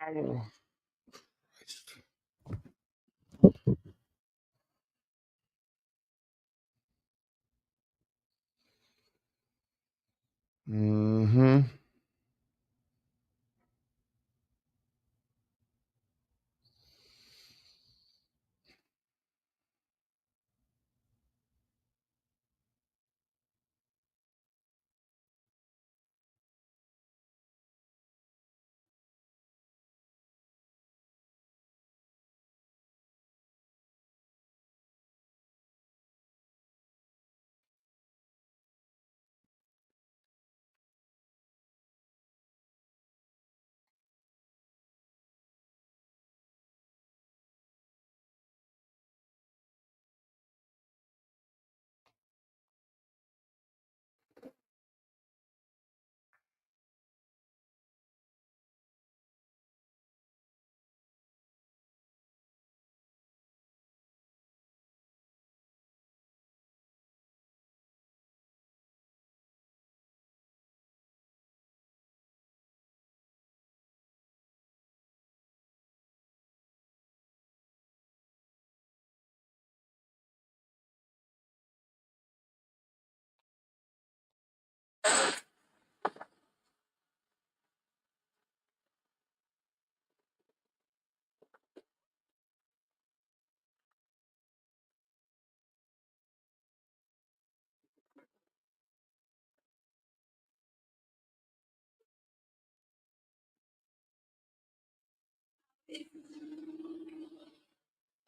Oh, mm-hmm.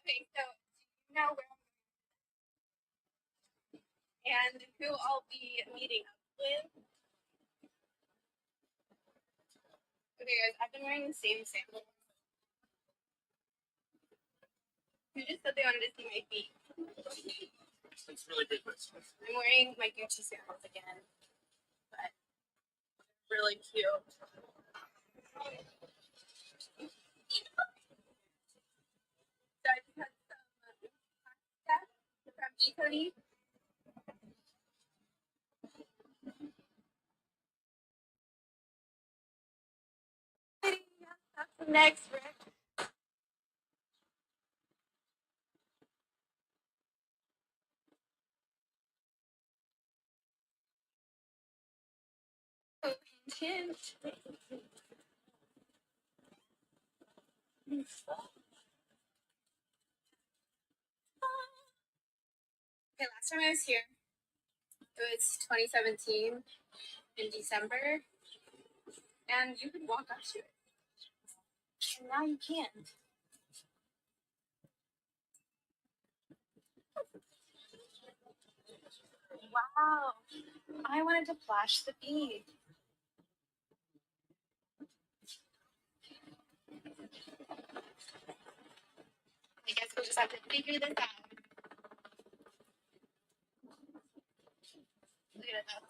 Okay, so you know where and who I'll be meeting up with. Okay, guys, I've been wearing the same sandals. Who just said they wanted to see my feet? It's really good. I'm wearing my Gucci sandals again, but really cute. So I just had some pasta from Italy. That's next, Rick. Hint. Okay, last time I was here, it was 2017 in December, and you could walk up to it. And now you can't. Wow. I wanted to flash the bead. I guess we'll just have to figure this out. Look at that.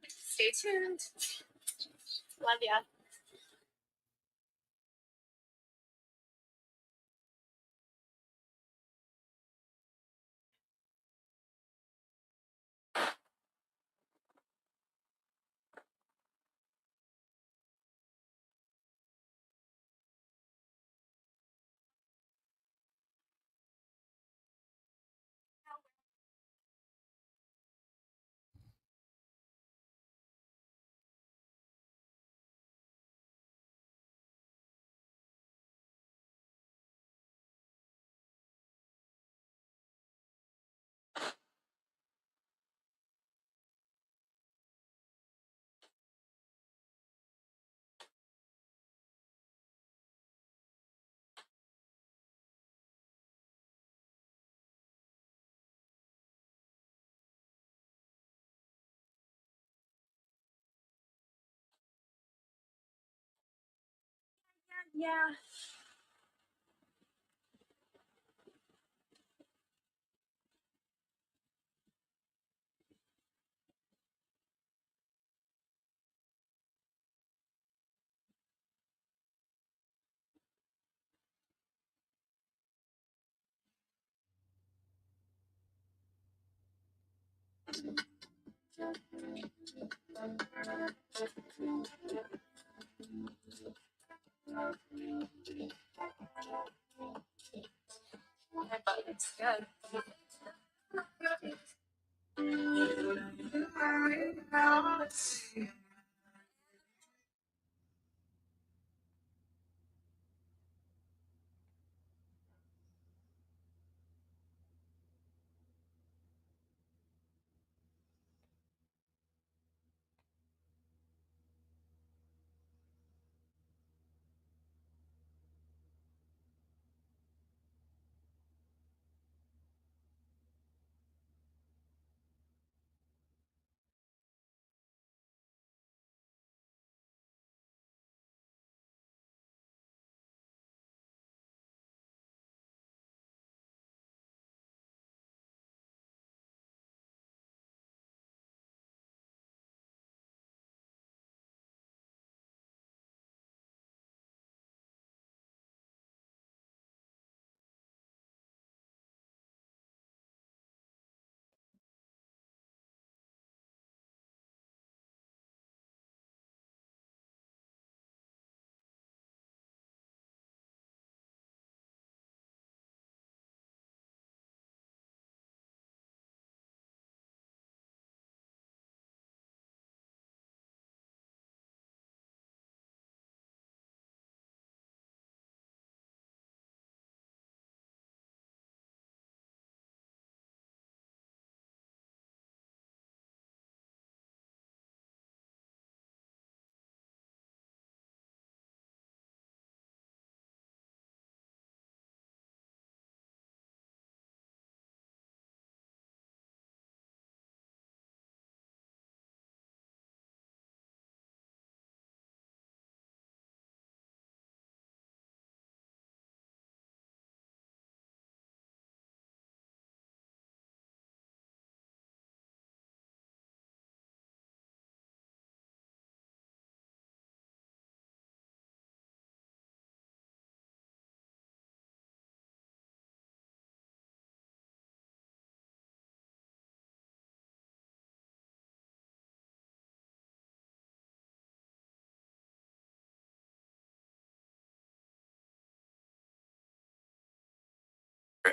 Stay tuned. Love ya. Yeah. But it's good.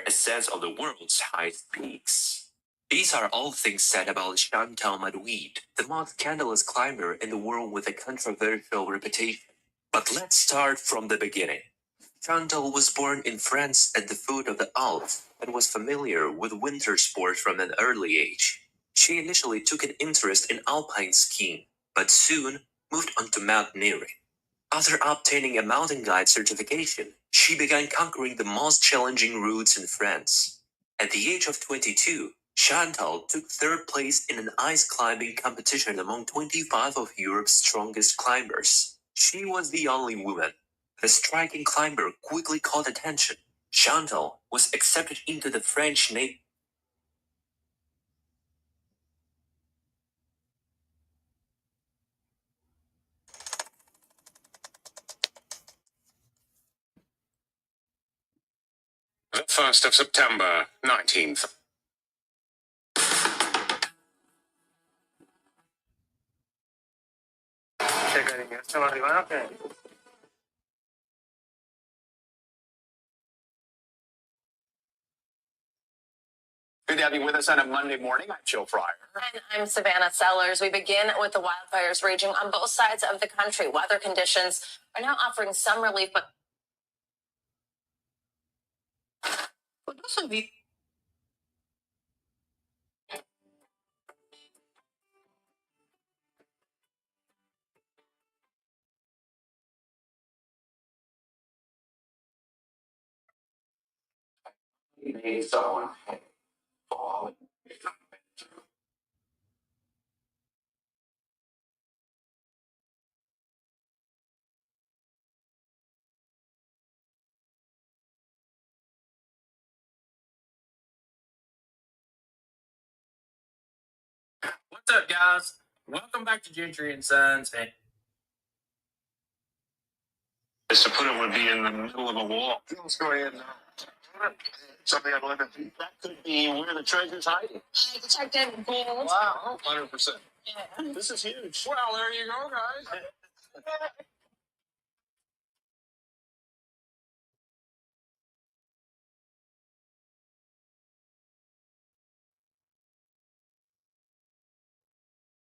A sense of the world's highest peaks. These are all things said about Chantal Madouide, the most scandalous climber in the world with a controversial reputation. But let's start from the beginning. Chantal was born in France at the foot of the Alps and was familiar with winter sports from an early age. She initially took an interest in alpine skiing, but soon moved on to mountaineering. After obtaining a mountain guide certification, she began conquering the most challenging routes in France. At the age of 22, Chantal took third place in an ice climbing competition among 25 of Europe's strongest climbers. She was the only woman. The striking climber quickly caught attention. Chantal was accepted into the French Navy. The 1st of September, 19th. Good to have you with us on a Monday morning. I'm Joe Fryer. And I'm Savannah Sellers. We begin with the wildfires raging on both sides of the country. Weather conditions are now offering some relief, but Someone. What's up, guys? Welcome back to Gentry and Sons. And Just to put it would be in the middle of a wall. Let's go ahead now. Something I've learned that could be where the treasure's hiding. Detective Gold. Wow, 100%. Yeah. This is huge. Well, there you go, guys.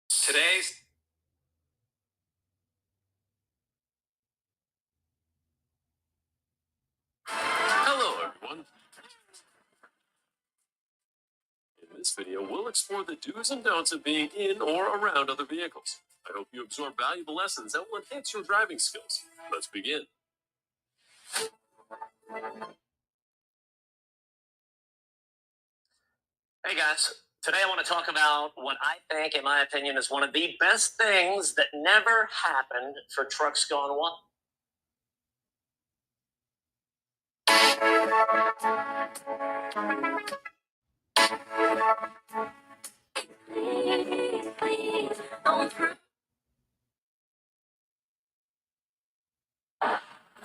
Today's Hello, everyone. In this video, we'll explore the do's and don'ts of being in or around other vehicles. I hope you absorb valuable lessons that will enhance your driving skills. Let's begin. Hey guys, today I want to talk about what I think, in my opinion, is one of the best things that never happened for Trucks Gone Wild.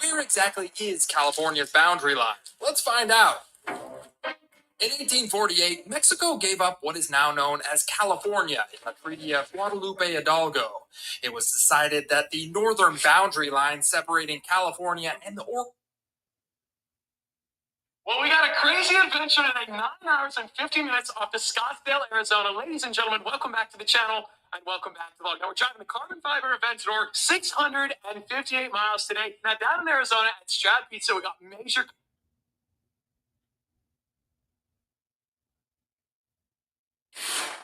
Where exactly is California's boundary line? Let's find out. In 1848, Mexico gave up what is now known as California in the Treaty of Guadalupe Hidalgo. It was decided that the northern boundary line separating California and the Well, we got a crazy adventure today, 9 hours and 50 minutes off to Scottsdale, Arizona. Ladies and gentlemen, welcome back to the channel and welcome back to the vlog. Now, we're driving the Carbon Fiber Aventador 658 miles today. Now, down in Arizona at Strat Pizza, we got major.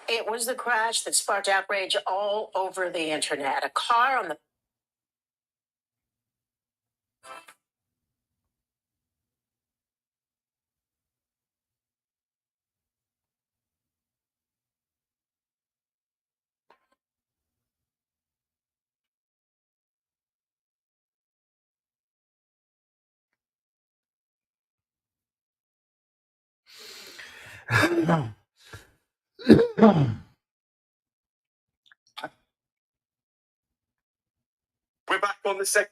It was the crash that sparked outrage all over the internet. A car on the We're back on the second.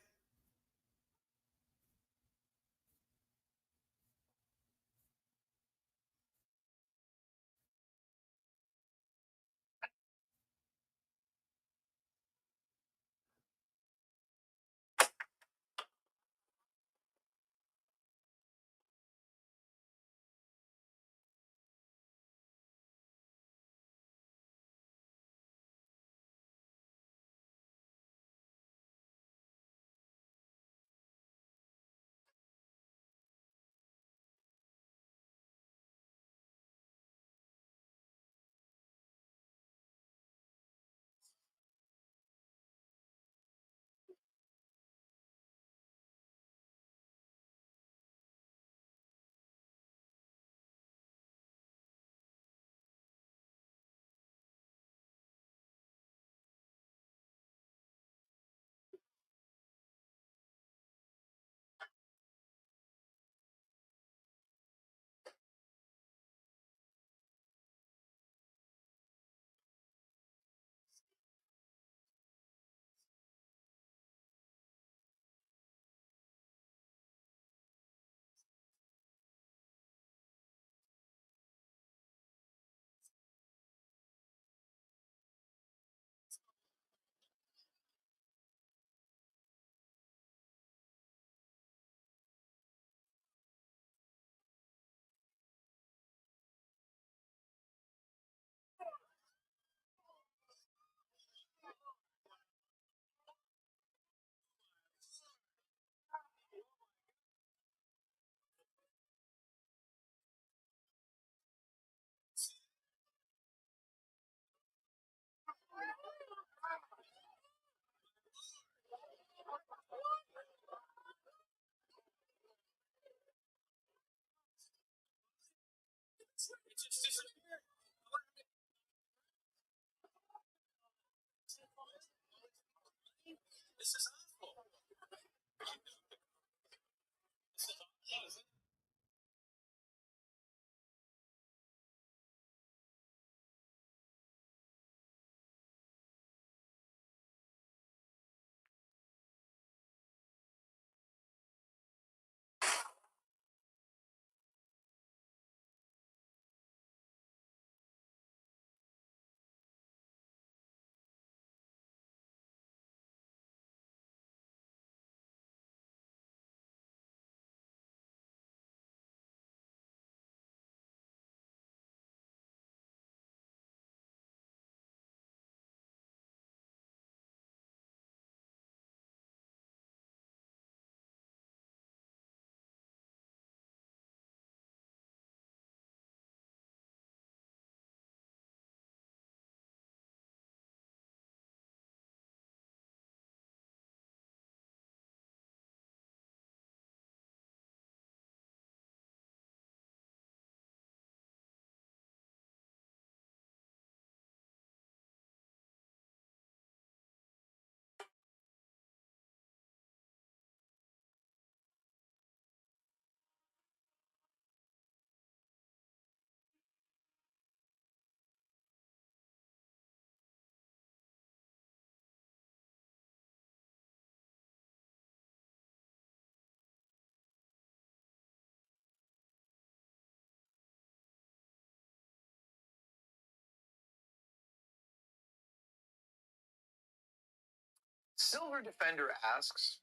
Silver Defender asks,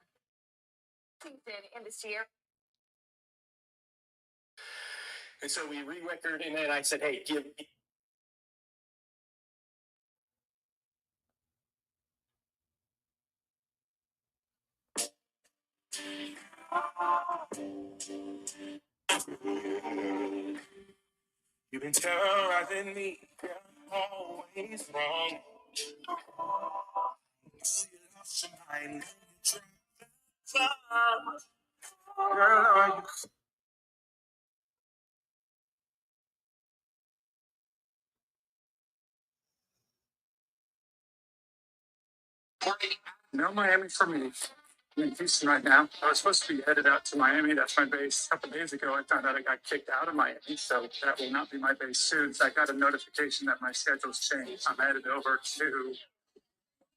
In this year. And so we re-record, and then I said, hey, give me. You've been terrorizing me, you're always wrong. You lost your mind, you girl, are you No Miami for me. I'm in Houston right now. I was supposed to be headed out to Miami. That's my base. A couple days ago, I found out I got kicked out of Miami, so that will not be my base soon. So I got a notification that my schedule's changed. I'm headed over to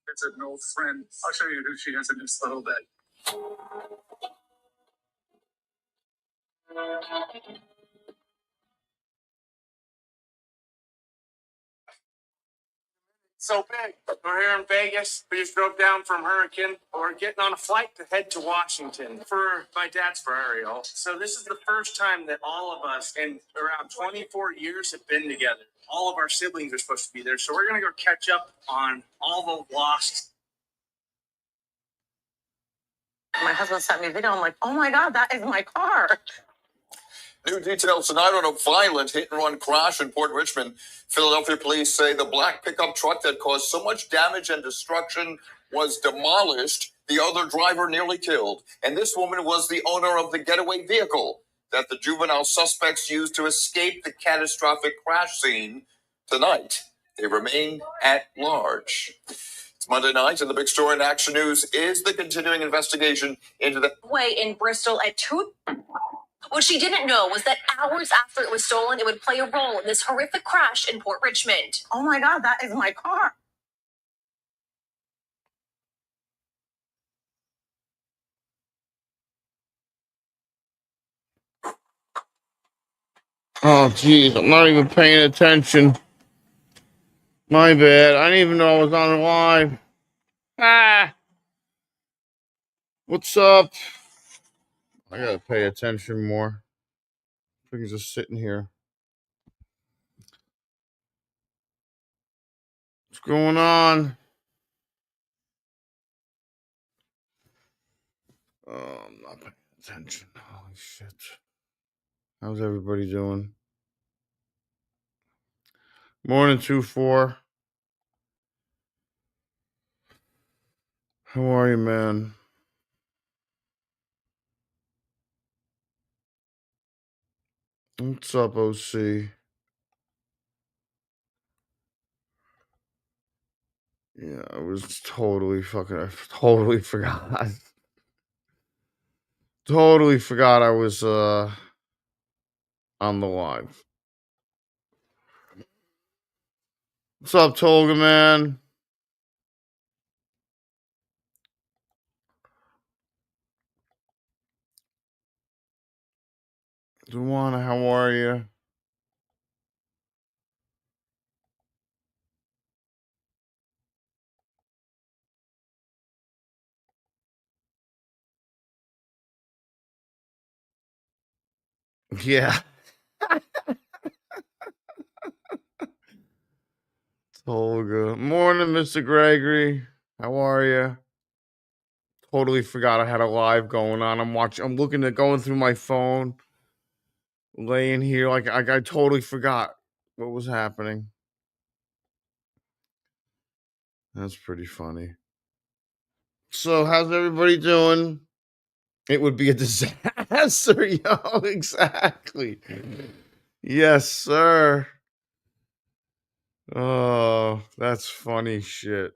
visit an old friend. I'll show you who she is in just a little bit. So big. We're here in Vegas. We just drove down from Hurricane. We're getting on a flight to head to Washington for my dad's burial. So this is the first time that all of us in around 24 years have been together. All of our siblings are supposed to be there. So we're going to go catch up on all the lost. My husband sent me a video. I'm like, oh my God, that is my car. New details tonight on a violent hit-and-run crash in Port Richmond. Philadelphia police say the black pickup truck that caused so much damage and destruction was demolished. The other driver nearly killed. And this woman was the owner of the getaway vehicle that the juvenile suspects used to escape the catastrophic crash scene. Tonight, they remain at large. It's Monday night, and the big story in Action News is the continuing investigation into the Way in Bristol at 2. What she didn't know was that hours after it was stolen, it would play a role in this horrific crash in Port Richmond. Oh my God, that is my car. Oh, geez, I'm not even paying attention. My bad. I didn't even know I was on live. Ah! What's up? I gotta pay attention more. Things just sitting here. What's going on? Oh, I'm not paying attention. Holy shit. How's everybody doing? Morning, 2-4. How are you, man? What's up, OC? Yeah, I was totally forgot. Totally forgot I was on the live. What's up, Tolga, man? Duana, how are you? Yeah. Tolga. Morning, Mr. Gregory. How are you? Totally forgot I had a live going on. I'm looking at going through my phone, laying here like I totally forgot what was happening. That's pretty funny. So, how's everybody doing? It would be a disaster, yo. Exactly. Yes, sir. Oh, that's funny shit.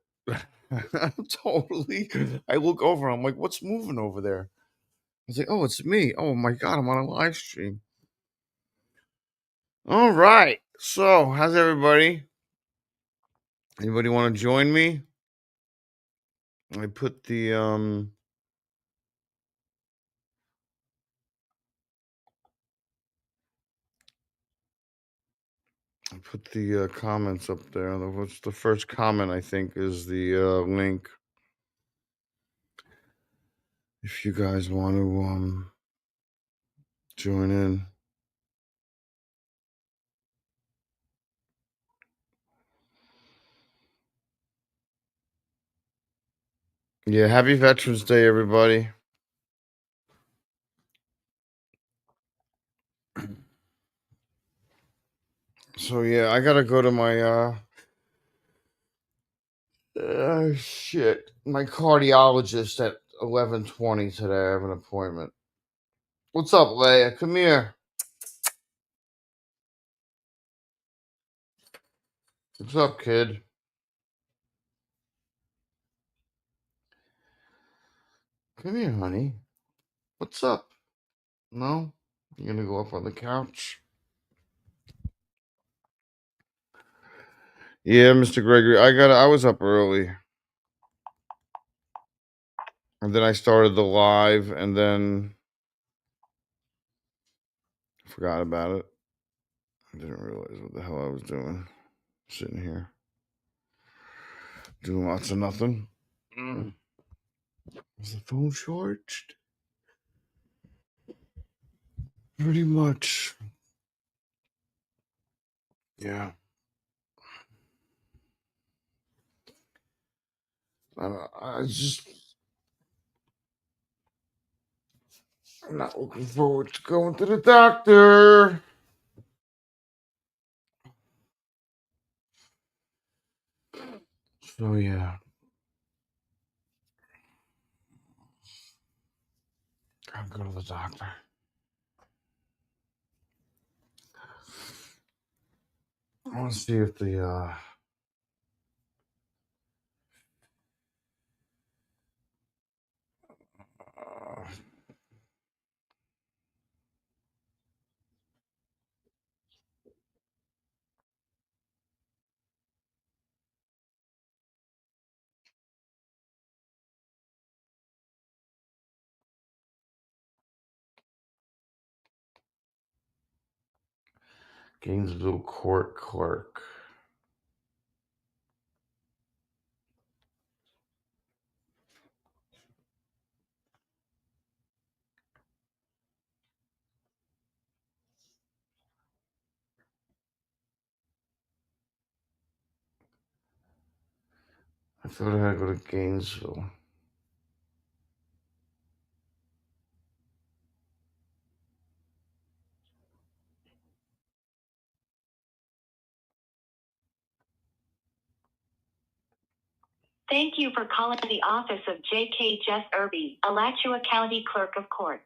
Totally. I look over, I'm like, what's moving over there? I was like, oh, it's me. Oh my God, I'm on a live stream. All right. So, how's everybody? Anybody want to join me? I put the comments up there. What's the first comment? I think is the link. if you guys want to join in. Yeah, happy Veterans Day, everybody. So yeah, I gotta go to my my cardiologist at 11:20 today. I have an appointment. What's up, Leia? Come here. What's up, kid? Come here, honey. What's up? No? You're gonna go up on the couch? Yeah, Mr. Gregory. I was up early. And then I started the live and then forgot about it. I didn't realize what the hell I was doing. Sitting here. Doing lots of nothing. Is the phone charged? Pretty much. Yeah. I'm not looking forward to going to the doctor. So yeah. I'll go to the doctor. I want to see if the Gainesville court clerk. I thought I had to go to Gainesville. Thank you for calling the office of J.K. Jess Irby, Alachua County Clerk of Court.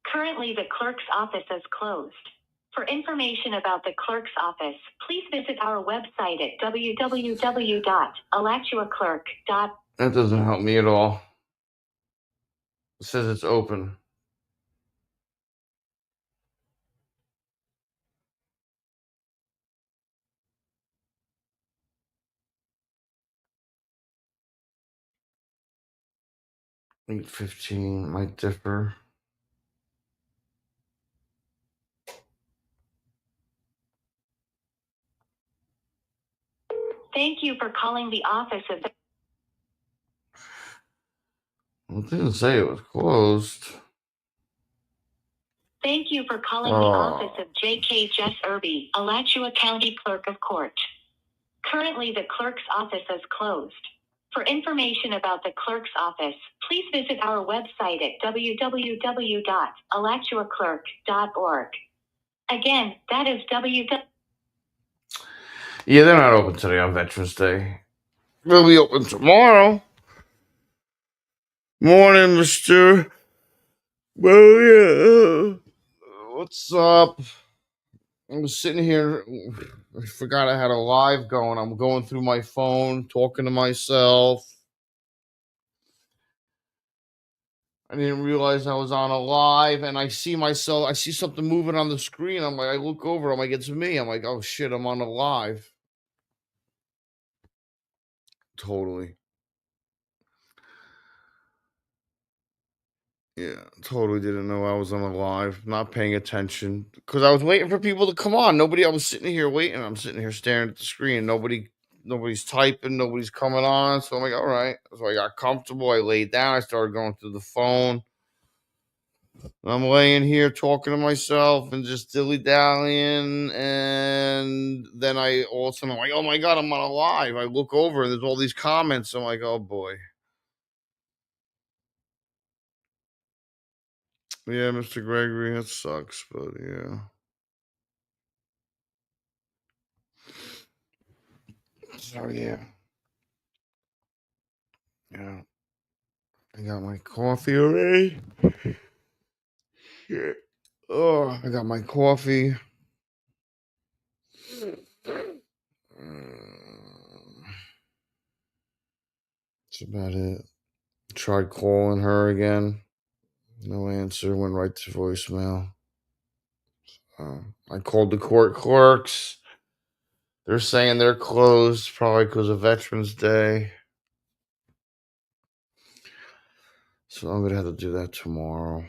Currently, the clerk's office is closed. For information about the clerk's office, please visit our website at www.alachuaclerk.org. That doesn't help me at all. It says it's open. $8:15 might differ. Thank you for calling the office of the... Well, it didn't say it was closed. Thank you for calling the office of J.K. Jess Irby, Alachua County Clerk of Court. Currently, the clerk's office is closed. For information about the clerk's office, please visit our website at www.alachuaclerk.org. Again, that is Yeah, they're not open today on Veterans Day. They'll be open tomorrow. Morning, Mr. Well, yeah. What's up? I was sitting here. I forgot I had a live going. I'm going through my phone, talking to myself. I didn't realize I was on a live, and I see myself. I see something moving on the screen. I'm like, I look over. I'm like, it's me. I'm like, oh shit, I'm on a live. Totally. Yeah, totally didn't know I was on a live. Not paying attention because I was waiting for people to come on. I was sitting here waiting. I'm sitting here staring at the screen. Nobody nobody's typing, nobody's coming on. So I'm like, all right. So I got comfortable. I laid down. I started going through the phone. I'm laying here talking to myself and just dilly-dallying, and then I all of a sudden I'm like, oh my God, I'm on a live. I look over and there's all these comments. I'm like, oh boy. Yeah, Mr. Gregory, that sucks, but yeah. So yeah. Yeah. I got my coffee already. Shit. Oh, I got my coffee. That's about it. Tried calling her again. No answer. Went right to voicemail. I called the court clerks. They're saying they're closed, probably because of Veterans Day. So I'm going to have to do that tomorrow.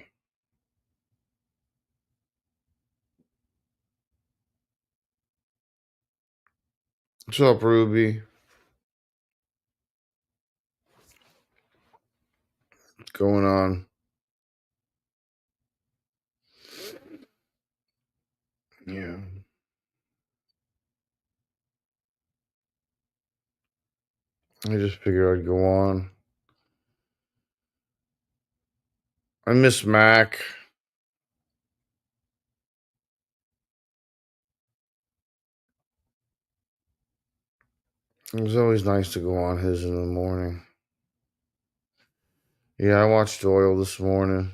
What's up, Ruby? What's going on? Yeah. I just figured I'd go on. I miss Mac. It was always nice to go on his in the morning. Yeah, I watched Doyle this morning.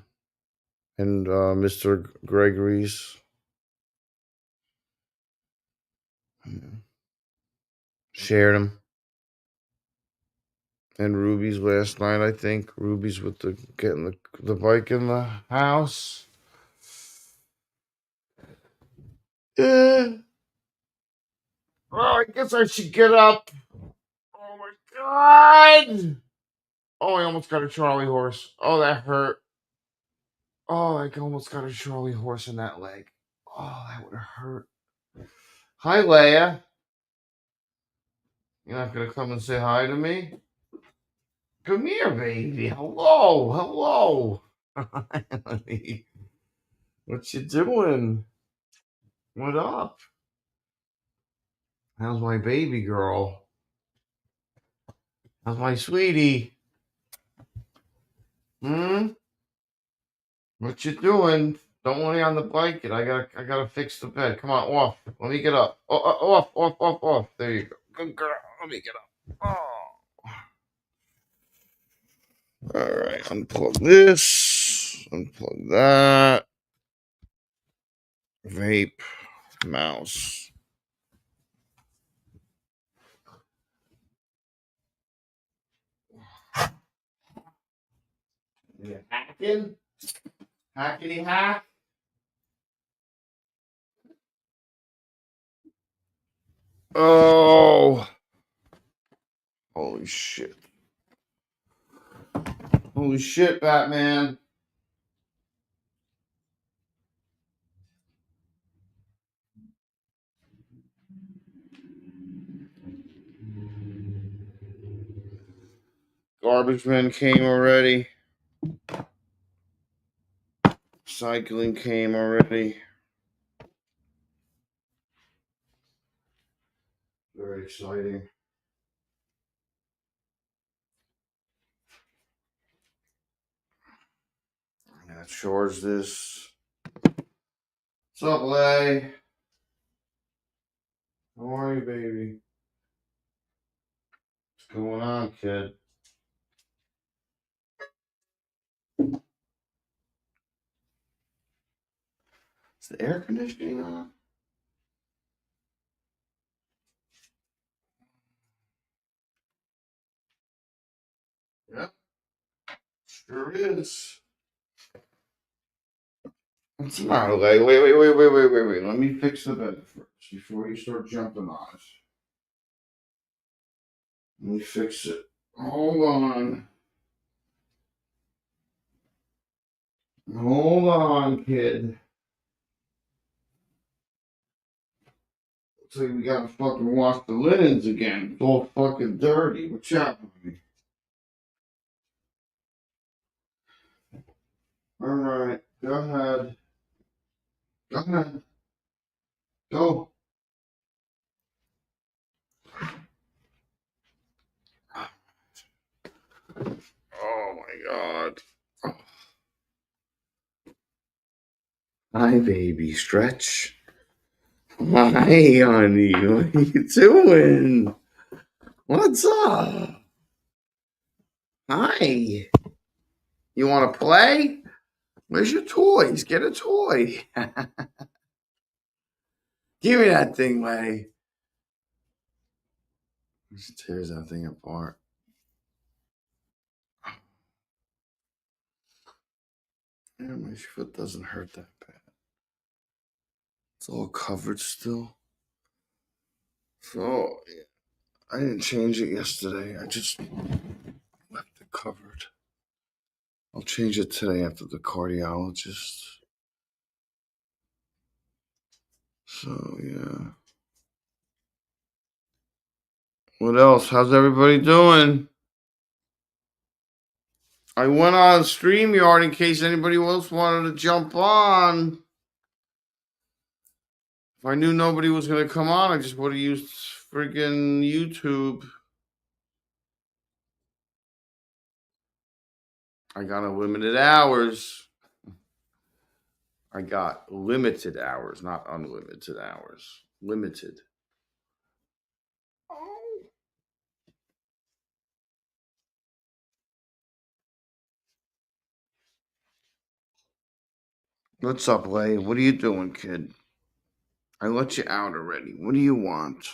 And Mr. Gregory's. Shared him. And Ruby's last night, I think. Ruby's with getting the bike in the house. Yeah. Oh, I guess I should get up. Oh my God. Oh, I almost got a Charlie horse. Oh, that hurt. Oh, I almost got a Charlie horse in that leg. Oh, that would have hurt. Hi, Leia. You're not going to come and say hi to me? Come here, baby. Hello. Hello. Hi, honey. What you doing? What up? How's my baby girl? How's my sweetie? What you doing? Don't lay on the blanket. I gotta fix the bed. Come on, off. Let me get up. Oh, off. There you go. Good girl. Let me get up. Oh. All right. Unplug this. Unplug that. Vape. Mouse. You hacking? Hackety hack? Oh. Holy shit. Holy shit, Batman. Garbage men came already. Cycling came already. Very exciting. I'm gonna charge this. What's up, Lay? How are you, baby? What's going on, kid? Is the air conditioning on? Yep. Sure is. What's the matter, Lay? Wait. Let me fix the bed first before you start jumping on us. Let me fix it. Hold on. Hold on, kid. So we gotta fucking wash the linens again. It's all fucking dirty. What's happening? Alright, go ahead. Go ahead. Go. Oh my god. Hi, baby. Stretch. Hi, honey. What are you doing? What's up? Hi. You want to play? Where's your toys? Get a toy. Give me that thing, Lay. Just tears that thing apart. Yeah, my foot doesn't hurt that bad. It's all covered still. So, yeah, I didn't change it yesterday. I just left it covered. I'll change it today after the cardiologist. So, yeah. What else? How's everybody doing? I went on StreamYard in case anybody else wanted to jump on. If I knew nobody was going to come on, I just would have used friggin' YouTube. I got unlimited hours. I got limited hours, not unlimited hours. Limited. What's up, Lay? What are you doing, kid? I let you out already. What do you want?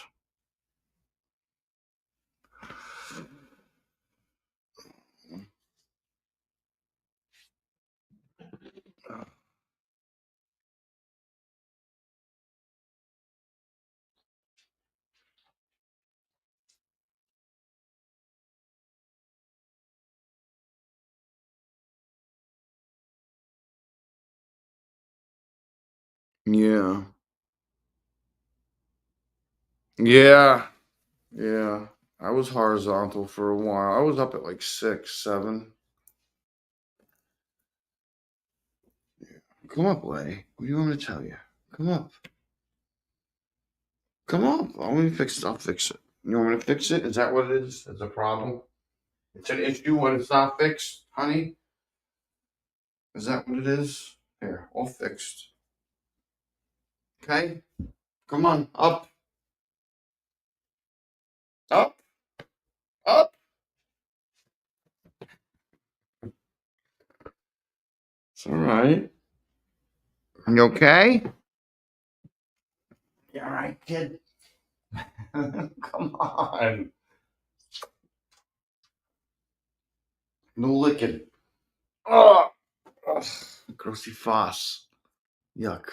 Yeah. Yeah. Yeah. I was horizontal for a while. I was up at like 6, 7. Yeah. Come up, Lay. What do you want me to tell you? Come up. Come up. I'll fix it. I'll fix it. You want me to fix it? Is that what it is? It's a problem? It's an issue when it's not fixed, honey? Is that what it is? Here, all fixed. Okay? Come on, up. Up. Up. It's all right. You okay? You all right, kid? Come on. No licking. Oh, grossy foss. Yuck.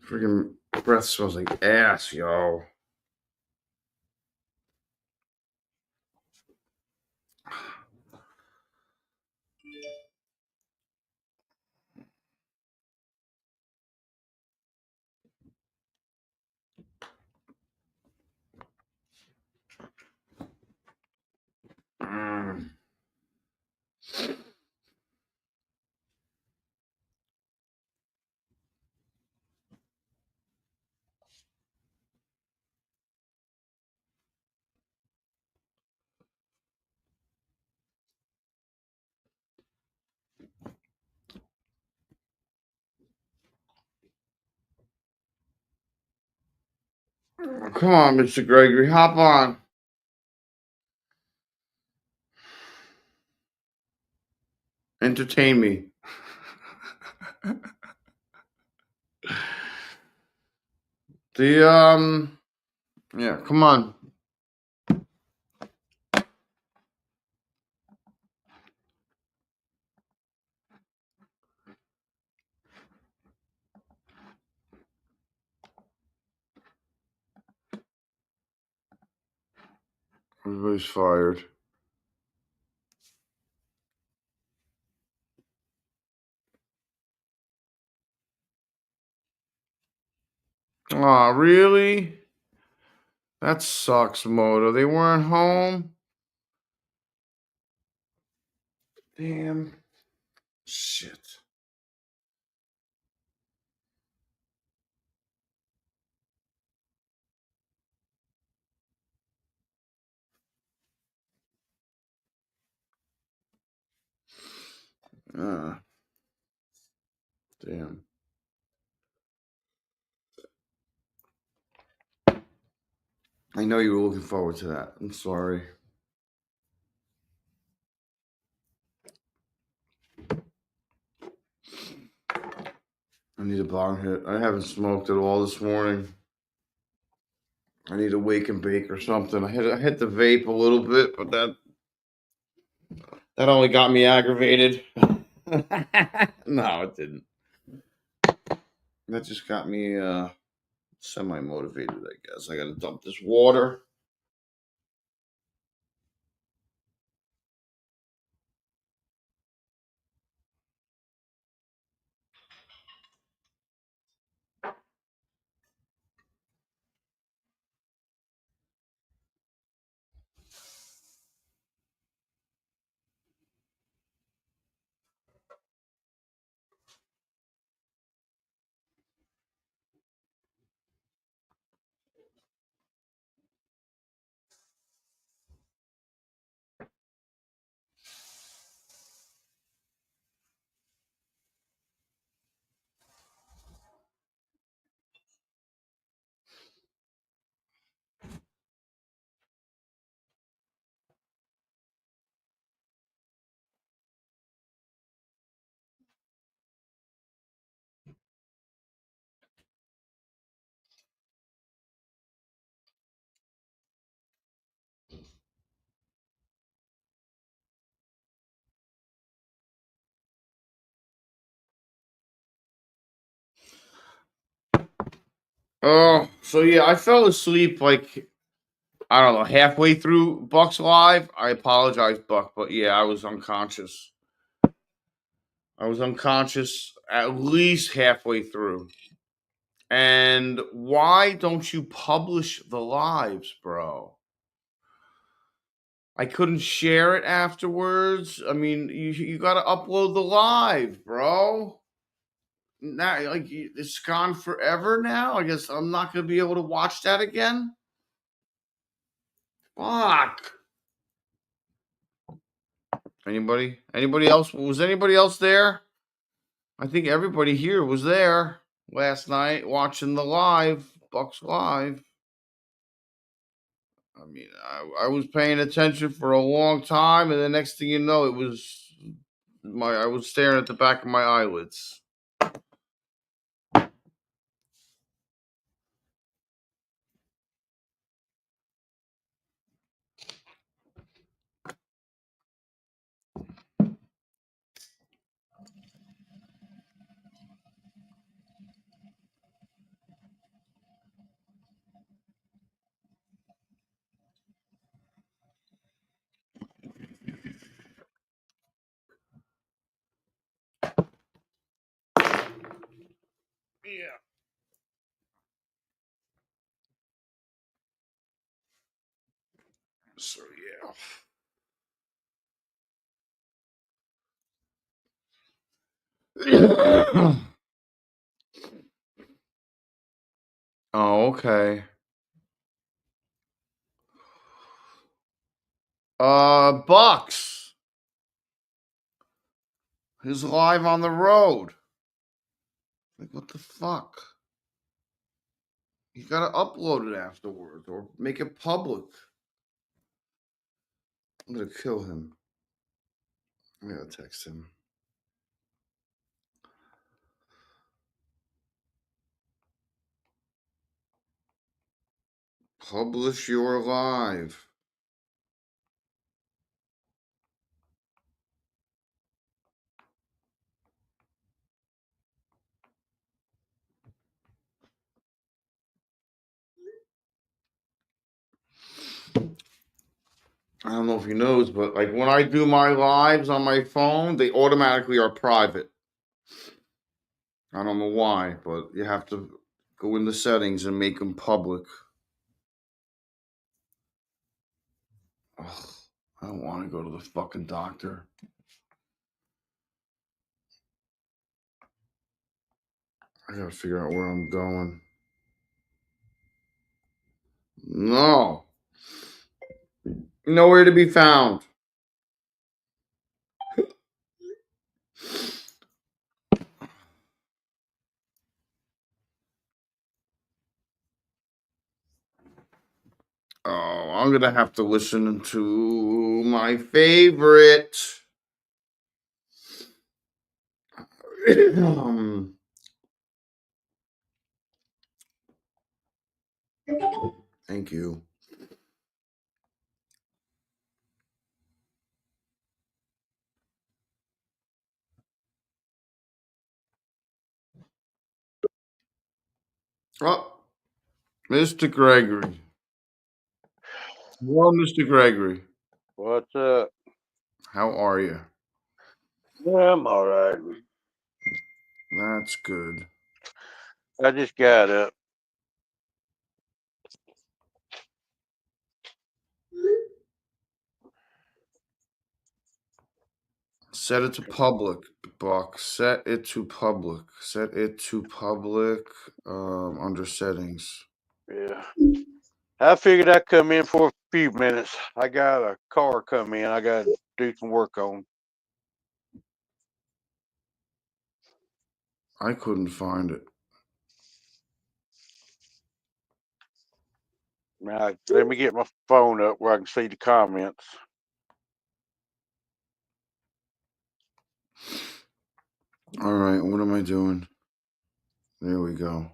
Friggin' breath smells like ass, yo. Mm. Come on, Mr. Gregory, hop on. Entertain me. Yeah, come on. Everybody's fired. Aw, really? That sucks, Moto. They weren't home? Damn. Shit. Damn. I know you were looking forward to that. I'm sorry. I need a bong hit. I haven't smoked at all this morning. I need a wake and bake or something. I hit the vape a little bit, but that only got me aggravated. No, it didn't. That just got me semi-motivated, I guess. I gotta dump this water. Oh, so yeah, I fell asleep like, I don't know, halfway through Buck's live. I apologize, Buck, but yeah, I was unconscious. I was unconscious at least halfway through. And why don't you publish the lives, bro? I couldn't share it afterwards. I mean, you got to upload the live, bro. Now, like, it's gone forever now. I guess I'm not gonna be able to watch that again. Fuck. Anybody? Anybody else? Was anybody else there? I think everybody here was there last night watching the live, Bucks live. I mean, I was paying attention for a long time, and the next thing you know, I was staring at the back of my eyelids. Yeah. So yeah. Oh, okay. Bucks. He's live on the road. Like, what the fuck? You gotta upload it afterwards or make it public. I'm gonna kill him. I gotta text him. Publish your live. I don't know if he knows, but like when I do my lives on my phone, they automatically are private. I don't know why, but you have to Go in the settings and make them public. Ugh, I don't want to go to the fucking doctor. I gotta figure out where I'm going. No. Nowhere to be found. Oh, I'm gonna have to listen to my favorite. Thank you. Oh, Mr. Gregory. Well, Mr. Gregory. What's up? How are you? Yeah, I'm all right. That's good. I just got up. Set it to public, Buck. Set it to public. Set it to public under settings. Yeah. I figured I'd come in for a few minutes. I got a car come in. I got to do some work on. I couldn't find it. Now, let me get my phone up where I can see the comments. All right, what am I doing? There we go.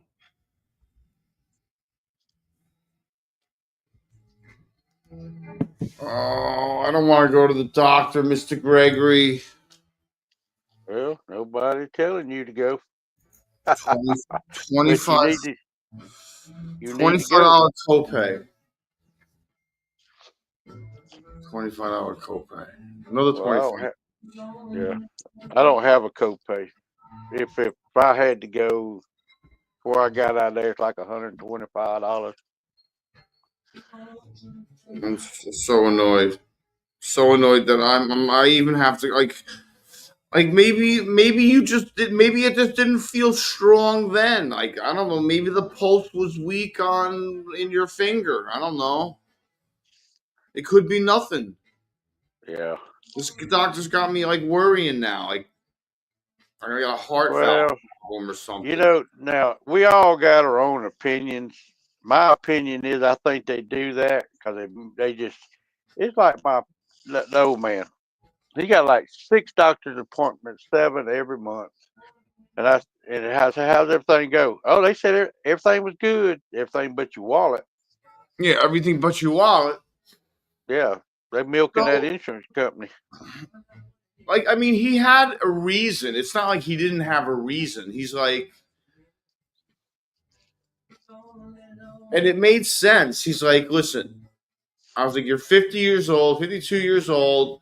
Oh, I don't want to go to the doctor, Mr. Gregory. Well, nobody telling you to go. 25 $25 copay. $25 copay. Another Well, 25. yeah, I don't have a copay. If I had to go before I got out there, it's like $125. I'm so annoyed. So annoyed that I even have to like maybe you just did, maybe it just didn't feel strong then. Like I don't know, maybe the pulse was weak in your finger. I don't know. It could be nothing. Yeah. This doctor's got me like worrying now. Like I got a heart valve problem or something. You know, now we all got our own opinions. My opinion is I think they do that because they just, it's like the old man. He got like 6 doctor's appointments, 7 every month. And how's everything go? Oh, they said everything was good, everything but your wallet. Yeah, everything but your wallet. Yeah, they milking that insurance company. Like, I mean, he had a reason. It's not like he didn't have a reason. He's like, and it made sense. He's like, listen, I was like, you're 50 years old, 52 years old.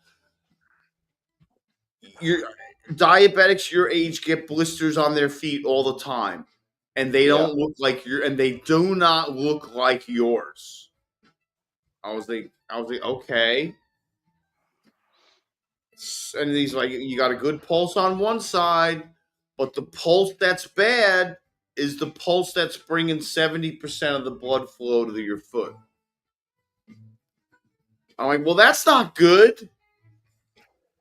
You're diabetics your age get blisters on their feet all the time. And they don't look like and they do not look like yours. I was like, okay. And he's like, you got a good pulse on one side, but the pulse that's bad is the pulse that's bringing 70% of the blood flow to your foot. I'm like, well, that's not good.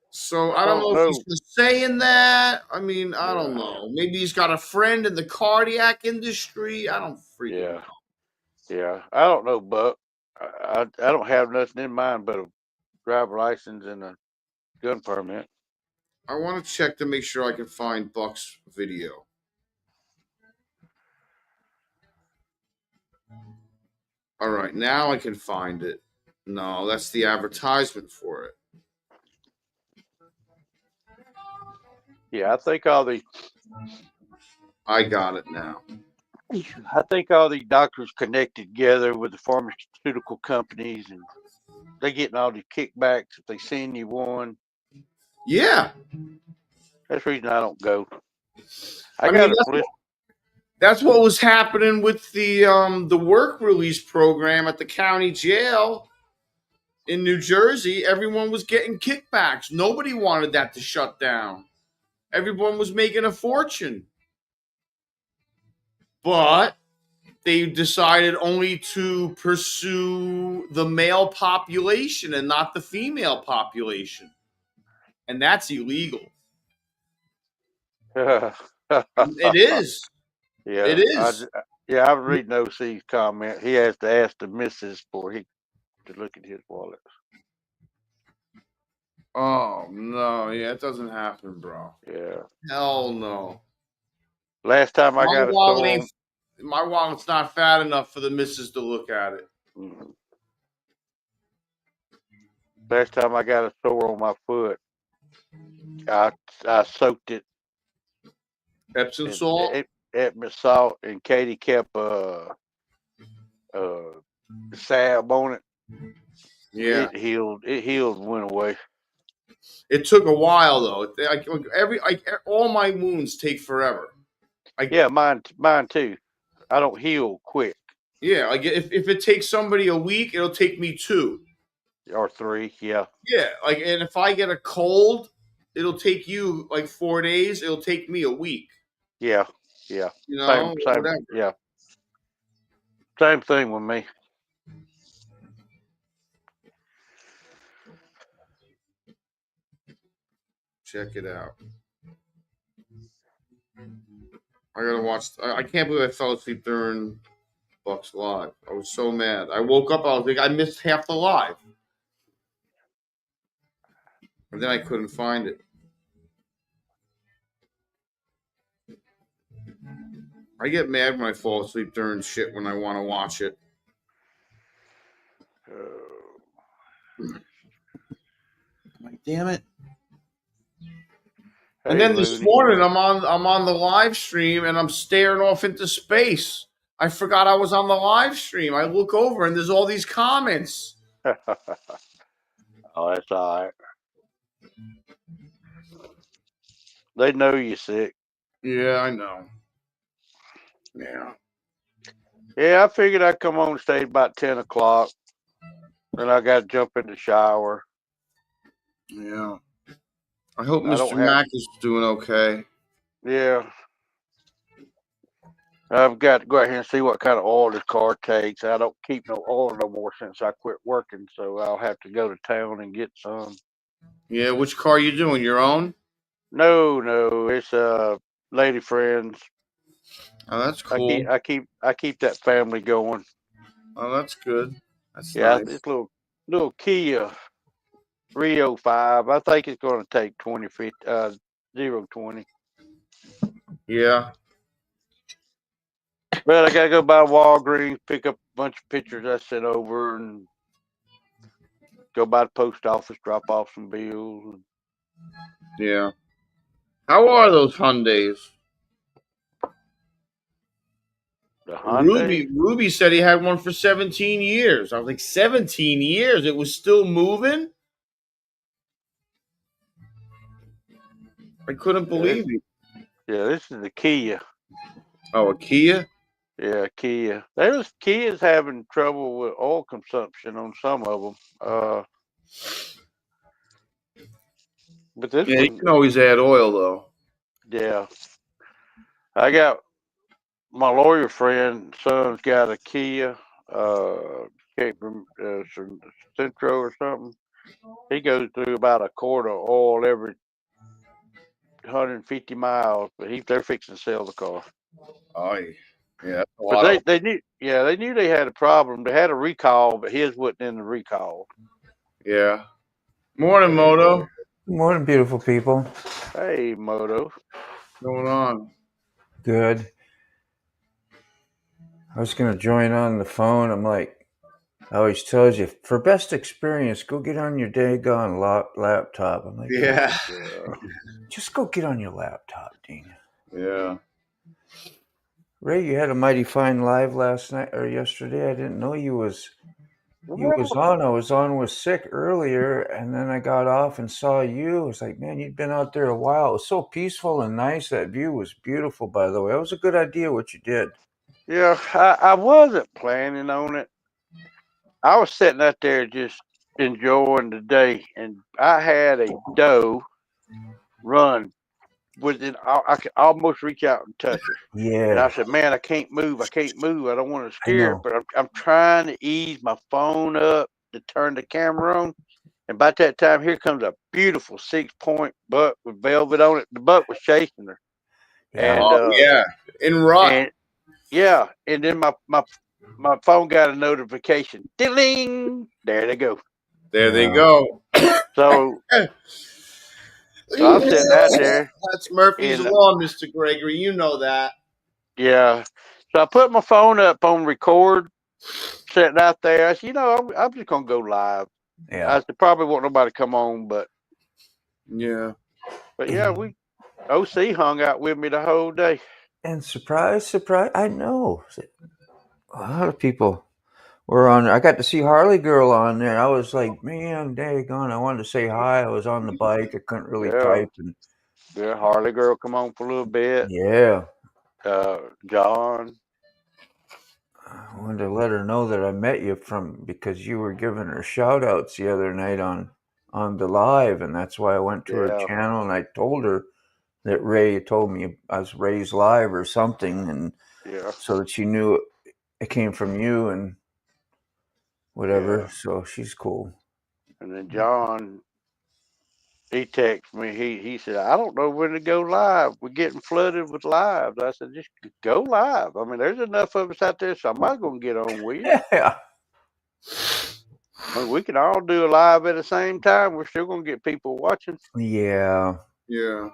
So I don't know if he's just saying that. I mean, I don't know. Maybe he's got a friend in the cardiac industry. I don't freaking know. Yeah, I don't know, Buck. I don't have nothing in mind but a driver license and a gun permit. I want to check to make sure I can find Buck's video. All right, now I can find it. No, that's the advertisement for it. Yeah, I got it now. I think all these doctors connected together with the pharmaceutical companies, and they're getting all these kickbacks if they send you one. Yeah. That's the reason I don't go. That's what was happening with the work release program at the county jail in New Jersey. Everyone was getting kickbacks. Nobody wanted that to shut down. Everyone was making a fortune. But they decided only to pursue the male population and not the female population. And that's illegal. It is. Yeah, It is. I was reading OC's comment. He has to ask the missus for he to look at his wallet. Oh, no. Yeah, it doesn't happen, bro. Yeah. Hell no. Last time I got a sore, my wallet's not fat enough for the missus to look at it. Last time I got a sore on my foot, I soaked it. Epsom salt? Epsom salt, and Katie kept salve on it. Yeah. It healed and went away. It took a while though. All my wounds take forever. Yeah, mine too. I don't heal quick. Yeah, like if it takes somebody a week, it'll take me 2 or 3. Yeah. Yeah, and if I get a cold, it'll take you like 4 days. It'll take me a week. Yeah. Yeah. You know, same, yeah. Same thing with me. Check it out. I gotta watch. I can't believe I fell asleep during Bucks Live. I was so mad. I woke up. I was like, I missed half the live, and then I couldn't find it. I get mad when I fall asleep during shit when I want to watch it. Like, damn it. And then this morning I'm on the live stream and I'm staring off into space. I forgot I was on the live stream. I look over and there's all these comments. Oh, that's all right. They know you're sick. Yeah, I know. Yeah. Yeah, I figured I'd come on stage about 10 o'clock. Then I got to jump in the shower. Yeah. I hope Mr. Mack is doing okay. Yeah. I've got to go out here and see what kind of oil this car takes. I don't keep no oil no more since I quit working, so I'll have to go to town and get some. Yeah, which car are you doing? Your own? No, it's lady friends. Oh, that's cool. I keep that family going. Oh, that's good. That's nice. This little Kia Rio 5. I think it's going to take 0-20. Yeah. But I got to go by Walgreens, pick up a bunch of pictures I sent over, and go by the post office, drop off some bills. Yeah. How are those Hyundais? The Hyundai? Ruby said he had one for 17 years. I was like, 17 years? It was still moving? I couldn't believe it. Yeah, this is the Kia. Oh, a Kia? Yeah, Kia. Kia's having trouble with oil consumption on some of them. But this you can always add oil, though. Yeah. I got my lawyer friend, son's got a Kia, Centro or something. He goes through about a quart of oil every 150 miles, but they're fixing to sell the car. Oh, yeah. But they knew they had a problem. They had a recall, but his wasn't in the recall. Yeah. Morning, Moto. Good morning, beautiful people. Hey, Moto. What's going on? Good. I was going to join on the phone. I'm like, I always told you, for best experience, go get on your daggone laptop. I'm like, yeah. Just go get on your laptop, Dina. Yeah. Ray, you had a mighty fine live last night or yesterday. I didn't know you was I was on with sick earlier, and then I got off and saw you. I was like, man, you'd been out there a while. It was so peaceful and nice. That view was beautiful, by the way. It was a good idea what you did. Yeah, I wasn't planning on it. I was sitting out there just enjoying the day, and I had a doe run within. I could almost reach out and touch her. And I Yeah, said, "Man, I can't move. I can't move. I don't want to I scare it, know. but I'm trying to ease my phone up to turn the camera on." And by that time, here comes a beautiful 6-point buck with velvet on it. The buck was chasing her, Yeah. In rut. and yeah, and then my phone got a notification. Ding! There they go. There they Yeah. go. So I'm sitting out there, That's Murphy's and Law, Mr. Gregory. You know that. yeah. So I put my phone up on record, sitting out there. I said, I'm just gonna go live. Yeah. I said, probably won't nobody come on, but Yeah. yeah, OC hung out with me the whole day. And surprise, I know. A lot of people were on there. I got to see Harley Girl on there. I was like, man, daggone, I wanted to say hi. I was on the bike. I couldn't really type. And Yeah, Harley Girl come on for a little bit. yeah. John. I wanted to let her know that I met you because you were giving her shout outs the other night on the live, and that's why I went to her channel and I told her that Ray told me I was Ray's live or something, and so that she knew it came from you and whatever. Yeah. So she's cool. And then John, he texted me. He said, I don't know when to go live. We're getting flooded with lives. I said, just go live. I mean, there's enough of us out there. Somebody's gonna get on with you. Yeah. I mean, we can all do a live at the same time. We're still gonna get people watching. Yeah. Yeah.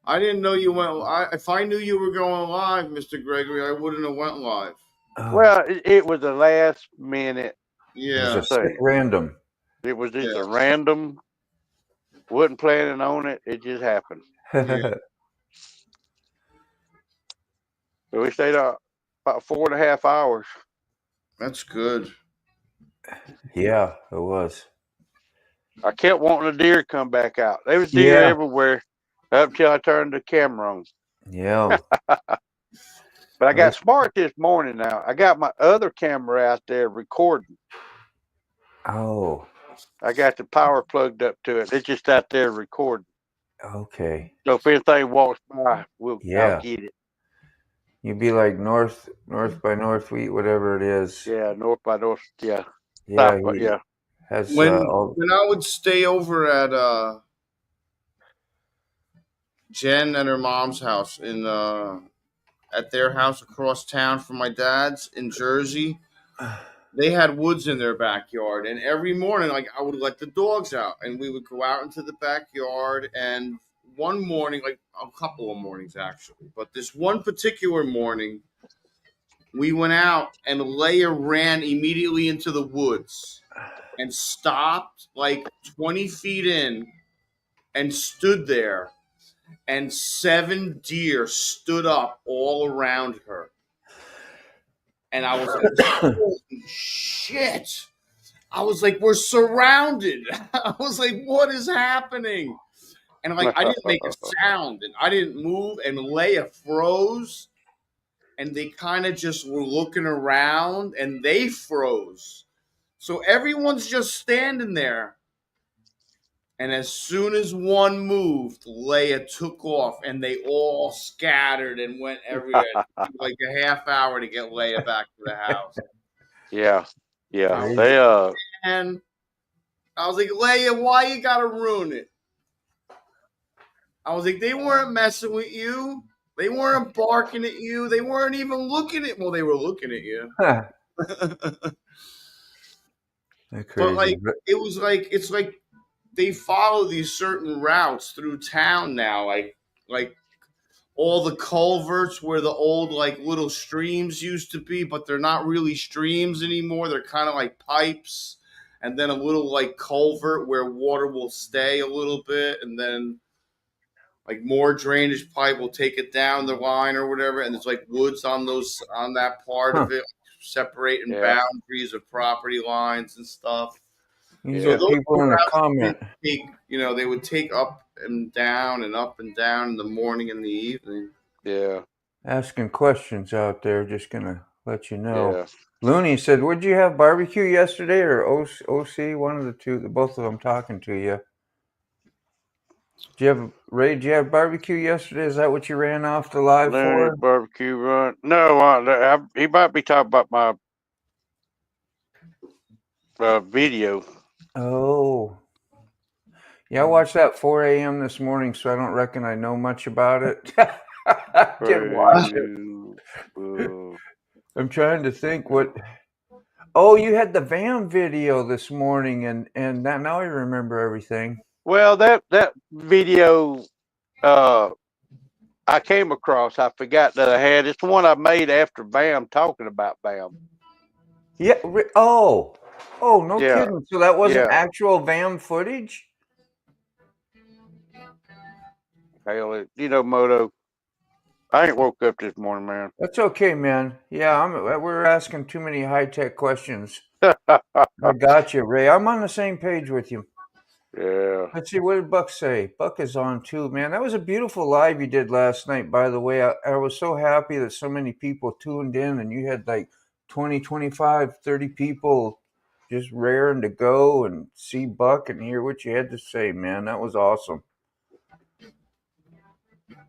I didn't know you went. If I knew you were going live, Mr. Gregory, I wouldn't have went live. Well, it was a last minute. Yeah. It was a random. It was just a random. Wasn't planning on it. It just happened. Yeah. So we stayed up about 4.5 hours. That's good. Yeah, it was. I kept wanting the deer to come back out. There was deer everywhere up till I turned the camera on. Yeah. But I got smart this morning now. I got my other camera out there recording. Oh. I got the power plugged up to it. It's just out there recording. Okay. So if anything walks by, I'll get it. You'd be like north by Northwheat, whatever it is. Yeah, north by north. Yeah. Yeah. Yeah. Has when I would stay over at Jen and her mom's house at their house across town from my dad's in Jersey, they had woods in their backyard, and every morning, like, I would let the dogs out, and we would go out into the backyard. And one morning, like a couple of mornings actually, but this one particular morning, we went out, and Leia ran immediately into the woods and stopped like 20 feet in and stood there, and 7 deer stood up all around her. And I was like, holy shit. I was like, we're surrounded. I was like, what is happening? And like, I didn't make a sound, and I didn't move, and Leia froze, and they kind of just were looking around, and they froze. So everyone's just standing there. And as soon as one moved, Leia took off, and they all scattered and went everywhere. It took like a half hour to get Leia back to the house. Yeah. And I was like, Leia, why you gotta ruin it? I was like, they weren't messing with you. They weren't barking at you. They weren't even looking at. Well, they were looking at you. But like, it was like, it's like they follow these certain routes through town now, like all the culverts where the old like little streams used to be, but they're not really streams anymore. They're kind of like pipes, and then a little like culvert where water will stay a little bit, and then like more drainage pipe will take it down the line or whatever. And there's like woods on that part of it, separating Yeah. boundaries of property lines and stuff. You So got those people in the graphs comment. they would take up and down in the morning and the evening. Yeah. Asking questions out there. Just gonna let you know. Yeah. Looney said, "Would you have barbecue yesterday or OC? One of the two. Both of them talking to you. Ray? Did you have barbecue yesterday? Is that what you ran off the live Looney for? barbecue run. No, he might be talking about my video. Oh, yeah. I watched that 4 a.m. this morning, so I don't reckon I know much about it. I did watch it. I'm trying to think what. Oh, you had the VAM video this morning, and now I remember everything. Well, that video I came across, I forgot that I had. It's the one I made after VAM talking about VAM. Yeah. Oh, no Yeah. kidding. So that wasn't Yeah. actual VAM footage? Hell, Moto. I ain't woke up this morning, man. That's okay, man. Yeah, we're asking too many high-tech questions. I got you, Ray. I'm on the same page with you. Yeah. Let's see, what did Buck say? Buck is on too, man. That was a beautiful live you did last night, by the way. I was so happy that so many people tuned in, and you had like 20, 25, 30 people just raring to go and see Buck and hear what you had to say, man. That was awesome.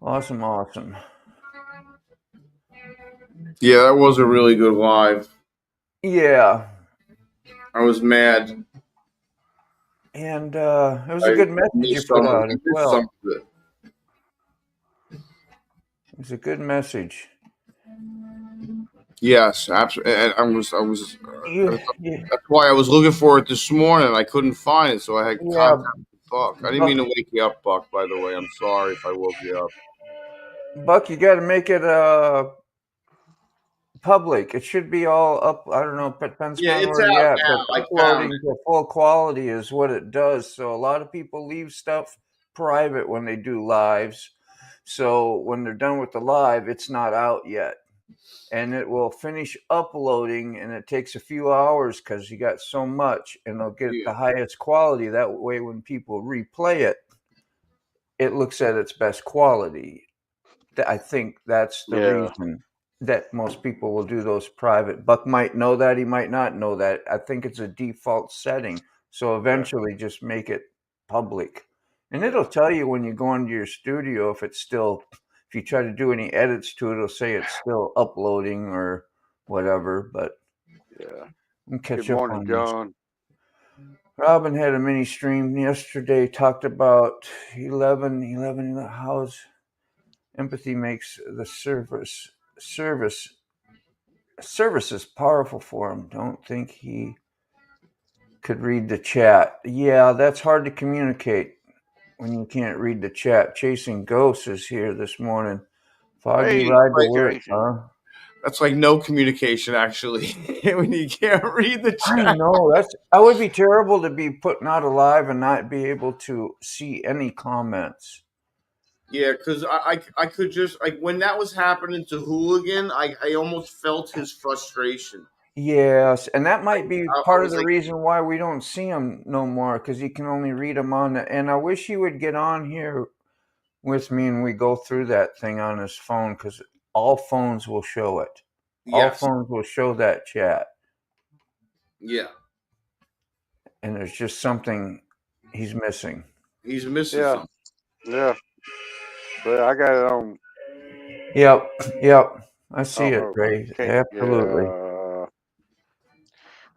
Awesome. Yeah, that was a really good live. Yeah. I was mad. And it was a good message you put out as well. It was a good message. Yes, absolutely. And That's why I was looking for it this morning. I couldn't find it, so I had contacted Buck. I didn't mean to wake you up, Buck, by the way. I'm sorry if I woke you up. Buck, you got to make it public. It should be all up. I don't know. It depends on where you're at. But uploading to full quality is what it does. So a lot of people leave stuff private when they do lives. So when they're done with the live, it's not out yet. And it will finish uploading, and it takes a few hours because you got so much, and they'll get the highest quality. That way, when people replay it, it looks at its best quality. I think that's the reason that most people will do those private. Buck might know that. He might not know that. I think it's a default setting. So eventually just make it public. And it'll tell you when you go into your studio if you try to do any edits to it, it'll say it's still uploading or whatever. But we'll catch Good up morning, on John. Robin had a mini stream yesterday, talked about 11 how's empathy makes the services powerful for him. Don't think he could read the chat. Yeah, that's hard to communicate when you can't read the chat. Chasing Ghosts is here this morning. Foggy ride to work, huh? That's like no communication, actually, when you can't read the chat. I know. I would be terrible to be putting out alive and not be able to see any comments. Yeah, because I could just, like, when that was happening to Hooligan, I almost felt his frustration. Yes, and that might be part of the reason why we don't see him no more, because you can only read him on the. And I wish he would get on here with me and we go through that thing on his phone, because all phones will show it. Yes. All phones will show that chat. Yeah. And there's just something he's missing. He's missing something. Yeah. But I got it on. Yep. I see it, Ray. Absolutely.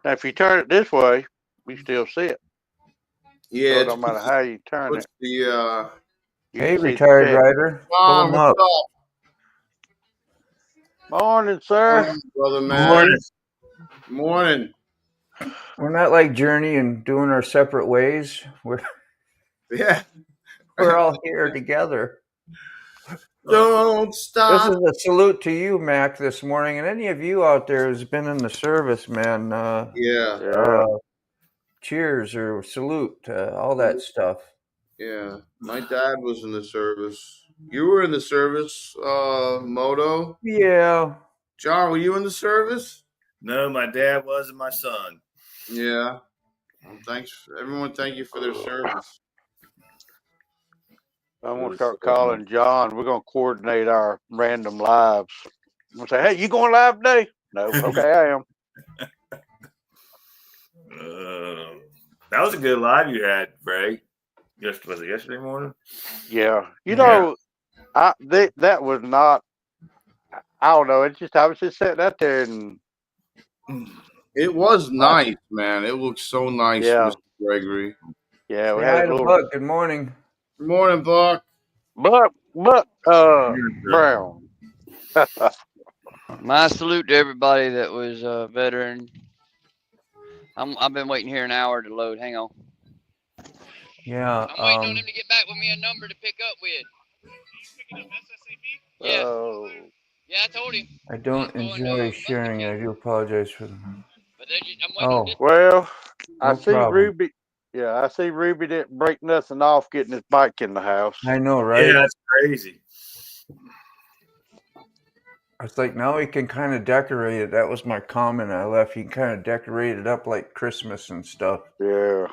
Now, if you turn it this way, we still see it. Yeah. So it don't matter how you turn it. Hey, retired rider. Pull him up. Morning, sir. Morning, brother, man. Morning. We're not like Journey and doing our separate ways. We're all here together. Don't stop. This is a salute to you, Mac, this morning, and any of you out there who's been in the service, man. Cheers or salute, all that stuff. Yeah, my dad was in the service. You were in the service, Moto. Yeah. John, were you in the service? No, my dad wasn't my son. Yeah. Well, thanks, everyone. Thank you for their service. I'm gonna start calling John. We're gonna coordinate our random lives. I'm gonna say, "Hey, you going live today?" No. Okay, I am. That was a good live you had, Greg. Was it yesterday morning? Yeah. You know, that was not. I don't know. It's just I was just sitting out there and it was nice, man. It looks so nice, Yeah. Mr. Gregory. Yeah, we Say had hi a to little Buck. Good morning. Good morning, Buck. Buck Brown. My salute to everybody that was a veteran. I've been waiting here an hour to load. Hang on. Yeah. I'm waiting on him to get back with me a number to pick up with. Yeah. Oh. Yeah, I told him. I don't enjoy sharing. I do apologize for them. But I'm waiting on this. Well, I No see problem. Ruby. Yeah, I see Ruby didn't break nothing off getting his bike in the house. I know, right? Yeah, that's crazy. It's like now he can kind of decorate it. That was my comment I left. He can kind of decorate it up like Christmas and stuff. Yeah.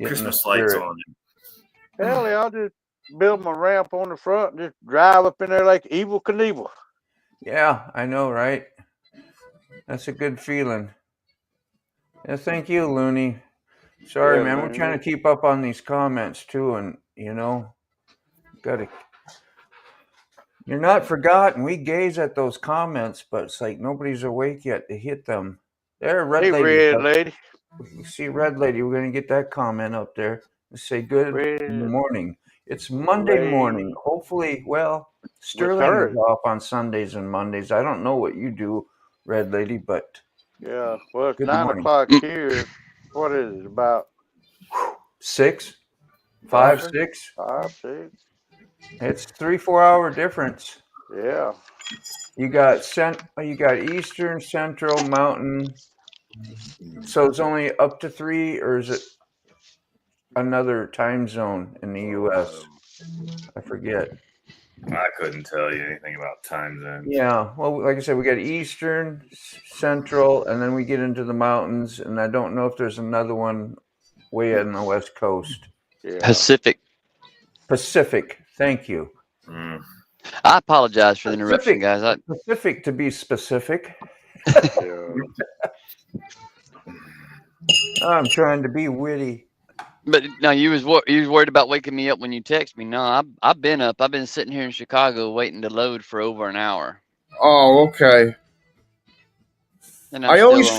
Christmas lights on it. Hell, I'll just build my ramp on the front and just drive up in there like Evel Knievel. Yeah, I know, right? That's a good feeling. Yeah, thank you, Looney. Sorry, Yeah, man. We're Looney. trying to keep up on these comments too, and you know, gotta. You're not forgotten. We gaze at those comments, but it's like nobody's awake yet to hit them. There, Red Hey, Lady. Red Lady. You see Red Lady, we're going to get that comment up there. Say good Red morning. It's Monday Lady. morning. Hopefully, well, Sterling her. is off on Sundays and Mondays. I don't know what you do, Red Lady, but Yeah, well, it's good 9 morning. o'clock here. What is it, about 6? 5, 6? 5, 6. It's 3-4 hour difference. Yeah. You got Eastern, Central, Mountain. So it's only up to 3, or is it another time zone in the U.S.? I forget. I couldn't tell you anything about time zones. Yeah, well, like I said, we got Eastern, Central, and then we get into the mountains, and I don't know if there's another one way on the West Coast. Yeah. Pacific. Pacific. Thank you. I apologize for the interruption, guys. Pacific, to be specific. I'm trying to be witty. But no, you was worried about waking me up when you text me. No, I've been up. I've been sitting here in Chicago waiting to load for over an hour. Oh, okay. And I always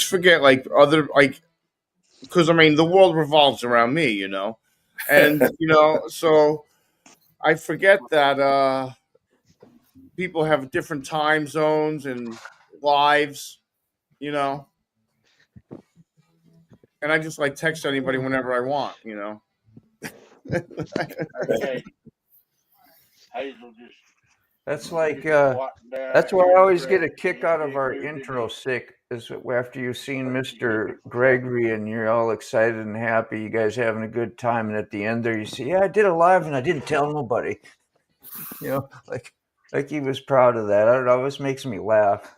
forget like other, like, because I mean the world revolves around me, you know, and you know, so I forget that people have different time zones and lives, you know, and I just like text anybody whenever I want, you know. That's like that's why I always get a kick out of our intro. Sick is after you've seen Mr. Gregory and you're all excited and happy, you guys having a good time, and at the end there you say, "Yeah, I did it live and I didn't tell nobody." You know, like he was proud of that. I don't know. It always makes me laugh.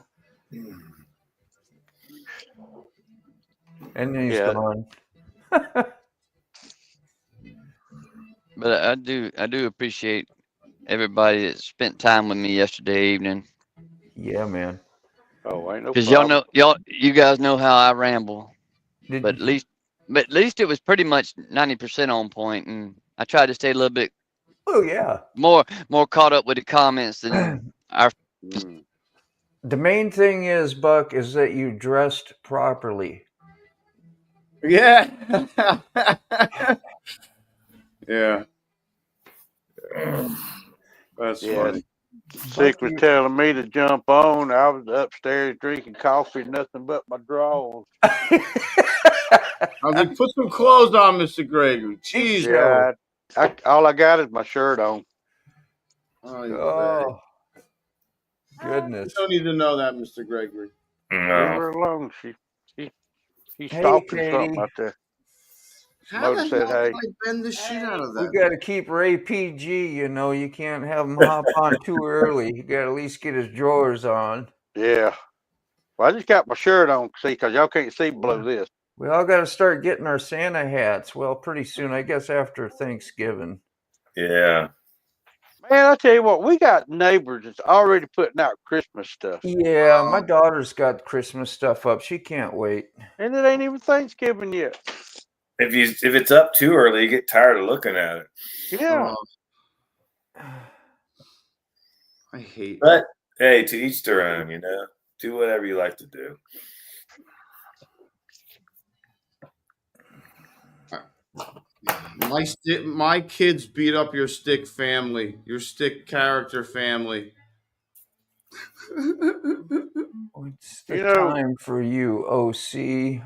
And then he's gone. But I do appreciate everybody that spent time with me yesterday evening. Yeah, man. Oh, ain't no Because problem. you guys know how I ramble. But at least it was pretty much 90% on point, and I tried to stay a little bit. Oh yeah. More caught up with the comments than our. The main thing is, Buck, is that you dressed properly. Yeah. Yeah. That's funny. Sick was telling me to jump on. I was upstairs drinking coffee, nothing but my drawers. I was like, put some clothes on, Mr. Gregory. Jeez, Yeah, all I got is my shirt on. Oh, goodness. You don't need to know that, Mr. Gregory. Leave her alone. She's Hey, stalking Katie. something out there. How the Somebody said, hell "Hey." did I bend the shit out of that? We got to keep Ray PG, you know. You can't have him hop on too early. You got to at least get his drawers on. Yeah. Well, I just got my shirt on, see, because y'all can't see below this. We all got to start getting our Santa hats. Well, pretty soon, I guess after Thanksgiving. Yeah. Man, I tell you what, we got neighbors that's already putting out Christmas stuff. Yeah, my daughter's got Christmas stuff up. She can't wait. And it ain't even Thanksgiving yet. If it's up too early, you get tired of looking at it. Yeah. I hate. But hey, to each their own. You know, do whatever you like to do. My kids beat up your stick family, your stick character family. It's the time for you, OC.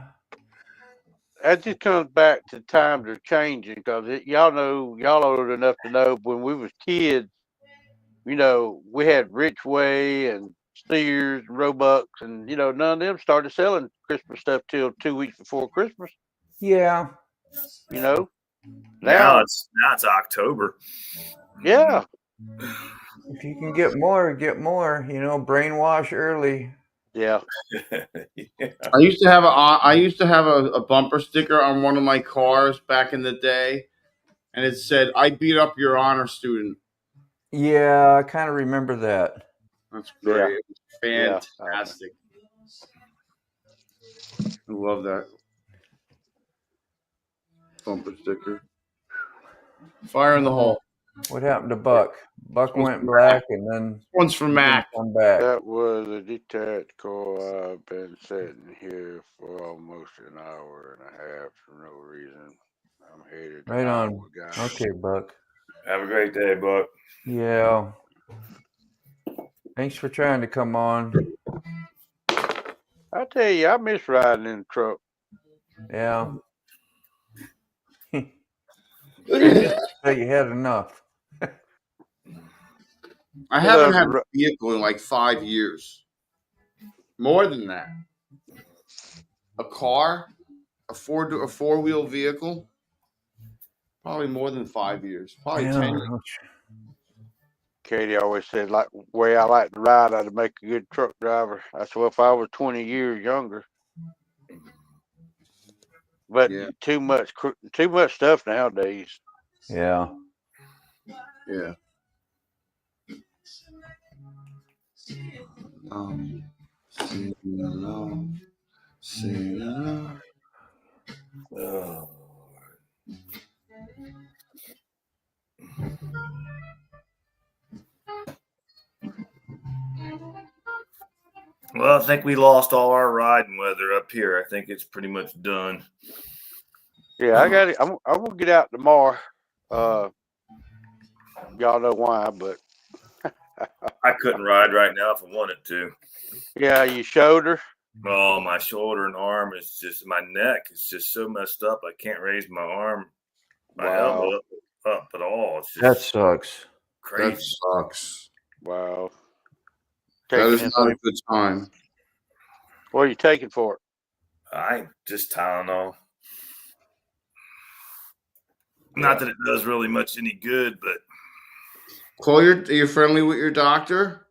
That just comes back to times are changing because y'all old enough to know when we was kids, you know, we had Richway and Sears, Roebucks, and none of them started selling Christmas stuff till 2 weeks before Christmas. Yeah. Now it's October. Yeah. If you can get more, get more. Brainwash early. Yeah. I used to have a bumper sticker on one of my cars back in the day, and it said, "I beat up your honor student." Yeah, I kind of remember that. That's great. It was fantastic. I love that bumper sticker. Fire in the hole. What happened to Buck? Buck went black, and then one's from Mac. Come back. That was a detached car. I've been sitting here for almost an hour and a half for no reason. I'm headed to Right on. Iowa, guys. Okay, Buck. Have a great day, Buck. Yeah. Thanks for trying to come on. I tell you, I miss riding in the truck. Yeah. You had enough. I haven't had a vehicle in like 5 years. More than that. A car, a four-wheel vehicle, probably more than 5 years. Probably 10 years. Katie always said, like, way I like to ride, I'd make a good truck driver. I said, well, if I was 20 years younger. But too much stuff nowadays. Yeah. Yeah. Well, I think we lost all our riding weather up here. I think it's pretty much done. Yeah, I got it. I'm gonna get out tomorrow. Y'all know why, but I couldn't ride right now if I wanted to. Yeah, your shoulder. Oh, my shoulder and arm is just my neck is just so messed up. I can't raise my arm, my elbow up at all. It's just That sucks. crazy. That sucks. Wow. That is not a good time. What are you taking for it? I just Tylenol. Not that it does really much any good, but Call are you friendly with your doctor?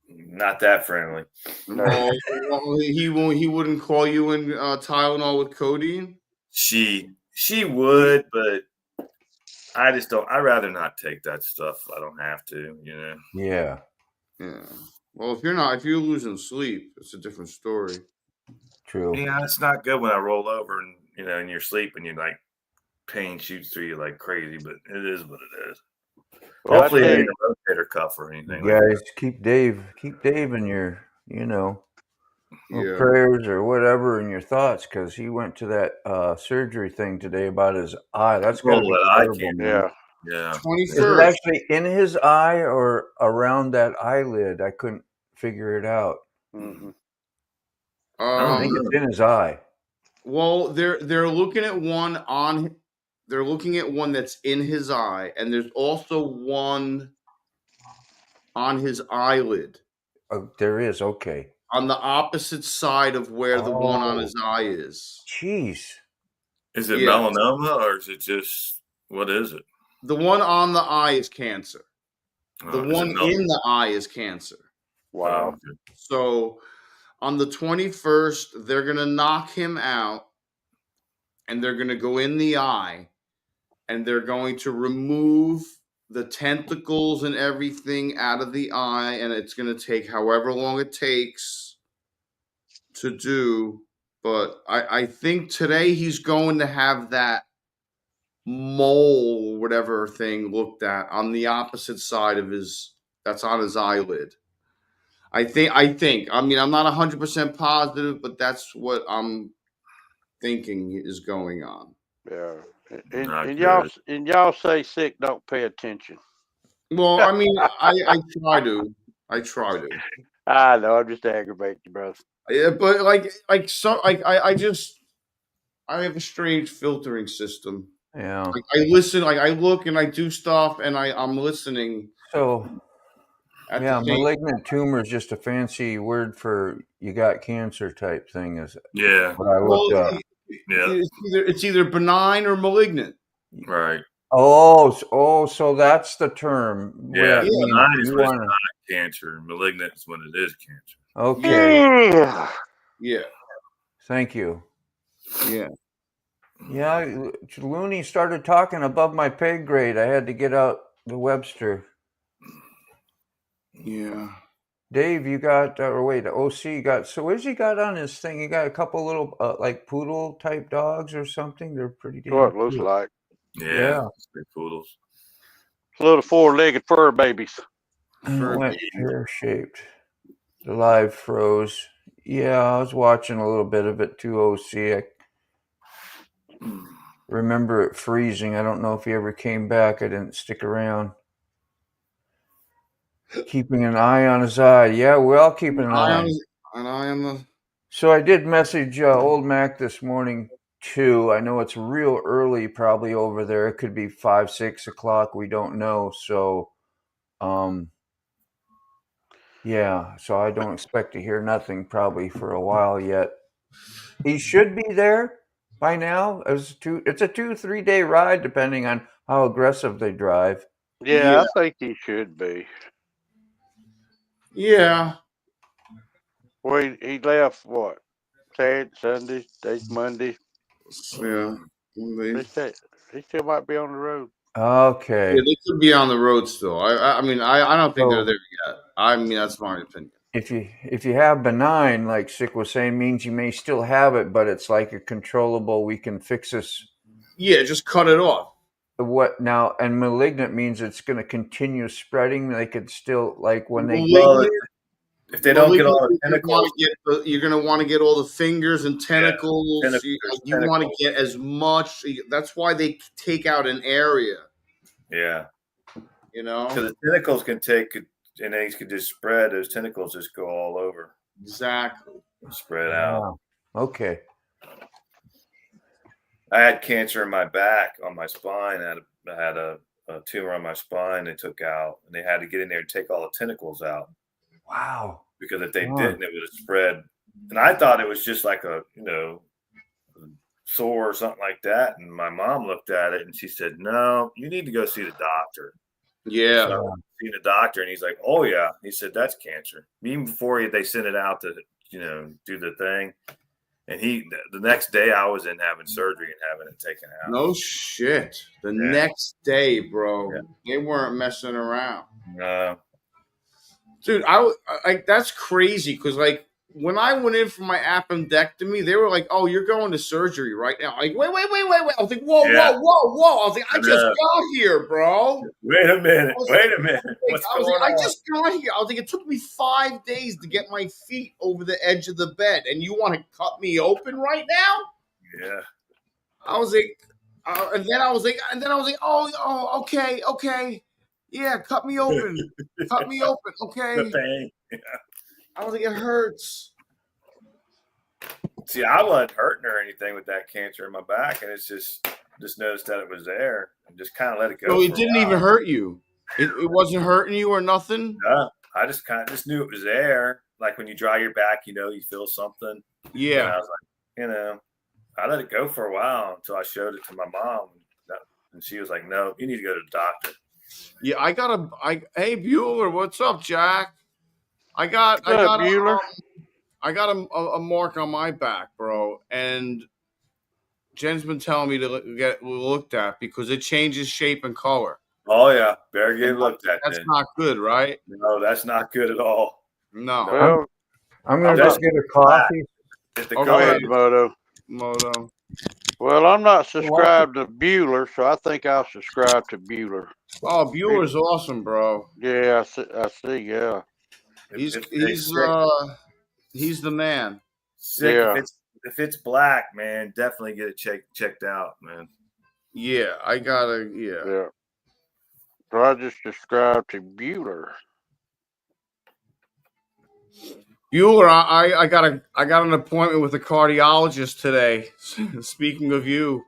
not that friendly. No, he wouldn't call you in Tylenol with codeine. She would, but I just don't. I'd rather not take that stuff. I don't have to, Yeah. Yeah. Well, if you're losing sleep, it's a different story. True. Yeah, it's not good when I roll over and in your sleep and you're like pain shoots through you like crazy, but it is what it is. Well, Hopefully it ain't a rotator cuff or anything. Guys, keep Dave in your, prayers or whatever in your thoughts, because he went to that surgery thing today about his eye. That's got to be terrible, man. Yeah. Is it actually in his eye or around that eyelid? I couldn't figure it out. Mm-hmm. I think it's in his eye. Well, they're looking at one on. They're looking at one that's in his eye, and there's also one on his eyelid. Oh, there is. Okay. On the opposite side of where the one on his eye is. Jeez. Is it melanoma or is it just what is it? The one on the eye is cancer. The one in the eye is cancer. Wow. So On the 21st, they're going to knock him out and they're going to go in the eye and they're going to remove the tentacles and everything out of the eye. And it's going to take however long it takes to do. But I think today he's going to have that mole, whatever thing looked at on the opposite side of that's on his eyelid. I think, I mean, I'm not 100% positive, but that's what I'm thinking is going on. Yeah. Not And good. y'all say sick don't pay attention. Well, I mean, I try to. I know, I'm just aggravating you, brother. Yeah, but I have a strange filtering system. Yeah. I listen, I look and I do stuff and I'm listening. So, yeah, the same- malignant tumor is just a fancy word for you got cancer type thing. Is Yeah. what I looked up. Yeah. It's either benign or malignant. Right. So that's the term. Yeah. Where, Benign is you when it's wanna- not cancer. Malignant is when it is cancer. Okay. Yeah. Thank you. Yeah. Yeah, Looney started talking above my pay grade. I had to get out the Webster. Yeah. Dave, you got, OC got, so what's he got on his thing? He got a couple little, like poodle type dogs or something. They're pretty damn What it looks cute. like. Yeah. Big poodles. Little 4-legged fur babies. Pear shaped. The live froze. Yeah, I was watching a little bit of it too, OC. I remember it freezing. I don't know if he ever came back. I didn't stick around. Keeping an eye on his eye. Yeah, we're all keeping an eye. An eye on the. So I did message Old Mac this morning too. I know it's real early probably over there. It could be 5, 6 o'clock. We don't know. So, yeah. So I don't expect to hear nothing probably for a while yet. He should be there by now. It's a 2-3 day ride depending on how aggressive they drive. Yeah, I think he should be. Yeah. Well, he left what? Saturday, Sunday, today's Monday. Yeah. He still might be on the road. Okay. Yeah, they could be on the road still. I mean, I don't think they're there yet. I mean, that's my opinion. If you have benign, like Sick was saying, means you may still have it, but it's like a controllable. We can fix this. Yeah, just cut it off. What now? And malignant means it's going to continue spreading. They could still like when they if they don't get all the tentacles, you're going to want to get all the fingers and tentacles. tentacles, You want to get as much. That's why they take out an area. Yeah. You know, because the tentacles can take, and they could just spread. Those tentacles just go all over. Exactly. Spread out. Okay. I had cancer in my back on my spine. I had a tumor on my spine they took out, and they had to get in there and take all the tentacles out. Wow. Because if they didn't, it would have spread. And I thought it was just like a, sore or something like that. And my mom looked at it and she said, "No, you need to go see the doctor." Yeah. So I went to see the doctor, and he's like, "Oh yeah." He said, "That's cancer." Even before they sent it out to, do the thing. And the next day I was in having surgery and having it taken out. No shit. The next day, bro. Yeah. They weren't messing around. No. Dude, that's crazy because when I went in for my appendectomy, they were like, "Oh, you're going to surgery right now." Like, wait. I was like, whoa. I was like, I just got here, bro. Wait a minute. What's going on? I just got here. I was like, it took me 5 days to get my feet over the edge of the bed, and you want to cut me open right now? Yeah. I was like, and then I was like, oh, okay. Yeah, cut me open. Cut me open. Okay. The pain. Yeah. I was like, it hurts. See, I wasn't hurting or anything with that cancer in my back, and it's just noticed that it was there and just kind of let it go. So it didn't even hurt you. It wasn't hurting you or nothing. No, I just kind of just knew it was there. Like when you dry your back, you feel something. Yeah. And I was like, I let it go for a while until I showed it to my mom, and she was like, "No, you need to go to the doctor." Yeah, hey Bueller, what's up, Jack? I got I got a mark on my back, bro, and Jen's been telling me to get looked at because it changes shape and color. Oh yeah, better get looked at. That's then. not good, right? No, that's not good at all. No. Well, I'm gonna go get a coffee. Go ahead, Moto. Well, I'm not subscribed to Bueller, so I think I'll subscribe to Bueller. Oh, Bueller's awesome, bro. Yeah, I see. Yeah, he's the man. Sick. Yeah. If it's black, man, definitely get it checked out, man. Yeah, I gotta. Yeah. So I just subscribe to Bueller. Bueller, I got an appointment with a cardiologist today. Speaking of you,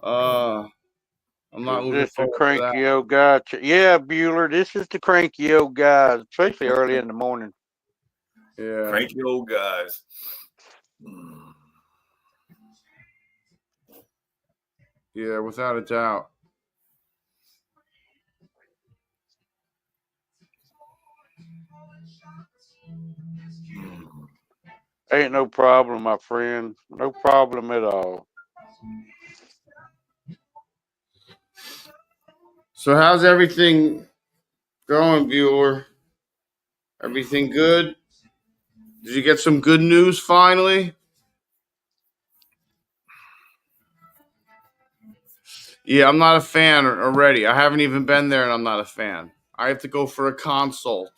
I'm not looking This the forward to cranky that. old guy. Yeah, Bueller. This is the cranky old guy, especially early in the morning. Yeah. Cranky old guys. Yeah, without a doubt. Ain't no problem, my friend. No problem at all. So how's everything going, Bueller? Everything good? Did you get some good news finally? Yeah, I'm not a fan already. I haven't even been there and I'm not a fan. I have to go for a consult.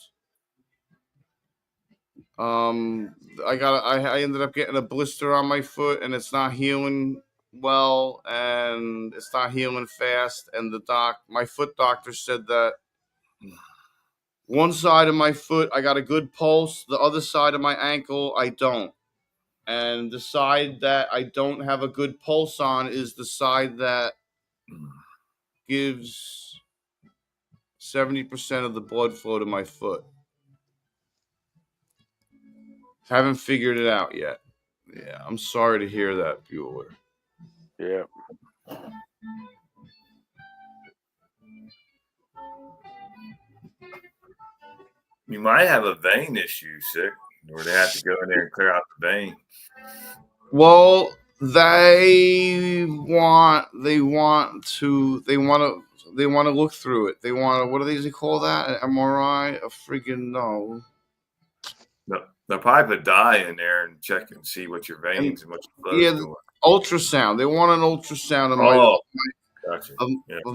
I ended up getting a blister on my foot and it's not healing well and it's not healing fast. And my foot doctor said that one side of my foot, I got a good pulse. The other side of my ankle, I don't. And the side that I don't have a good pulse on is the side that gives 70% of the blood flow to my foot. Haven't figured it out yet. Yeah, I'm sorry to hear that, Bueller. Yeah. You might have a vein issue, sick, where they have to go in there and clear out the vein. Well, they want to look through it. They want to, what do they call that? An MRI? A freaking no. They'll probably put dye in there and check and see what your veins and what your blood's doing. Ultrasound. They want an ultrasound of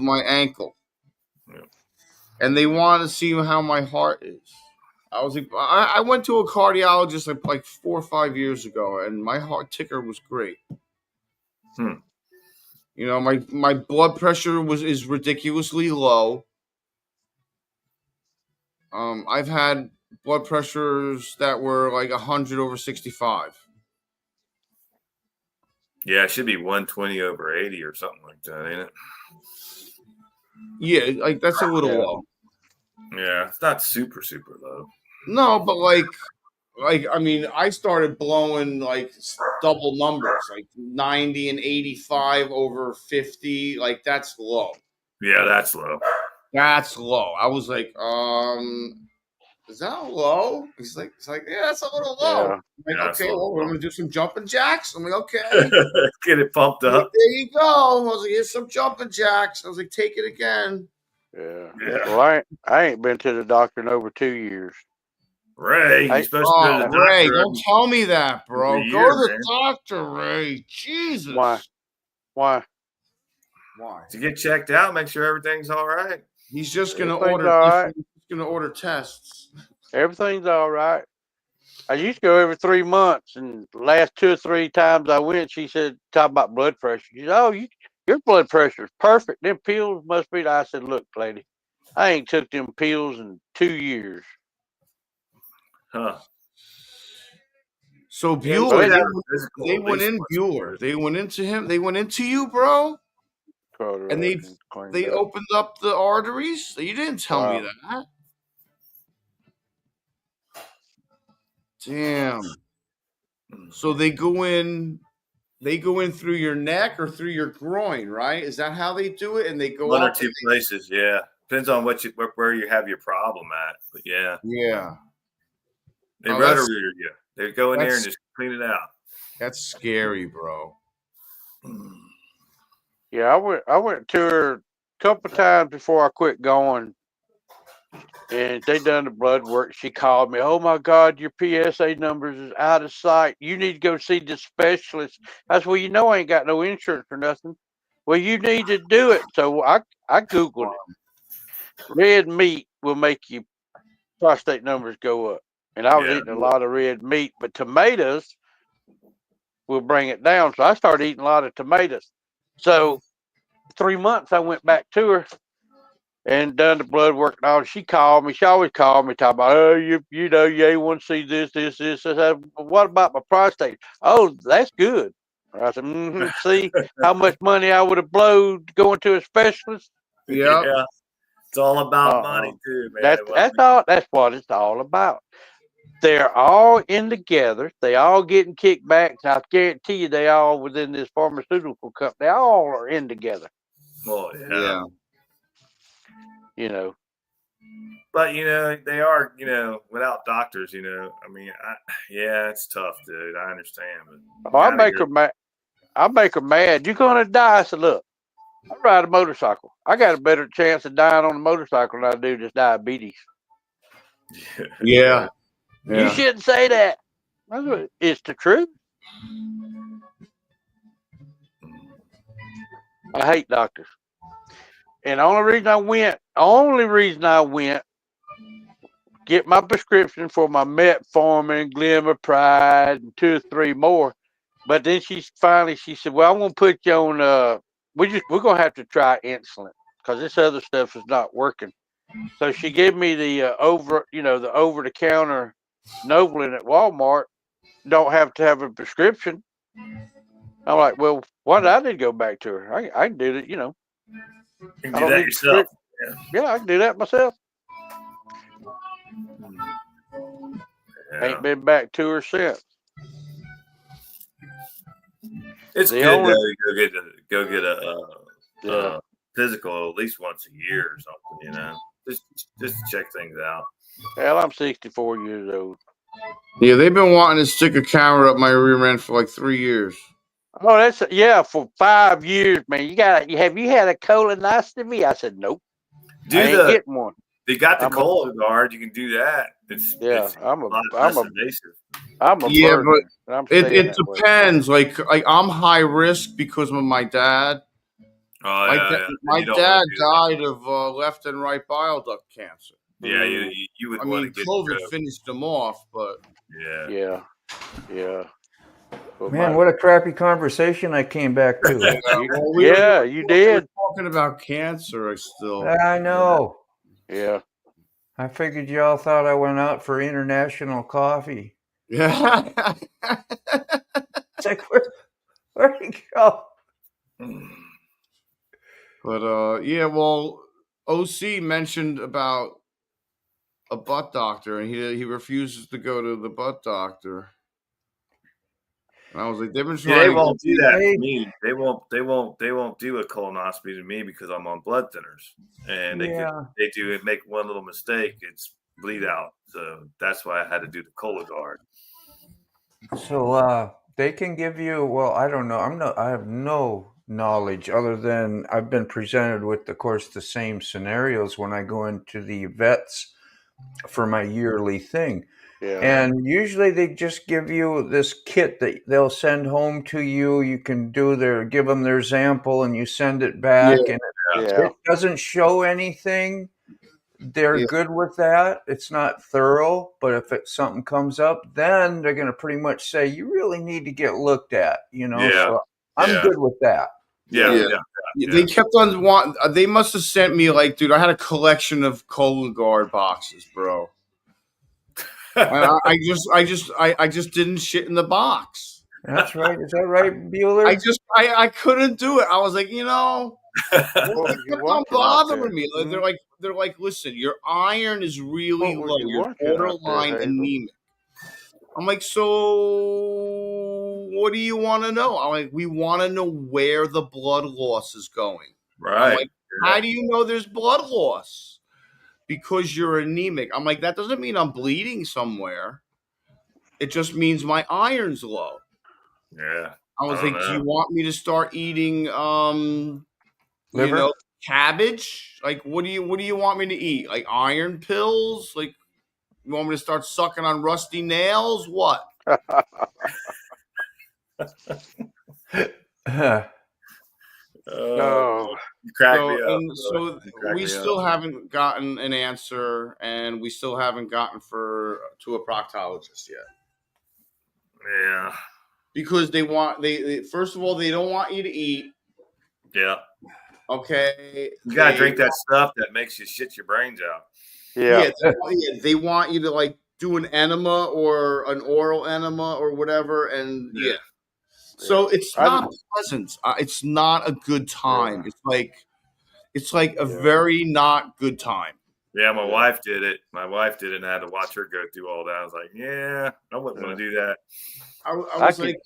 my ankle. Yeah. And they want to see how my heart is. I went to a cardiologist like 4 or 5 years ago, and my heart ticker was great. You know, my blood pressure is ridiculously low. I've had blood pressures that were like 100/65. Yeah, it should be 120/80 or something like that, ain't it? Yeah, like that's a little low. Yeah, it's not super low. No, but like I mean, I started blowing like double numbers, like 90 and 85/50. Like that's low. Yeah, that's low. That's low. I was like, is that low? He's like, yeah, that's a little low. Yeah. I'm like, okay, well, we're gonna do some jumping jacks. I'm like, okay. Get it pumped up. There you go. I was like, here's some jumping jacks. I was like, take it again. Yeah. Well, I ain't been to the doctor in over 2 years. Ray, you're supposed to go to the doctor. Ray, don't tell me that, bro. Every Go year, to the man. doctor, Ray. Jesus. Why? To get checked out, make sure everything's all right. He's just gonna Everything's all right. He's gonna order tests. Everything's all right. I used to go every 3 months, and the last 2 or 3 times I went, she said, talk about blood pressure. She said, oh, your blood pressure is perfect. Them pills must be. I said, look, lady, I ain't took them pills in 2 years. Huh. So Yeah, Bueller, physical, they at went least in once. Bueller. They went into him. They went into you, bro. And they opened up the arteries. You didn't tell me that. Damn. So they go in through your neck or through your groin, right? Is that how they do it? And they go One or up two places, yeah. Depends on where you have your problem at, but yeah. Yeah. They Oh, roto that's- rooter you. They go in there and that's- just clean it out. That's scary, bro. Yeah, I went to her a couple times before I quit going, and they done the blood work. She called me. Oh my God, your PSA numbers is out of sight. You need to go see the specialist. I said, well, you know I ain't got no insurance or nothing. Well, you need to do it. So I Googled it. Red meat will make your prostate numbers go up. And I was eating a lot of red meat, but tomatoes will bring it down. So I started eating a lot of tomatoes. So 3 months I went back to her and done the blood work and all. She called me. She always called me talking about, oh, you know, you A1C this. I said, well, what about my prostate? Oh, that's good. I said, see how much money I would have blowed going to a specialist? Yeah. It's all about money too, man. That's what it's all about. They're all in together. They all getting kickbacks. I guarantee you, they all within this pharmaceutical company. They all are in together. Oh yeah. You know. But you know, they are, you know, without doctors, you know. I mean, yeah, it's tough, dude. I understand, but Oh, I make her mad. I make her mad. You're gonna die. I said, look, I ride a motorcycle. I got a better chance of dying on a motorcycle than I do just diabetes. Yeah. You shouldn't say that. It's the truth. I hate doctors. And the only reason I went, get my prescription for my metformin, Glimepiride, and 2 or 3 more. But then she said, well, I'm going to put you on, we're going to have to try insulin because this other stuff is not working. So she gave me the over-the-counter Novolin at Walmart. Don't have to have a prescription. I'm like, well, why did I need to go back to her? I can do that, you know. you can do that yourself. Yeah, I can do that myself. Yeah. Ain't been back to her since. It's The good only- though to go get a physical at least once a year or something, you know, just to check things out. Hell, I'm 64 years old. Yeah, they've been wanting to stick a camera up my rear end for like 3 years. Oh, for 5 years, man. Have you had a colonoscopy? I said, nope. I ain't getting one. They got the Cologuard. You can do that. It's I'm a Yeah, virgin, and I'm but it staying that way. depends. Like I'm high risk because of my dad. Oh, My You don't dad wanna do died of left and right bile duct cancer. Yeah, you would I want mean, to get COVID the- finished him off, but Yeah. Well, Man, what a crappy conversation I came back to. you did. We're talking about cancer. I know. Yeah. I figured y'all thought I went out for international coffee. Yeah. It's like, where'd he go? But yeah, well, OC mentioned about a butt doctor, and he refuses to go to the butt doctor. And I was like, they've been trying. They to won't get do that to me. They won't do a colonoscopy to me because I'm on blood thinners, and they make one little mistake, it's bleed out. So that's why I had to do the Cologuard. So they can give you, well, I don't know. I have no knowledge other than I've been presented with, of course, the same scenarios when I go into the vets for my yearly thing. Yeah. And usually they just give you this kit that they'll send home to you. You can give them their sample and you send it back, and it doesn't show anything. They're good with that. It's not thorough, but if something comes up, then they're going to pretty much say, you really need to get looked at, you know? So I'm good with that. They kept on wanting. They must have sent me like, dude, I had a collection of Cologuard boxes, bro. I just didn't shit in the box. That's right. Is that right, Bueller? I couldn't do it. I was like, you know, it kept on bothering me. They're like, listen, your iron is really low. You're borderline anemic. I'm like, so what do you want to know? I'm like, we want to know where the blood loss is going. Right. I'm like, how do you know there's blood loss? Because you're anemic. I'm like, that doesn't mean I'm bleeding somewhere. It just means my iron's low. Yeah. I was don't like, do you know. want me to start eating Liver? cabbage? Like what do you want me to eat? Like iron pills? Like you want me to start sucking on rusty nails? What? No. You crack So me up. and brother. so You crack we me still up. haven't gotten an answer, and we still haven't gotten to a proctologist yet. Yeah. Because they first of all, they don't want you to eat. Yeah. Okay. You gotta They drink that stuff that makes you shit your brains out. Yeah. they want you to like do an enema or an oral enema or whatever, and yeah. So it's not pleasant. It's not a good time. It's like a very not good time. Yeah, my wife did it. My wife did it, and I had to watch her go through all that. I was like, yeah, I wouldn't want to do that. I was like,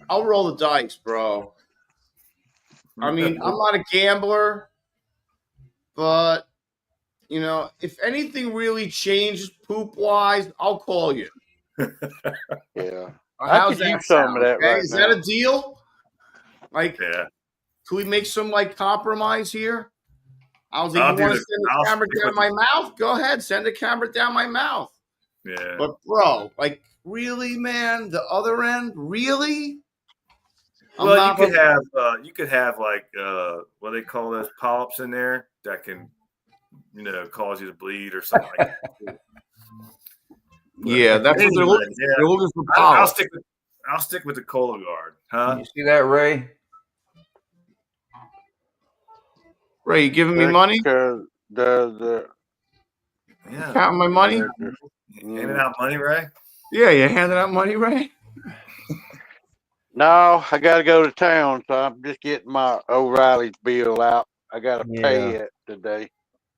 I'll roll the dice, bro. I mean, I'm not a gambler, but you know, if anything really changes poop wise, I'll call you. Yeah. How's I could that use some sound? of that right Is now. that a deal? Like, yeah. Can we make some like compromise here? I was like, I'll you want do to the- send the I'll camera stick down with my mouth? Go ahead, send the camera down my mouth. Yeah. But bro, like, really, man, the other end, really? Well, you could have like what do they call those polyps in there that can, cause you to bleed or something like that. Yeah, that's what they're looking for. They're looking for I'll polyps. stick with the Cologuard, huh? You see that, Ray? Ray, you giving me money? The Yeah. Counting my money? Handing out money, Ray? Yeah, you handing out money, Ray? No, I got to go to town, so I'm just getting my O'Reilly's bill out. I got to pay it today.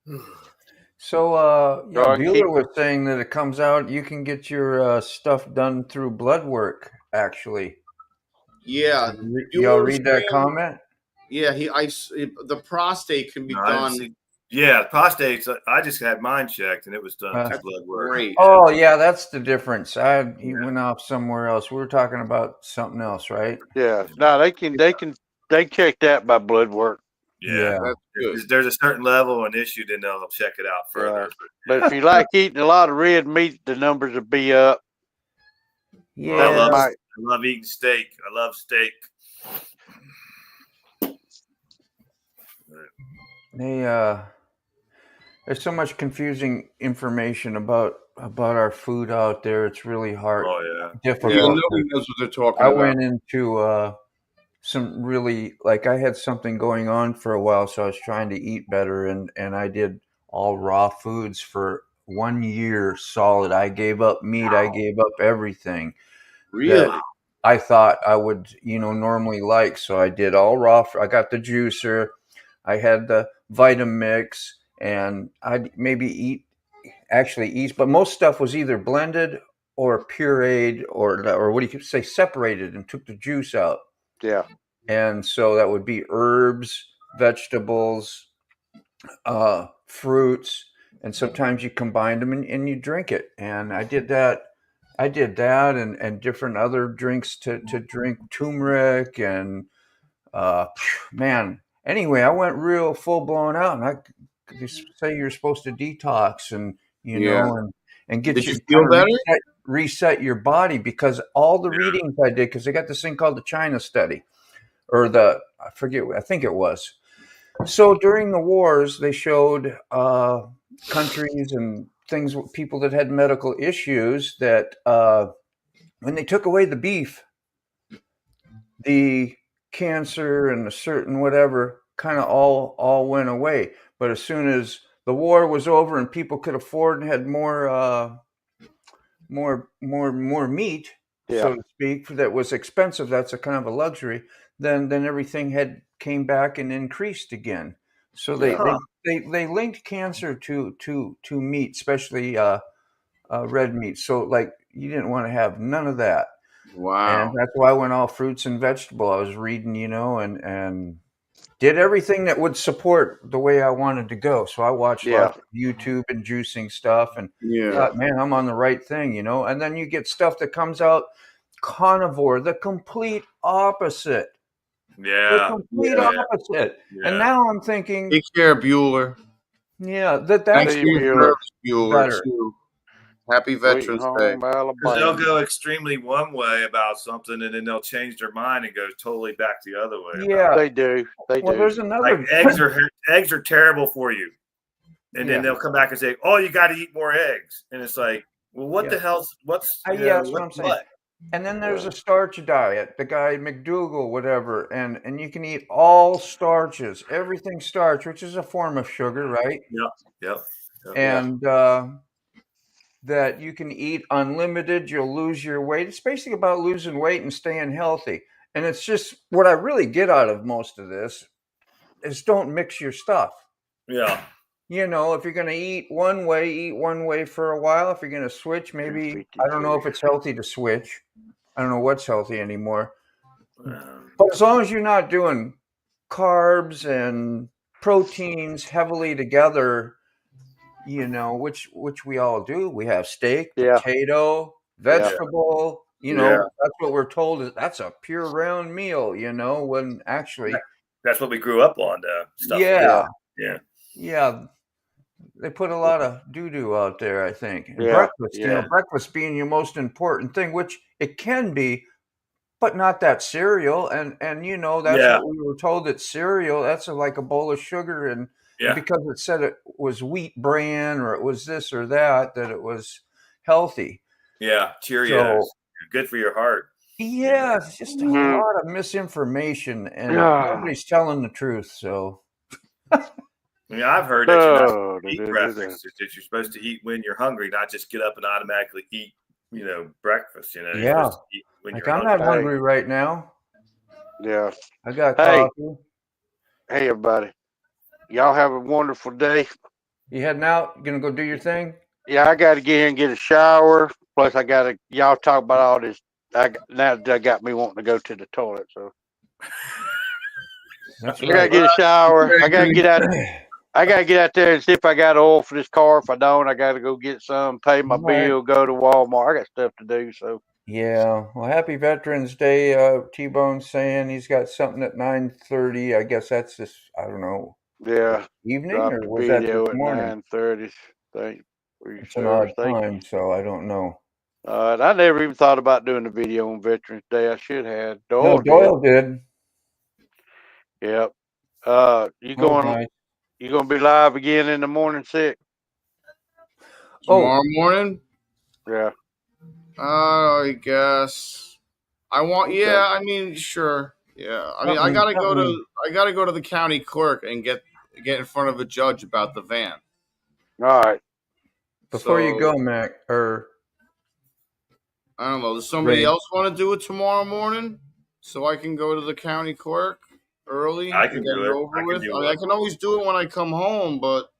So, So I Bueller keep- was saying that it comes out, you can get your stuff done through blood work, actually. Yeah. Y'all read that comment? Yeah, the prostate can be No, I didn't done. see- Yeah, prostates. I just had mine checked, and it was done through blood work. Great. Oh, yeah, that's the difference. He went off somewhere else. We were talking about something else, right? Yeah, no, they check that by blood work. Yeah, if there's a certain level and issue, then they'll check it out further. But if you like eating a lot of red meat, the numbers will be up. Yeah, I love eating steak. I love steak. There's so much confusing information about our food out there. It's really hard. Oh yeah, difficult. Yeah, nobody knows what they're talking I about. went into some really, like, I had something going on for a while, so I was trying to eat better, and I did all raw foods for 1 year solid. I gave up meat. I gave up everything. Really? that I thought I would, normally like. So I did all raw. I got the juicer. I had the Vitamix, and I'd maybe eat, but most stuff was either blended or pureed or what do you say, separated, and took the juice out. Yeah. And so that would be herbs, vegetables, fruits, and sometimes you combine them and you drink it. And I did that. And different other drinks to drink, turmeric and man. Anyway, I went real full blown out, and you say you're supposed to detox and and get Did you you feel better? reset your body, because all the readings I did, because they got this thing called the China study, or I think it was. So during the wars, they showed countries and things, people that had medical issues, that when they took away the beef, the cancer and a certain whatever kind of all went away. But as soon as the war was over and people could afford and had more meat, so to speak, that was expensive, that's a kind of a luxury, then everything came back and increased again. So they linked cancer to meat, especially red meat. So like, you didn't want to have none of that. Wow. And that's why I went all fruits and vegetable. I was reading, and did everything that would support the way I wanted to go. So I watched Yeah. lots of YouTube and juicing stuff and Yeah. thought, man, I'm on the right thing, you know. And then you get stuff that comes out carnivore, the complete opposite. The Yeah. complete Yeah. opposite. Yeah. And now I'm thinking, Take care, Bueller. yeah, that's Thanks for See you, your Bueller. service, Bueller, better. too. Happy Sweet Veterans Day. home Because they'll Alabama. go extremely one way about something, and then they'll change their mind and go totally back the other way. about Yeah. They do. They Well, do. there's it. another Like eggs are terrible for you, and Yeah. then they'll come back and say, "Oh, you got to eat more eggs," and it's like, well, what Yeah. the hell's what's you yeah, know, that's what I'm saying. what? And then there's a starch diet, the guy McDougall, whatever, and you can eat all starches, everything starch, which is a form of sugar, right? Yep. And that you can eat unlimited, you'll lose your weight. It's basically about losing weight and staying healthy. And it's just what I really get out of most of this is don't mix your stuff. Yeah. You know, if you're going to eat one way for a while. If you're going to switch, maybe, I don't know if it's healthy to switch. I don't know what's healthy anymore. But as long as you're not doing carbs and proteins heavily together, you know, which we all do. We have steak, potato, vegetable, you know, that's what we're told is that's a pure round meal, you know, when actually that's what we grew up on, stuff. Yeah. Yeah. Yeah. They put a lot of doo-doo out there, I think. And Yeah, breakfast, you know, yeah. breakfast being your most important thing, which it can be, but not that cereal. And you know, that's Yeah. what we were told, that cereal, that's like a bowl of sugar, and Yeah. because it said it was wheat bran or it was this or that it was healthy. Yeah. Cheerios. So, Good for your heart. yeah, it's just a lot of misinformation, and Yeah. nobody's telling the truth. So, I mean, I've heard that you're not Oh, supposed to eat breakfast. That you're supposed to eat when you're hungry, not just get up and automatically eat, you know, breakfast. You know, you're yeah, supposed to eat when like you're I'm hungry. not hungry right now. Yeah. I got Hey. coffee. Hey, everybody. Y'all have a wonderful day. You heading out? You gonna go do your thing? Yeah, I got to get in and get a shower. Plus, I got to, y'all talk about all this. Now that got me wanting to go to the toilet. So That's I got to get a shower. I got to get out. I got to get out there and see if I got oil for this car. If I don't, I got to go get some, pay my Right. bill, go to Walmart. I got stuff to do. So Yeah. Well, happy Veterans Day. T-Bone's saying he's got something at 9:30. I guess that's this. I don't know. yeah, Evening drop or the was that video this at morning? 9:30. Thank you for your It's an odd service. Thank you. time, so I don't know. I never even thought about doing a video on Veterans Day. I should have. No, Doyle did. Yep. You Oh, going? nice. You gonna be live again in the morning, sick? Tomorrow morning? Yeah. I guess. I want. Okay. Yeah. I mean, sure. Yeah. I mean, I gotta go to the county clerk and get in front of a judge about the van. All right. Before you So, go, Mac, or I don't know. Does somebody Ray. else want to do it tomorrow morning so I can go to the county clerk early? I and can get do it it. over I can with? do I mean, it. I can always do it when I come home, but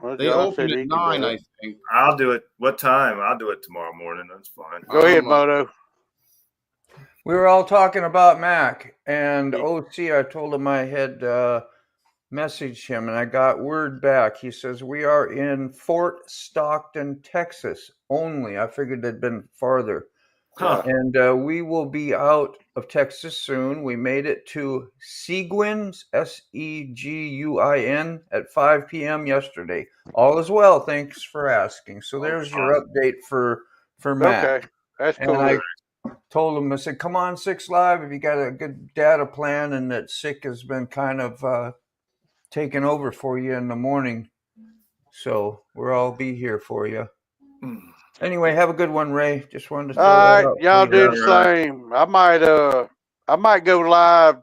Well, they John open said he at can do 9, it. I think. I'll do it. What time? I'll do it tomorrow morning. That's fine. Go ahead, Moto. we were all talking about Mac and OC. I told him I had messaged him, and I got word back. He says we are in Fort Stockton, Texas only. I figured they'd been farther. Huh. And we will be out of Texas soon. We made it to Seguin's, Seguin, at 5 p.m. yesterday. All is well. Thanks for asking. So there's your update for Mac. Okay, that's And cool. I told him, I said, come on, 6 Live, if you got a good data plan, and that Sick has been kind of taking over for you in the morning. So we'll all be here for you. Anyway, have a good one, Ray. Just wanted to throw All that right, out. y'all for you. do the same. I might go live.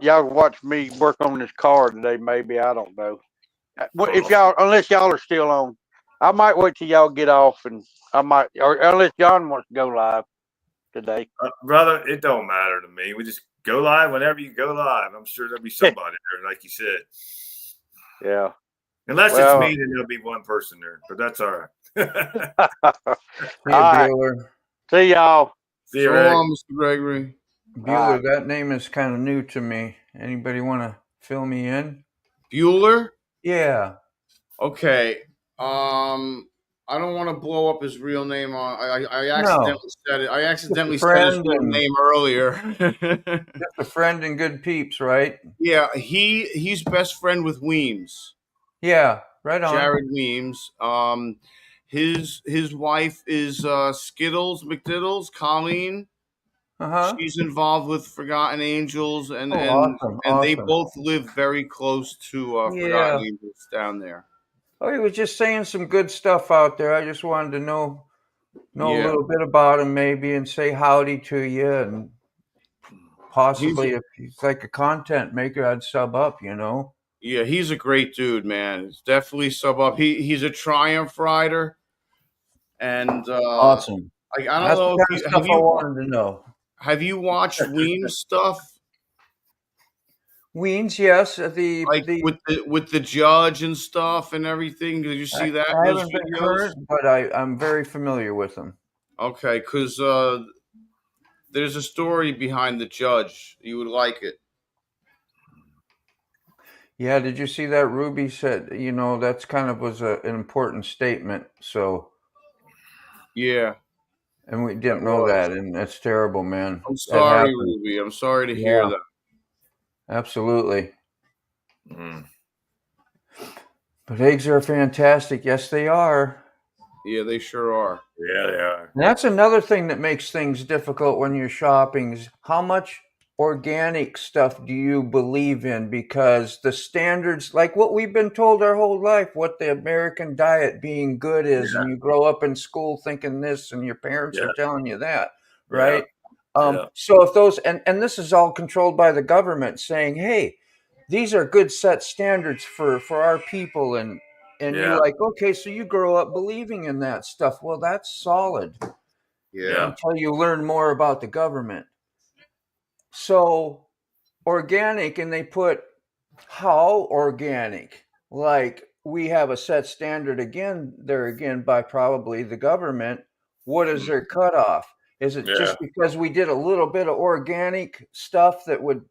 Y'all watch me work on this car today. Maybe, I don't know. If y'all, unless y'all are still on, I might wait till y'all get off, and I might, or unless John wants to go live today. Brother, it don't matter to me. We just go live whenever you go live. I'm sure there'll be somebody there, like you said. Yeah. Unless Well- it's me, then there'll be one person there. But that's all right. All right. See y'all. See you, So Ray. long, Mr. Gregory. Bueller, that name is kind of new to me. Anybody want to fill me in? Bueller? Yeah. Okay. I don't want to blow up his real name. I accidentally said it. I accidentally said his real name earlier. Just a friend and good peeps, right? Yeah, he's best friend with Weems. Yeah, right on. Jared Weems. His wife is Skittles McDiddles, Colleen. She's involved with Forgotten Angels, and they both live very close to Forgotten Angels down there. Oh, he was just saying some good stuff out there. I just wanted to know a little bit about him, maybe, and say howdy to you, and possibly if he's like a content maker, I'd sub up. Yeah, he's a great dude, man. It's definitely sub up. He's a Triumph rider, and awesome. I don't That's know the if kind of stuff I wanted to know. Have you watched Weems stuff? Weems, yes. With the judge and stuff and everything. Did you see that? I haven't been current, but I'm very familiar with them. Okay, because there's a story behind the judge. You would like it. Yeah, did you see that? Ruby said, that's kind of was an important statement. So, yeah, and we didn't know that, and that's terrible, man. I'm sorry, Ruby. I'm sorry to hear that. Absolutely. But eggs are fantastic. Yes, they are. Yeah, they sure are. Yeah, they are. And that's another thing that makes things difficult when you're shopping is how much organic stuff do you believe in? Because the standards, like what we've been told our whole life, what the American diet being good is, and you grow up in school thinking this, and your parents are telling you that, right? So if those, and this is all controlled by the government saying, hey, these are good set standards for our people, and you're like, okay, so you grow up believing in that stuff. Well, that's solid. Yeah. Until you learn more about the government. So organic, and they put how organic, like we have a set standard again by probably the government. What is their cutoff? Is it just because we did a little bit of organic stuff that would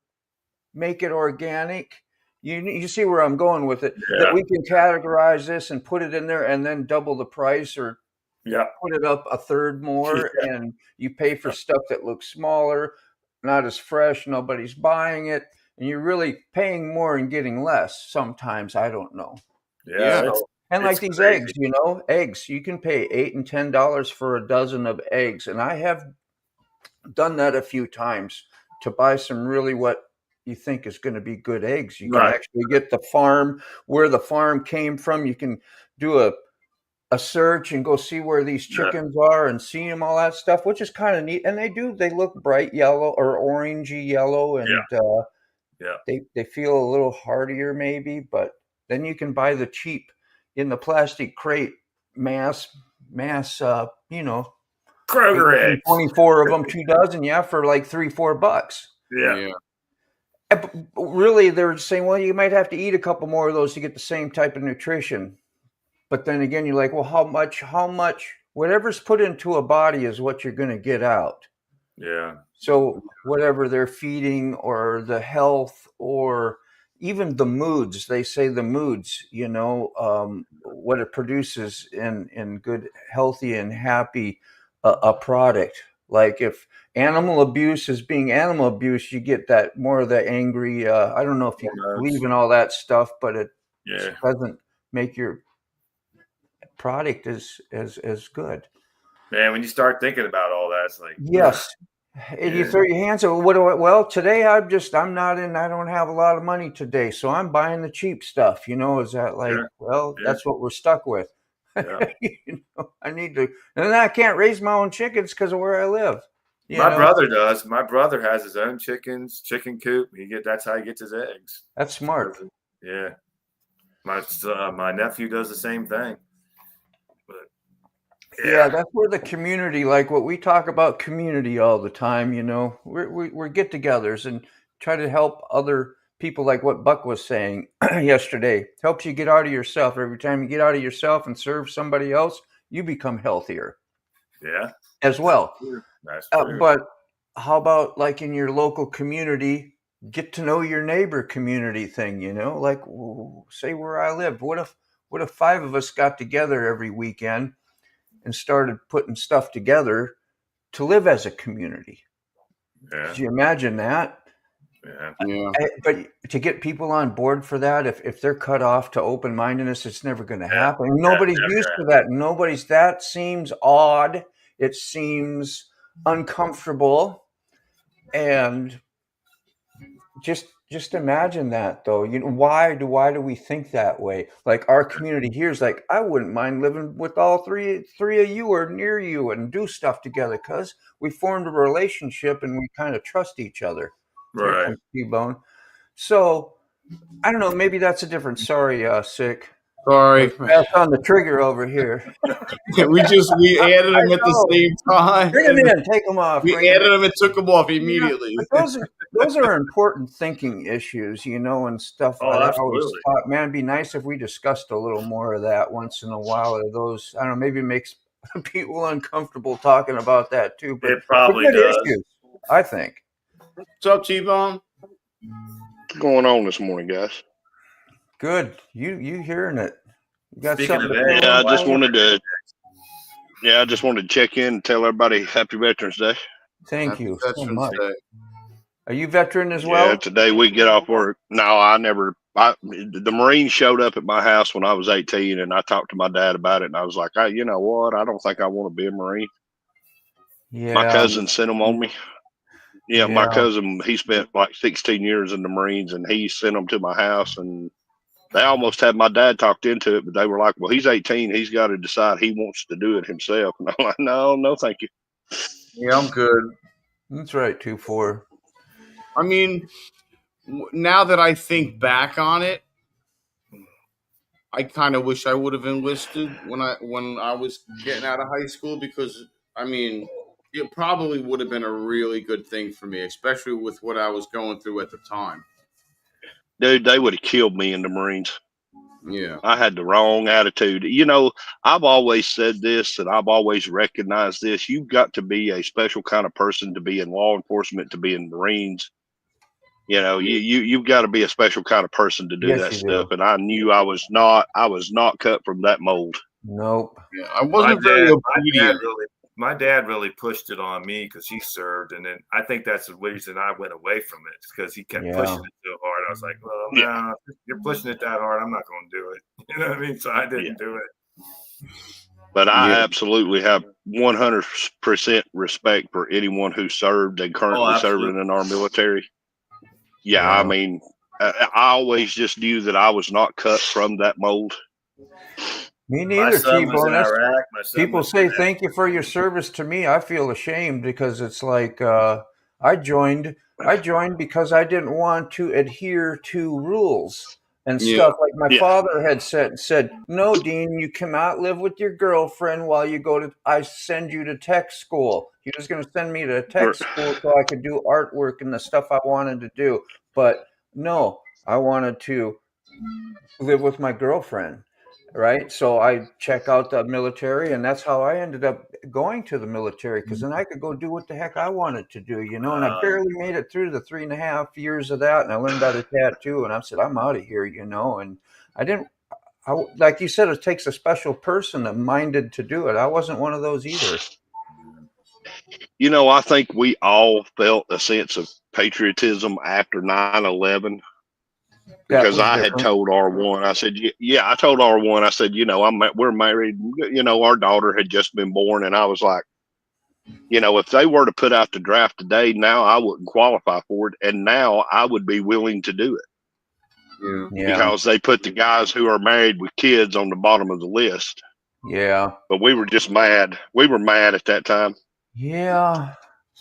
make it organic? You see where I'm going with it, that we can categorize this and put it in there and then double the price or put it up a third more and you pay for stuff that looks smaller, not as fresh, nobody's buying it, and you're really paying more and getting less sometimes. I don't know. And like these eggs, eggs, you can pay $8 and $10 for a dozen of eggs, and I have done that a few times to buy some really what you think is going to be good eggs. You can actually get the farm, where the farm came from. You can do a search and go see where these chickens are and see them, all that stuff, which is kind of neat. And they look bright yellow or orangey yellow, and they feel a little hardier maybe, but then you can buy the cheap in the plastic crate mass, Kroger eggs. 24 of them, 2 dozen, for like $3-4. Yeah. Really, they're saying, well, you might have to eat a couple more of those to get the same type of nutrition. But then again, you're like, well, how much, whatever's put into a body is what you're going to get out. Yeah. So whatever they're feeding, or the health, or even the moods, they say the moods, what it produces in good, healthy and happy, a product. Like if animal abuse is being animal abuse, you get that more of the angry, I don't know if you believe in all that stuff, but it doesn't make your product as good. Man, when you start thinking about all that, it's like and you throw your hands up. Well, today I don't have a lot of money today, so I'm buying the cheap stuff. Is that like, that's what we're stuck with. I need to, and then I can't raise my own chickens because of where I live. My brother does. My brother has his own chicken coop. That's how he gets his eggs. That's smart. Yeah. My nephew does the same thing. But that's where the community, like what we talk about community all the time, we're get-togethers and try to help other people, like what Buck was saying yesterday. Helps you get out of yourself. Every time you get out of yourself and serve somebody else, you become healthier. Yeah. As well. That's true. But how about like in your local community, get to know your neighbor community thing, you know, like say where I lived. What if 5 of us got together every weekend and started putting stuff together to live as a community? Yeah. Could you imagine that? Yeah. But to get people on board for that, if they're cut off to open-mindedness, it's never going to happen. Nobody's used to that. That seems odd. It seems uncomfortable. And just imagine that, though. You know, why do we think that way? Like our community here is like, I wouldn't mind living with all three of you or near you and do stuff together because we formed a relationship and we kind of trust each other. Here Right. comes T-Bone. So I don't know. Maybe that's a different. Sorry, Sick. Sorry. Pass on the trigger over here. we added them at the same time. Bring them in. Take them off. We added them and took them off immediately. Yeah, those are important thinking issues, you know, and stuff. Oh, I always absolutely. thought, man, it'd be nice if we discussed a little more of that once in a while. Of those, I don't know, maybe it makes people uncomfortable talking about that too. But It probably good does. issues, I think. What's up, T-Bone? What's going on this morning, guys? Good. You hearing it? You got Speaking something? of that, Yeah, I just wanted to check in and tell everybody Happy Veterans Day. Thank Happy you so Veterans much. Day. Are you veteran as well? Yeah, today we get off work. No, the Marines showed up at my house when I was 18, and I talked to my dad about it, and I was like, you know what? I don't think I want to be a Marine. Yeah. My cousin sent them on me. Yeah, my Yeah. cousin, he spent like 16 years in the Marines, and he sent them to my house, and they almost had my dad talked into it, but they were like, well, he's 18. He's got to decide he wants to do it himself. And I'm like, no, thank you. Yeah, I'm good. That's right, 2-4. I mean, now that I think back on it, I kind of wish I would have enlisted when I was getting out of high school because, I mean, it probably would have been a really good thing for me, especially with what I was going through at the time. Dude, they would have killed me in the Marines. Yeah. I had the wrong attitude. You know, I've always said this and I've always recognized this. You've got to be a special kind of person to be in law enforcement, to be in Marines. You know, you've got to be a special kind of person to do Yes, that you stuff. do. And I knew I was not cut from that mold. Nope. Yeah, I wasn't very obedient. My dad really pushed it on me because he served, and then I think that's the reason I went away from it because he kept pushing it so hard. I was like, well, no, you're pushing it that hard. I'm not going to do it. You know what I mean? So I didn't do it. But I absolutely have 100% respect for anyone who served and currently serving in our military. Yeah, I mean, I always just knew that I was not cut from that mold. Me neither, son was in T-Bone. Iraq. My son People was say in thank you for your service to me. I feel ashamed because it's like I joined because I didn't want to adhere to rules and stuff. Like my father had said, no, Dean, you cannot live with your girlfriend while you go to. I send you to tech school. He was going to send me to tech school so I could do artwork and the stuff I wanted to do. But no, I wanted to live with my girlfriend. Right. So I check out the military, and that's how I ended up going to the military, because then I could go do what the heck I wanted to do, you know, and I barely made it through the 3.5 years of that. And I learned how to tattoo, and I said, I'm out of here, you know, and like you said, it takes a special person that minded to do it. I wasn't one of those either. You know, I think we all felt a sense of patriotism after 9/11. Because I had told R1, I said, I told R1, I said, you know, we're married, you know, our daughter had just been born. And I was like, you know, if they were to put out the draft today, now I wouldn't qualify for it. And now I would be willing to do it. Yeah. Because they put the guys who are married with kids on the bottom of the list. Yeah. But we were just mad. We were mad at that time. Yeah.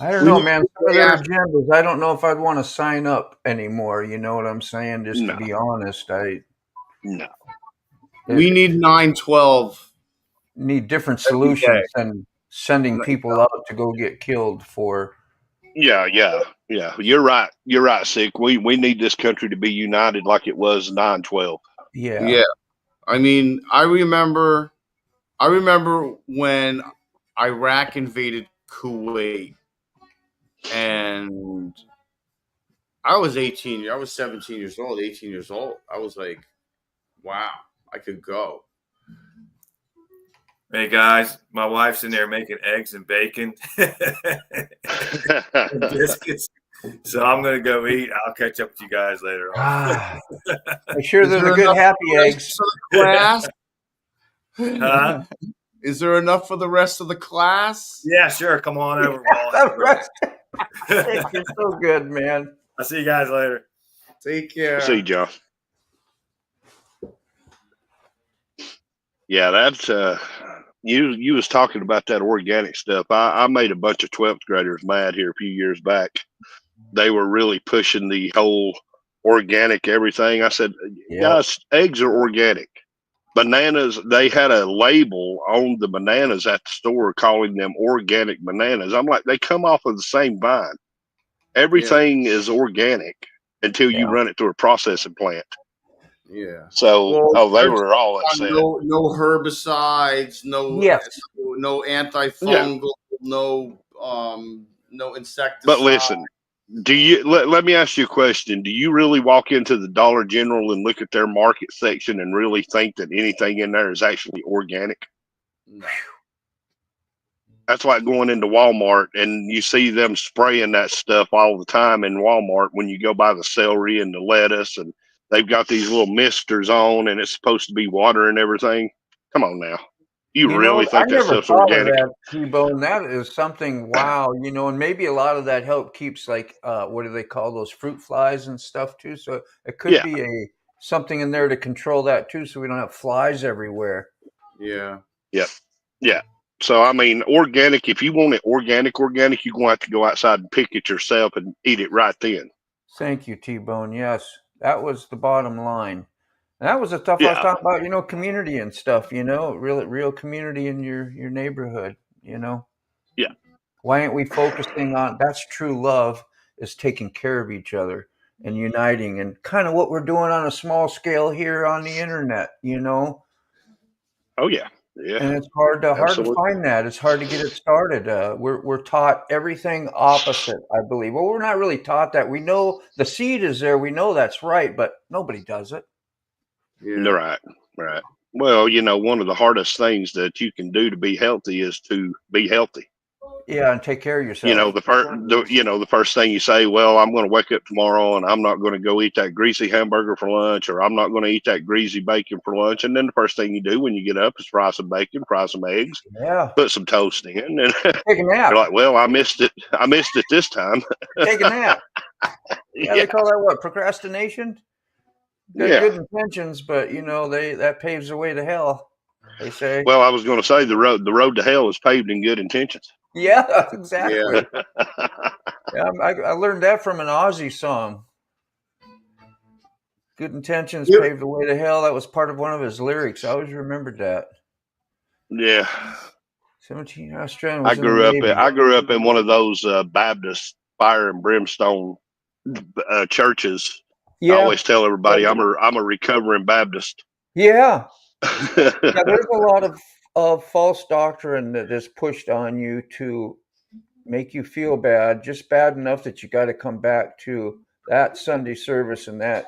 I don't know, man. Some of their agendas, I don't know if I'd want to sign up anymore. You know what I'm saying? Just to be honest, we need 9/12. Need different solutions than sending people out to go get killed for. Yeah. You're right. You're right, Sick. We need this country to be united like it was 9/12. Yeah. I mean, I remember when Iraq invaded Kuwait. And I was 18. I was 17 years old, 18 years old. I was like, wow, I could go. Hey guys, my wife's in there making eggs and bacon and biscuits. So I'm gonna go eat. I'll catch up with you guys later on. I'm sure there's a good happy eggs. Class? Huh? Is there enough for the rest of the class? Yeah, sure. Come on over. You're so good, man. I'll see you guys later. Take care. See you, John. Yeah, that's you was talking about that organic stuff. I made a bunch of 12th graders mad here a few years back. They were really pushing the whole organic everything. I said, guys, eggs are organic. Bananas, they had a label on the bananas at the store calling them organic bananas. I'm like, they come off of the same vine. Everything is organic until you run it through a processing plant. Yeah. So, they were all upset. No herbicides, no antifungal, no insecticides. But listen, do you let me ask you a question? Do you really walk into the Dollar General and look at their market section and really think that anything in there is actually organic? No. That's like going into Walmart and you see them spraying that stuff all the time in Walmart when you go buy the celery and the lettuce, and they've got these little misters on and it's supposed to be water and everything. Come on now. You really think that stuff's organic? That, T-Bone, that is something, wow, and maybe a lot of that help keeps what do they call those fruit flies and stuff too? So it could be something in there to control that too, so we don't have flies everywhere. Yeah. Yep. Yeah. So, I mean, organic, if you want it organic, you're going to have to go outside and pick it yourself and eat it right then. Thank you, T-Bone. Yes, that was the bottom line. And that was the stuff I was talking about, community and stuff, real community in your neighborhood, Yeah. Why aren't we focusing on, that's true love, is taking care of each other and uniting, and kind of what we're doing on a small scale here on the internet, Oh, yeah. Yeah. And it's hard to find that. It's hard to get it started. We're taught everything opposite, I believe. Well, we're not really taught that. We know the seed is there. We know that's right, but nobody does it. Yeah. Right. Well, one of the hardest things that you can do to be healthy is to be healthy. Yeah, and take care of yourself. The first thing you say, well, I'm going to wake up tomorrow and I'm not going to go eat that greasy hamburger for lunch, or I'm not going to eat that greasy bacon for lunch. And then the first thing you do when you get up is fry some bacon, fry some eggs, put some toast in, and take a nap. You're like, well, I missed it this time. Take a nap. They call that what? Procrastination? Good intentions, but that paves the way to hell, they say. Well, I was going to say the road to hell is paved in good intentions. Yeah, exactly. I learned that from an Ozzy song. Good intentions pave the way to hell. That was part of one of his lyrics. I always remembered that. Yeah. 17 Australian. I grew up in one of those Baptist fire and brimstone churches. Yeah. I always tell everybody I'm a recovering Baptist. Yeah. There's a lot of false doctrine that is pushed on you to make you feel bad, just bad enough that you got to come back to that Sunday service and that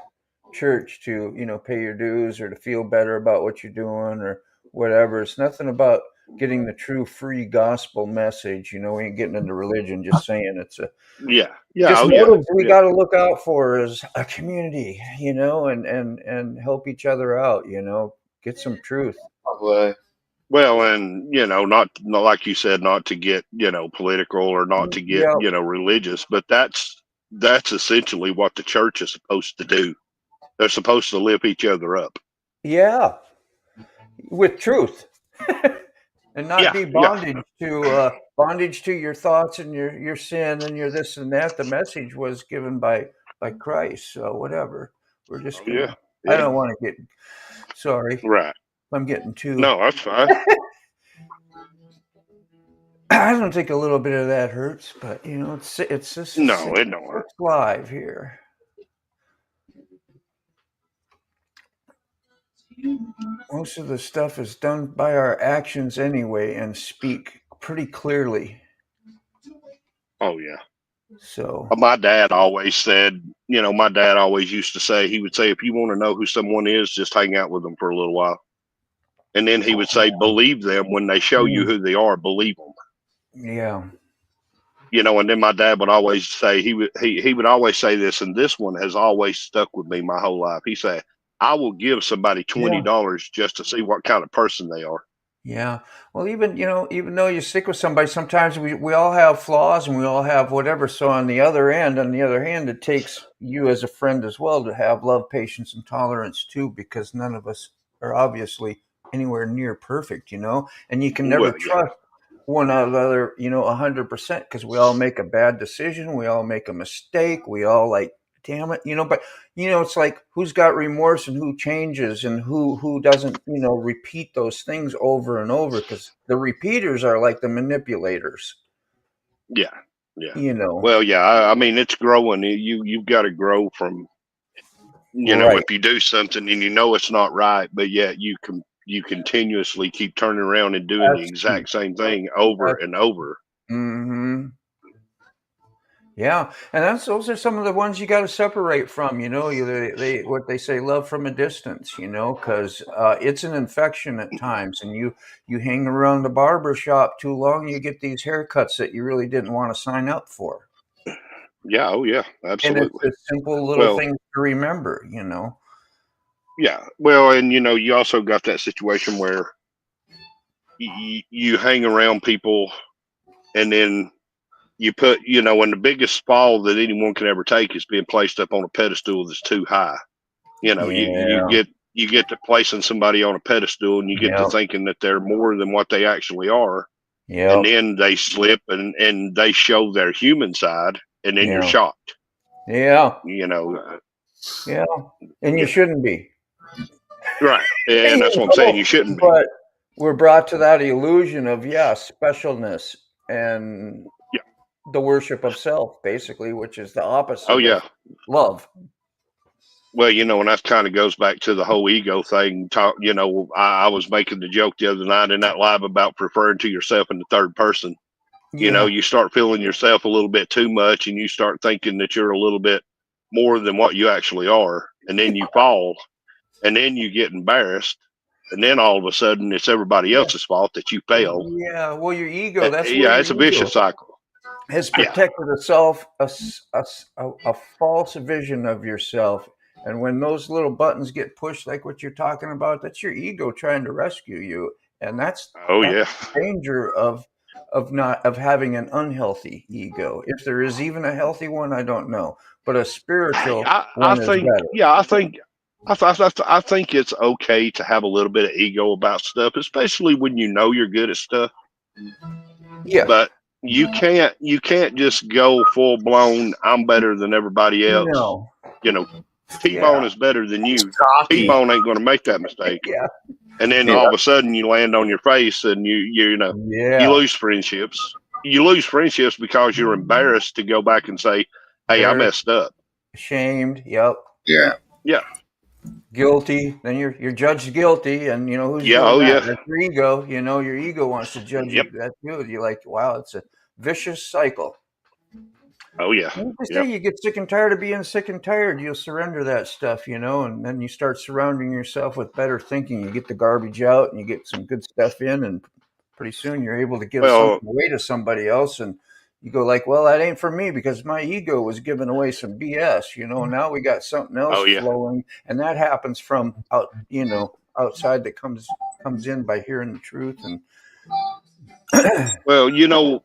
church to, pay your dues or to feel better about what you're doing or whatever. It's nothing about getting the true free gospel message. We ain't getting into religion, just saying it's a we got to look out for as a community, and help each other out, get some truth. Well, and not like you said, not to get political or not to get religious, but that's essentially what the church is supposed to do. They're supposed to lift each other up. Yeah, with truth, and not be bondage to your thoughts and your sin and your this and that. The message was given by Christ, so whatever. We're just gonna, I don't want to get sorry. Right. I'm getting too. No, that's fine. I don't think a little bit of that hurts, but it's just it don't hurt. It's live here. Most of the stuff is done by our actions anyway, and speak pretty clearly. Oh yeah. So my dad always said, my dad always used to say, he would say, if you want to know who someone is, just hang out with them for a little while. And then he would say, believe them when they show you who they are, believe them. Yeah. And then my dad would always say, he would always say this, and this one has always stuck with me my whole life. He said, I will give somebody $20 just to see what kind of person they are. Yeah. Well, even though you stick with somebody, sometimes we all have flaws and we all have whatever. So on the other hand, it takes you as a friend as well to have love, patience, and tolerance too, because none of us are obviously anywhere near perfect, and you can never trust one another, 100%, because we all make a bad decision. We all make a mistake. We all damn it, but it's like, who's got remorse and who changes and who doesn't, repeat those things over and over, because the repeaters are like the manipulators. Yeah. Well, yeah, I mean, it's growing. You've got to grow from, if you do something and it's not right, but yet you continuously keep turning around and doing the exact same thing over and over. Mm-hmm. Yeah, and those are some of the ones you got to separate from. What they say, love from a distance. Because it's an infection at times, and you hang around the barber shop too long, you get these haircuts that you really didn't want to sign up for. Yeah, oh yeah, absolutely. And it's a simple little things to remember. Yeah, well, and you also got that situation where you hang around people, and then you put, and the biggest fall that anyone can ever take is being placed up on a pedestal that's too high. You get to placing somebody on a pedestal, and you get to thinking that they're more than what they actually are. Yeah. And then they slip and they show their human side, and then you're shocked. Yeah. Yeah. And you shouldn't be. Right. And that's what I'm saying. You shouldn't be. But we're brought to that illusion of, specialness and the worship of self, basically, which is the opposite of love. Well, and that kind of goes back to the whole ego thing. I was making the joke the other night in that live about referring to yourself in the third person. You start feeling yourself a little bit too much, and you start thinking that you're a little bit more than what you actually are. And then you fall, and then you get embarrassed. And then all of a sudden it's everybody else's fault that you failed. Yeah. Well, your ego, it's a vicious cycle. Has protected a false vision of yourself. And when those little buttons get pushed, like what you're talking about, that's your ego trying to rescue you. And that's the danger of having an unhealthy ego. If there is even a healthy one, I don't know. But a spiritual one is better. Yeah, I think it's okay to have a little bit of ego about stuff, especially when you're good at stuff. Yeah. But you can't just go full blown, I'm better than everybody else. No. T-Bone is better than you. T-Bone ain't going to make that mistake. Yeah. And then all of a sudden you land on your face, and you lose friendships. You lose friendships because you're embarrassed to go back and say, "Hey, I messed up." Ashamed. Yep. Yeah. Yeah. Guilty. Then you're judged guilty, and who's doing that? That's your ego. Your ego wants to judge you. That's good. You're like, wow, it's a vicious cycle. Oh yeah. You get sick and tired of being sick and tired. You'll surrender that stuff, and then you start surrounding yourself with better thinking. You get the garbage out, and you get some good stuff in, and pretty soon you're able to give something away to somebody else, and you go like, well, that ain't for me because my ego was giving away some BS. Now we got something else flowing, and that happens from outside that comes in by hearing the truth. And well, you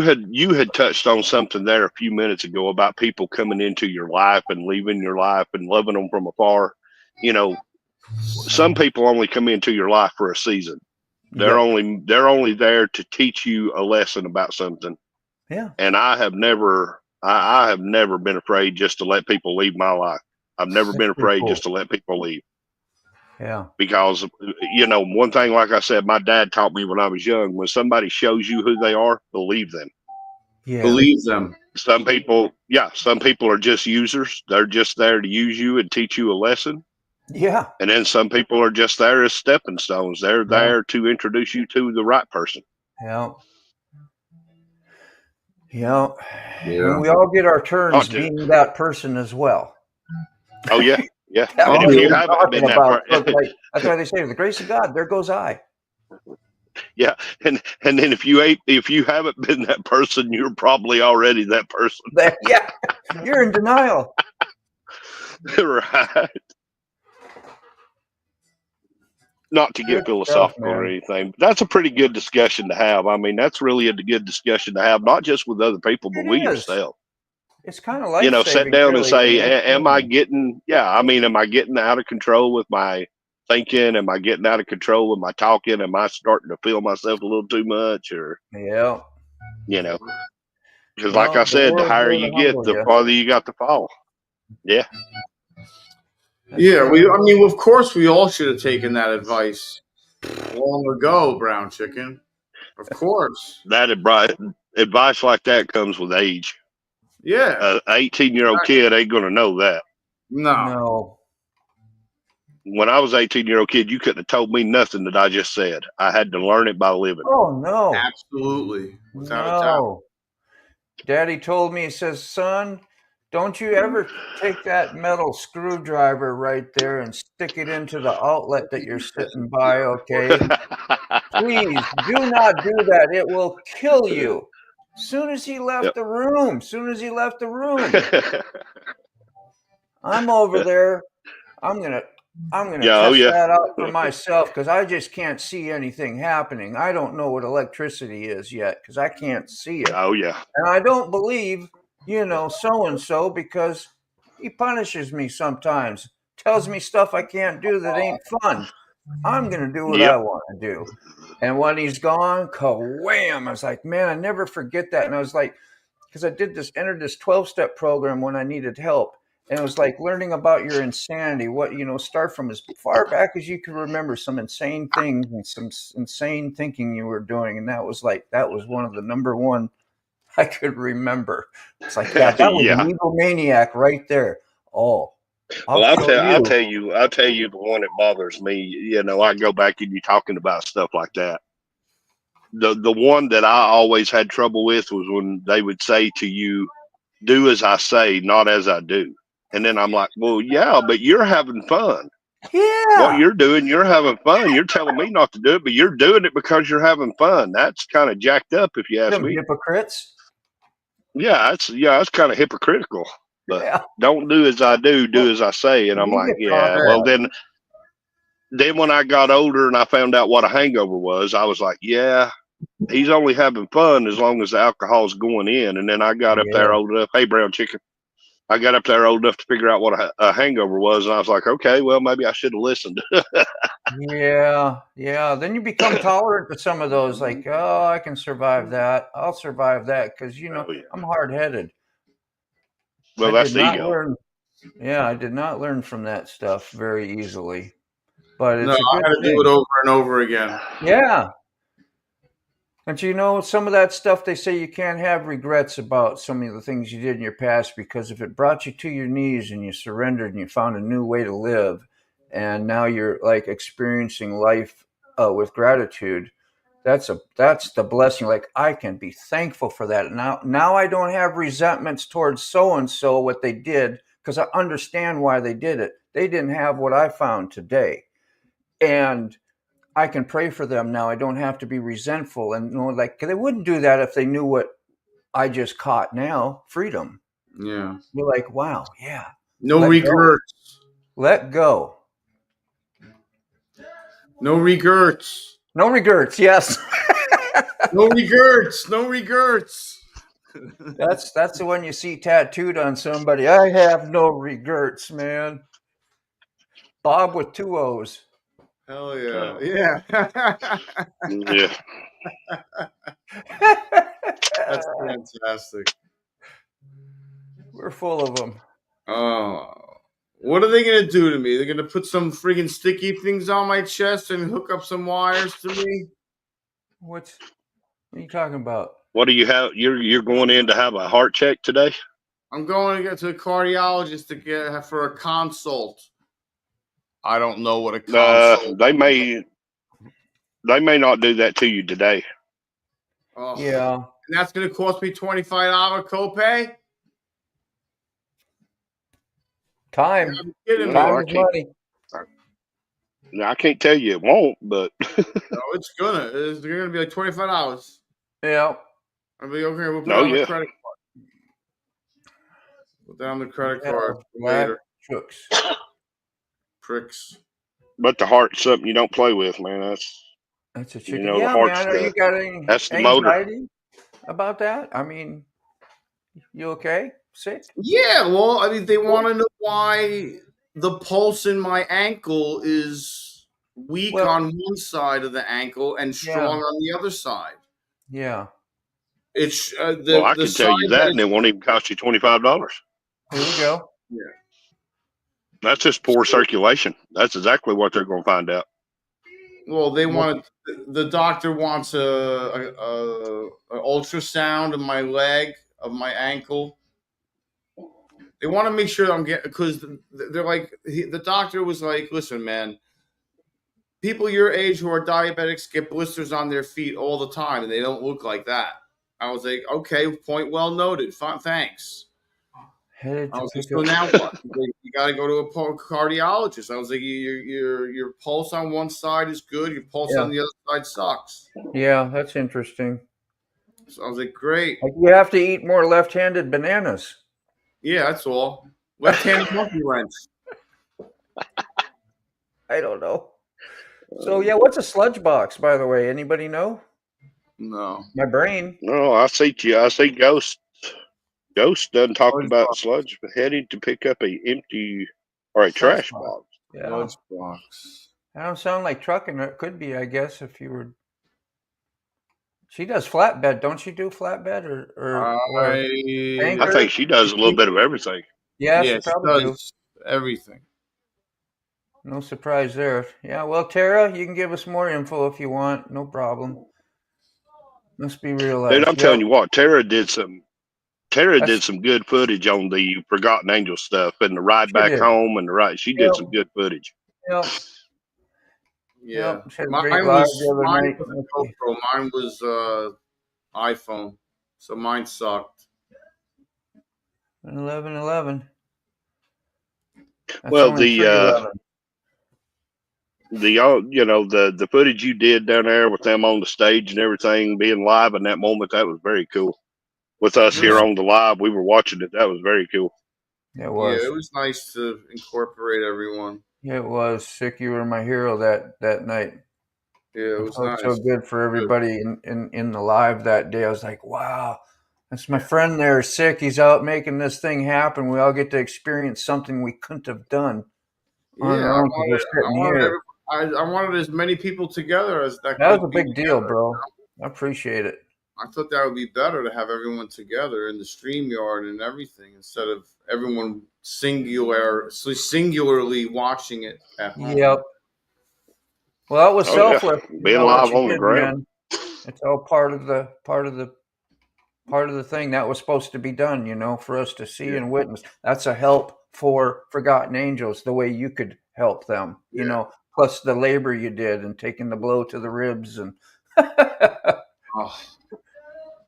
had touched on something there a few minutes ago about people coming into your life and leaving your life and loving them from afar. Some people only come into your life for a season. They're only there to teach you a lesson about something. Yeah. And I have never been afraid just to let people leave my life. I've never been afraid just to let people leave. Yeah. Because, one thing, like I said, my dad taught me when I was young, when somebody shows you who they are, believe them. Yeah. Believe them. Some people are just users. They're just there to use you and teach you a lesson. Yeah. And then some people are just there as stepping stones. They're there to introduce you to the right person. Yeah. Yeah. Yeah. And we all get our turns Not to- being that person as well. Oh yeah, yeah. That's And what if we you were haven't been talking that about. So, person, like, that's why they say, the grace of God, there goes I. yeah, and then if you haven't been that person, you're probably already that person. Yeah, you're in denial. Right. Not to get Good philosophical stuff, or man. anything, but that's a pretty good discussion to have. I mean, that's really a good discussion to have, not just with other people, but It with is. yourself. It's kind of You know, life-saving. sit down and really, say, you know? am I getting, am I getting out of control with my thinking? Am I getting out of control with my talking? Am I starting to feel myself a little too much? Or, Yeah. you know, because No, like I the said, the world's higher there you to get, humble the you. farther you got to fall. Yeah. Yeah, I mean, of course, we all should have taken that advice long ago, Brown Chicken. Of course. That advice like that comes with age. Yeah. An 18-year-old kid ain't going to know that. No. When I was an 18-year-old kid, you couldn't have told me nothing that I just said. I had to learn it by living. Oh, no. Absolutely. Without a doubt. No. Daddy told me, he says, son, don't you ever take that metal screwdriver right there and stick it into the outlet that you're sitting by, okay? Please do not do that. It will kill you. Soon as he left the room, I'm over there. I'm gonna test that out for myself because I just can't see anything happening. I don't know what electricity is yet because I can't see it. Oh yeah. And I don't believe, so and so because he punishes me sometimes, tells me stuff I can't do that ain't fun. I'm gonna do what I want to do. And when he's gone, wham! I was like, man, I never forget that. And I was like, because I entered this 12-step program when I needed help. And it was like learning about your insanity, start from as far back as you can remember some insane things and some insane thinking you were doing. And that was one of the number one I could remember. It's like, yeah, that was an egomaniac right there. Oh, I'll tell you the one that bothers me. I go back and you talking about stuff like that. The one that I always had trouble with was when they would say to you, do as I say, not as I do. And then I'm like, well, yeah, but you're having fun. Yeah. What you're doing, you're having fun. You're telling me not to do it, but you're doing it because you're having fun. That's kind of jacked up if you ask me. Hypocrites. Yeah, that's kind of hypocritical. But don't do as I do, do as I say. And I'm like, well, then when I got older and I found out what a hangover was, I was like, yeah, he's only having fun as long as the alcohol's going in. And then I got up there old enough. Hey, Brown Chicken. I got up there old enough to figure out what a hangover was. And I was like, okay, well, maybe I should have listened. Yeah. Then you become tolerant to some of those, like, oh, I can survive that. I'll survive that because, I'm hard-headed. Well, that's the ego. I did not learn from that stuff very easily. But it's I had to do it over and over again. Yeah. And some of that stuff, they say you can't have regrets about some of the things you did in your past because if it brought you to your knees and you surrendered and you found a new way to live and now you're like experiencing life with gratitude, that's the blessing. Like I can be thankful for that. Now I don't have resentments towards so-and-so what they did because I understand why they did it. They didn't have what I found today. And I can pray for them now. I don't have to be resentful and they wouldn't do that if they knew what I just caught now. Freedom. Yeah. You're like, wow. Yeah. No regrets. Let go. No regrets. No regrets. Yes. No regrets. No regrets. That's the one you see tattooed on somebody. I have no regrets, man. Bob with 2 O's. Hell yeah. Yeah. Yeah. That's fantastic. We're full of them. What are they going to do to me? They're going to put some friggin' sticky things on my chest and hook up some wires to me? What are you talking about? What do you have? You're going in to have a heart check today? I'm going to get to a cardiologist for a consult. I don't know what a consult. They may not do that to you today. Oh. Yeah. And that's going to cost me $25 copay? Time. You're kidding me. No, Time is money. No, I can't tell you it won't, but No, it's gonna. It's gonna be like $25. Yeah. I'll be okay. We'll put No, it on the yeah. credit card. Put that on the credit Yeah, card black later. crooks. Pricks. But the heart's something you don't play with, man. That's a You chicken. know, the Yeah, heart's man. Are you got any that's the motor. anxiety about that? I mean, you okay? Sick? Yeah, well, I mean, they want to know why the pulse in my ankle is weak Well, on one side of the ankle and strong yeah. on the other side. Yeah. It's Well, I can tell you that, and it won't even cost you $25. Here we go. Yeah. That's just poor circulation. That's exactly what they're going to find out. Well, they want the doctor wants a ultrasound of my leg, of my ankle. They want to make sure I'm getting, because they're like, the doctor was like, listen, man, people your age who are diabetics get blisters on their feet all the time, and they don't look like that. I was like, okay, point well noted. Fine, thanks. I was like, so now what? You got to go to a cardiologist. I was like, your pulse on one side is good. Your pulse on the other side sucks. Yeah, that's interesting. So I was like, great. You have to eat more left-handed bananas. Yeah, that's all. Left-handed monkey wrench. I don't know. So yeah, what's a sludge box, by the way? Anybody know? No. My brain. No, I see Ghost. Ghost doesn't talk about sludge, but heading to pick up a empty or a trash box. Yeah. Sludge box. That don't sound like trucking. It could be, I guess, if you were. She does flatbed, don't she? Do flatbed or I think she does a little bit of everything. Yeah, Yeah, she probably does everything. No surprise there. Yeah, well, Tara, you can give us more info if you want. No problem. Must be real. Dude, I'm telling you what, Tara did some good footage on the Forgotten Angel stuff and the ride back home and the ride. She did some good footage. Yep. Yeah. She had a Mine great live the other mine night. was GoPro. Mine was iPhone. So mine sucked. 11:11. Well, the footage you did down there with them on the stage and everything being live in that moment, that was very cool. With us here on the live, we were watching it. That was very cool. It was. Yeah, it was nice to incorporate everyone. Yeah, it was. Sick, you were my hero that night. Yeah, it was felt nice. so good for everybody in the live that day. I was like, wow, that's my friend there, Sick. He's out making this thing happen. We all get to experience something we couldn't have done on our own. I wanted as many people together as that. That was a big deal, bro. I appreciate it. I thought that would be better to have everyone together in the StreamYard and everything instead of everyone singularly watching it at home. Yep. Well, it was selfless. Yeah. Being live on the ground. Man. It's all part of the thing that was supposed to be done, for us to see and witness. That's a help for Forgotten Angels, the way you could help them, plus the labor you did and taking the blow to the ribs and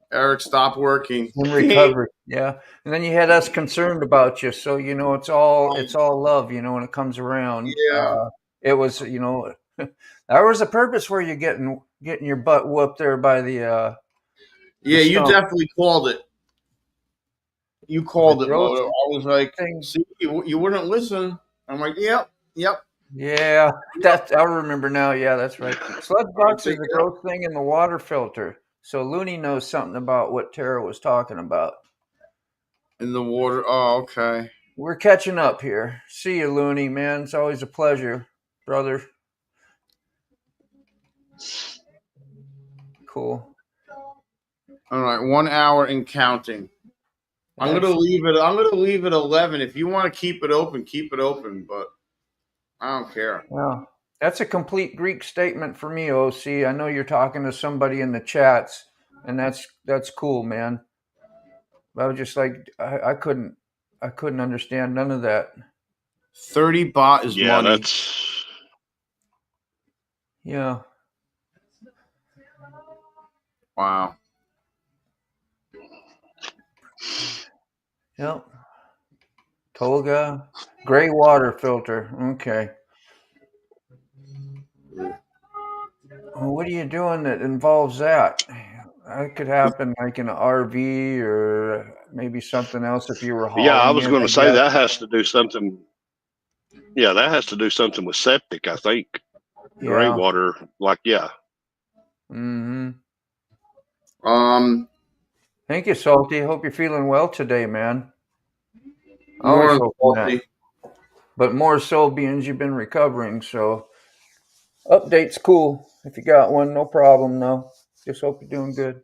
Eric, stop working. In recovery. Yeah. And then you had us concerned about you. So, it's all love, when it comes around. Yeah. It was, there was a purpose for you getting your butt whooped there by the yeah, you definitely called it. You called it, Moto. I was like, see, you wouldn't listen. I'm like, yep. Yeah, I remember now. Yeah, that's right. Sludge box is a growth thing in the water filter. So Looney knows something about what Tara was talking about. In the water. Oh, okay. We're catching up here. See you, Looney, man. It's always a pleasure, brother. Cool. All right, 1 hour and counting. I'm gonna leave it 11. If you want to keep it open, but I don't care. Yeah. That's a complete Greek statement for me, OC. I know you're talking to somebody in the chats, and that's cool, man. I was just like, I couldn't understand none of that. 30 baht is money. Yeah. Wow. Yep. Tolga, gray water filter. Okay. Well, what are you doing that involves that? That could happen like in an RV or maybe something else if you were Yeah, I hauling was in, going I to say guess. that has to do something. Yeah, that has to do something with septic, I think. Gray Yeah. water, like, yeah. Mm-hmm. Um, Thank you, Salty. Hope you're feeling well today, man. Always more hoping that. Salty. But more so being you've been recovering, so update's cool. If you got one, no problem, no. Just hope you're doing good.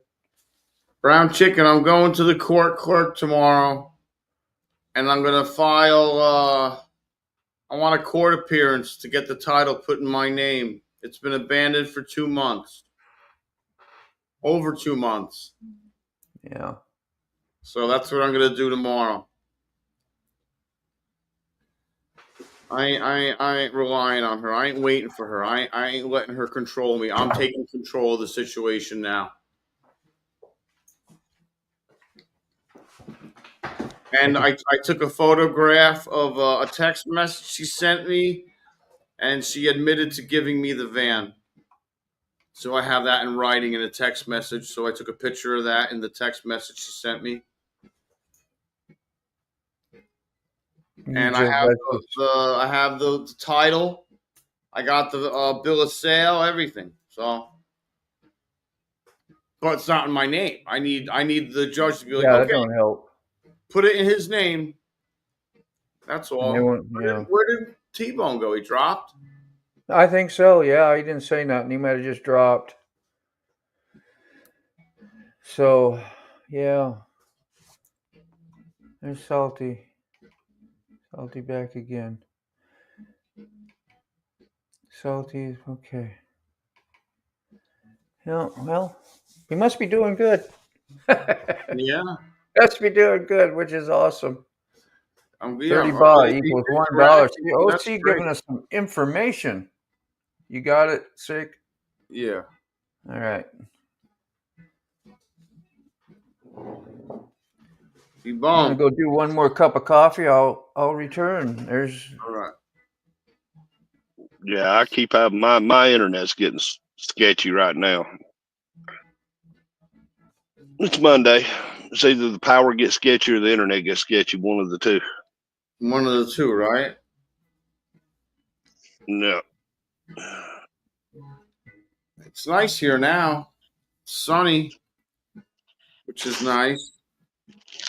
Brown chicken, I'm going to the court clerk tomorrow, and I'm going to file, I want a court appearance to get the title put in my name. It's been abandoned for 2 months. Over 2 months. Yeah. So that's what I'm going to do tomorrow. I ain't relying on her. I ain't waiting for her. I ain't letting her control me. I'm taking control of the situation now. And I took a photograph of a text message she sent me, and she admitted to giving me the van. So I have that in writing in a text message. So I took a picture of that in the text message she sent me. And I have the title. I got the bill of sale, everything. So, but it's not in my name. I need the judge to be like, Yeah, that okay, don't help. put it in his name. That's all. And they won't, yeah. Where did T-Bone go? He dropped? I think so, yeah. He didn't say nothing. He might have just dropped. So, yeah. There's Salty. Salty back again. Salty, okay. Yeah, well, he must be doing good. Yeah. Must be doing good, which is awesome. 30 yeah, baht he equals interacted, $1. that's OC great. giving us some information. You got it, Sick? Yeah. All right. I'm gonna go do one more cup of coffee. I'll return. There's all right. Yeah, I keep having my internet's getting sketchy right now. It's Monday. It's either the power gets sketchy or the internet gets sketchy. One of the two. One of the two, right? No. It's nice here now. Sunny, which is nice.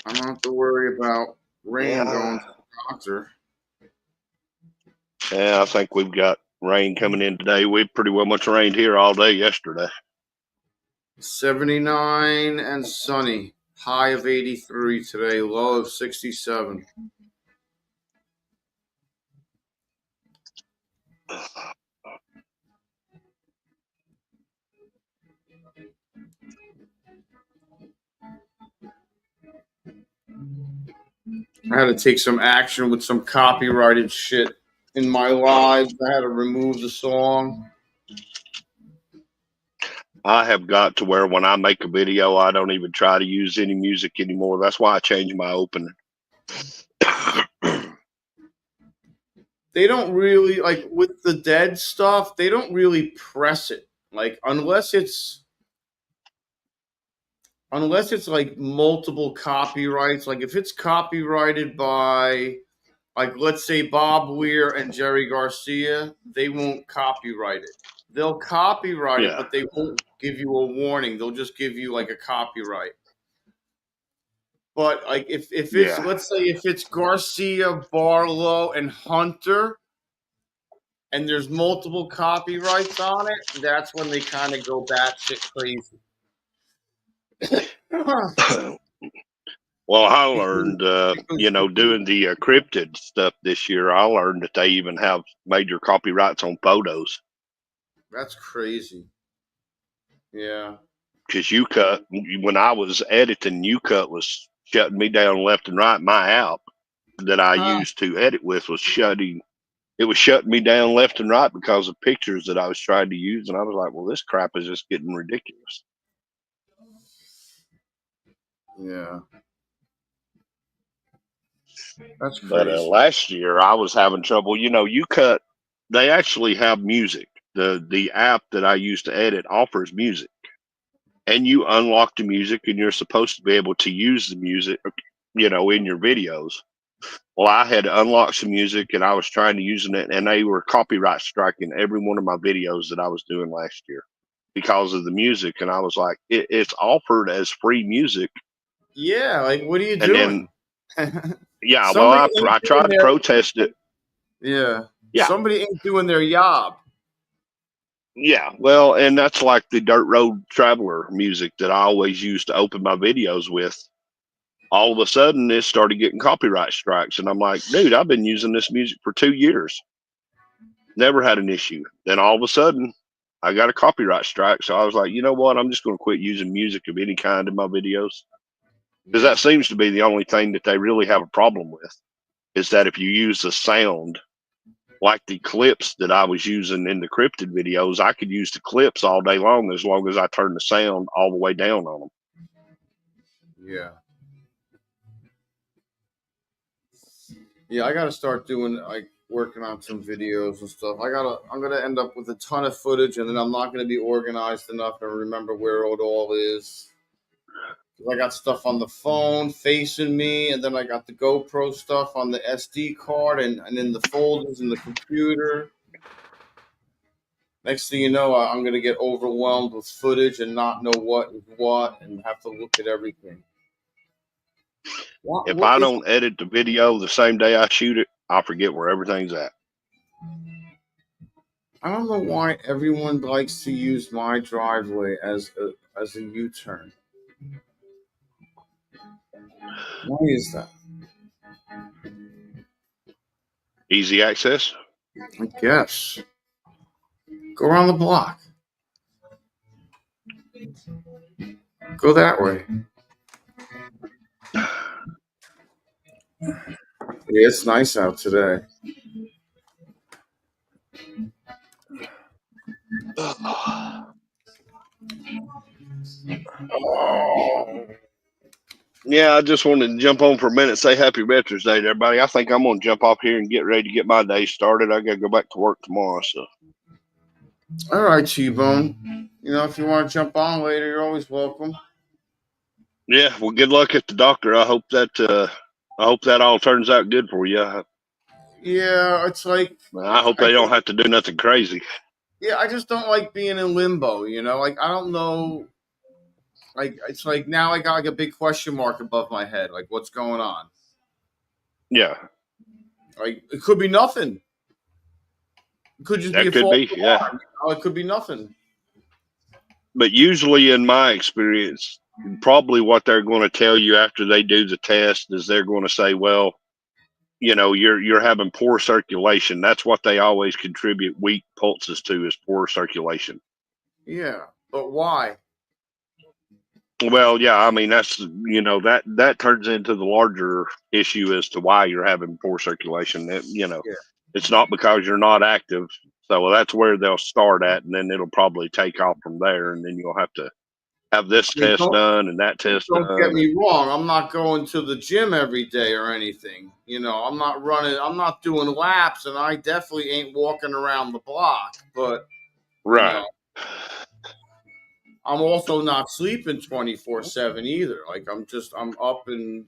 I don't have to worry about rain going to the doctor. Yeah, I think we've got rain coming in today. We pretty well much rained here all day yesterday. 79 and sunny. High of 83 today. Low of 67. I had to take some action with some copyrighted shit in my lives. I had to remove the song. I have got to where when I make a video, I don't even try to use any music anymore. That's why I changed my opening. They don't really, like, with the dead stuff, they don't really press it. Like, unless it's like multiple copyrights. Like, if it's copyrighted by, like, let's say Bob Weir and Jerry Garcia, they won't copyright it. They'll copyright it, but they won't give you a warning. They'll just give you like a copyright. But like if it's let's say if it's Garcia, Barlow, and Hunter, and there's multiple copyrights on it, that's when they kind of go batshit crazy. Well, I learned, doing the cryptid stuff this year, I learned that they even have major copyrights on photos. That's crazy. Yeah. Because YouCut, when I was editing, YouCut was shutting me down left and right. My app that I used to edit with was shutting me down left and right because of pictures that I was trying to use. And I was like, well, this crap is just getting ridiculous. Yeah. That's But crazy. last year I was having trouble. They actually have music. The app that I use to edit offers music, and you unlock the music, and you're supposed to be able to use the music, in your videos. Well, I had unlocked some music, and I was trying to use it, and they were copyright striking every one of my videos that I was doing last year because of the music. And I was like, it's offered as free music. Yeah, like what are you And doing? then, yeah, well, Somebody I ain't tried doing to their protest it. yeah. Yeah. Somebody ain't doing their job. Yeah, well, and that's like the Dirt Road Traveler music that I always used to open my videos with. All of a sudden, it started getting copyright strikes, and I'm like, dude, I've been using this music for 2 years, never had an issue. Then all of a sudden, I got a copyright strike, so I was like, you know what? I'm just going to quit using music of any kind in my videos, because that seems to be the only thing that they really have a problem with, is that if you use the sound. Like the clips that I was using in the cryptid videos, I could use the clips all day long as I turn the sound all the way down on them. Yeah. Yeah, I gotta start doing working on some videos and stuff. I'm gonna end up with a ton of footage, and then I'm not gonna be organized enough to remember where it all is. I got stuff on the phone facing me, and then I got the GoPro stuff on the SD card and in the folders in the computer. Next thing you know, I'm going to get overwhelmed with footage and not know what is what and have to look at everything. If I don't edit the video the same day I shoot it, I'll forget where everything's at. I don't know why everyone likes to use my driveway as a U-turn. Why is that? Easy access? I guess. Go around the block. Go that way. Yeah, it's nice out today. Yeah, I just wanted to jump on for a minute and say happy Veterans Day to everybody. I think I'm going to jump off here and get ready to get my day started. I got to go back to work tomorrow. So. All right, T-Bone. If you want to jump on later, you're always welcome. Yeah, well, good luck at the doctor. I hope that all turns out good for you. Yeah, it's like I hope they don't have to do nothing crazy. Yeah, I just don't like being in limbo. Like I don't know. Like it's like now I got like a big question mark above my head. Like what's going on? Yeah. Like it could be nothing. It could just be a false alarm. It could be nothing. But usually, in my experience, probably what they're going to tell you after they do the test is they're going to say, well, you're having poor circulation. That's what they always contribute weak pulses to, is poor circulation. Yeah, but why? Well, yeah, I mean, that's, that turns into the larger issue as to why you're having poor circulation. It's not because you're not active. So that's where they'll start at, and then it'll probably take off from there. And then you'll have to have this test done and that test done. Don't get me wrong. I'm not going to the gym every day or anything. I'm not running. I'm not doing laps, and I definitely ain't walking around the block. But right. I'm also not sleeping 24/7 either. Like I'm up and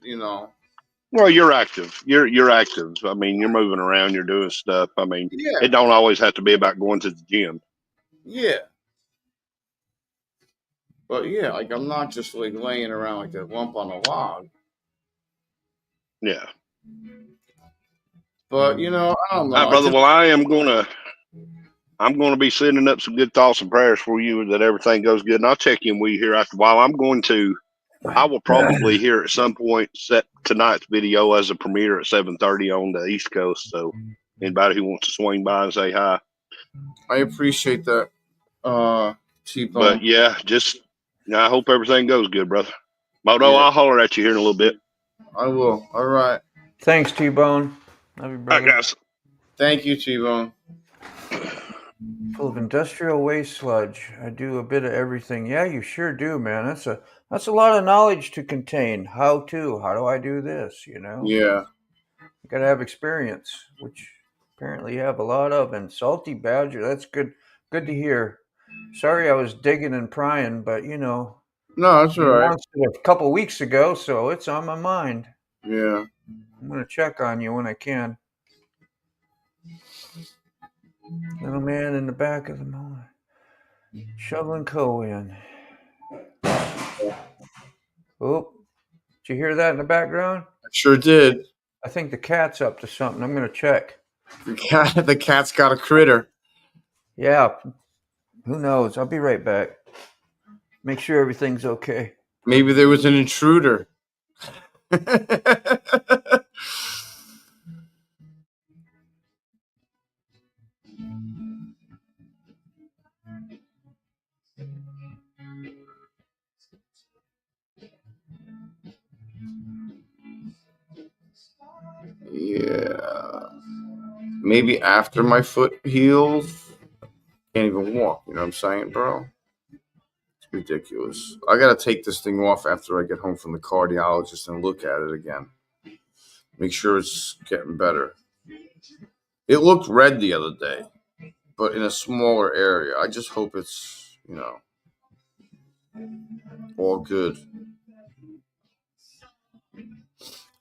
Well, you're active. You're active. I mean, you're moving around. You're doing stuff. I mean, It don't always have to be about going to the gym. Yeah. But yeah, like I'm not just like laying around like a lump on a log. Yeah. But I don't know. All right, brother. Well, I'm going to be sending up some good thoughts and prayers for you that everything goes good. And I'll check in with you here after a while. I will probably hear at some point set tonight's video as a premiere at 7:30 on the East Coast. So anybody who wants to swing by and say hi. I appreciate that, T-Bone. But yeah, I hope everything goes good, brother. Moto, I'll holler at you here in a little bit. I will. All right. Thanks, T-Bone. Love you, brother. All right, guys. Thank you, T-Bone. Full of industrial waste sludge. I do a bit of everything. Yeah, you sure do, man. That's a lot of knowledge to contain. How do I do this? Yeah. Got to have experience, which apparently you have a lot of. And salty badger, that's good. Good to hear. Sorry, I was digging and prying, but No, that's all you right. announced it a couple weeks ago, so it's on my mind. Yeah. I'm gonna check on you when I can. Little man in the back of the mower, shoveling coal in. Oh, did you hear that in the background? I sure did. I think the cat's up to something. I'm gonna check. The cat's got a critter. Yeah, who knows? I'll be right back. Make sure everything's okay. Maybe there was an intruder. Yeah. Maybe after my foot heals, can't even walk. You know what I'm saying, bro? It's ridiculous. I gotta take this thing off after I get home from the cardiologist and look at it again. Make sure it's getting better. It looked red the other day, but in a smaller area. I just hope it's, all good.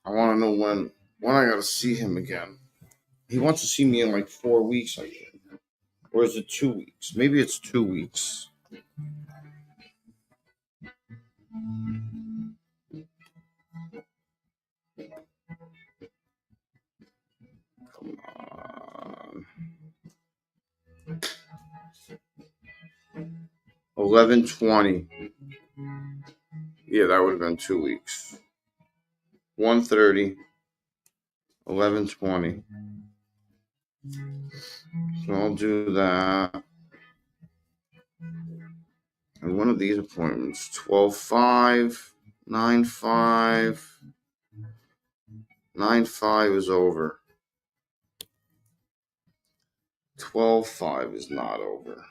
I want to know when I got to see him again. He wants to see me in like 4 weeks, I think. Or is it 2 weeks? Maybe it's 2 weeks. Come on. 11/20. Yeah, that would have been 2 weeks. 1:30. 11/20. So I'll do that. And one of these appointments, 12/5, 9/5. 9/5 is over. 12/5 is not over.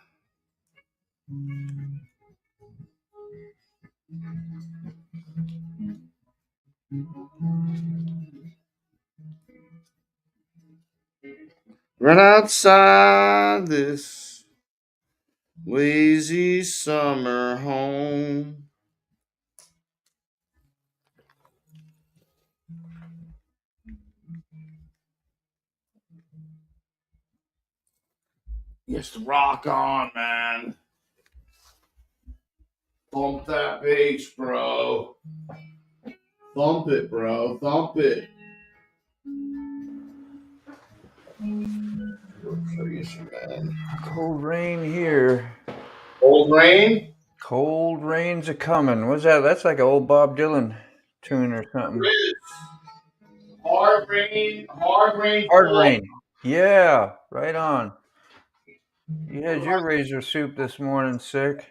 Run outside this lazy summer home. Yes, rock on, man. Thump that bass, bro. Thump it, bro. Thump it. Crazy, man. Cold rain here. Cold rain? Cold rain's a coming. What's that? That's like an old Bob Dylan tune or something. Hard rain. Hard rain. Hard rain. Yeah, right on. You had your razor soup this morning, sick.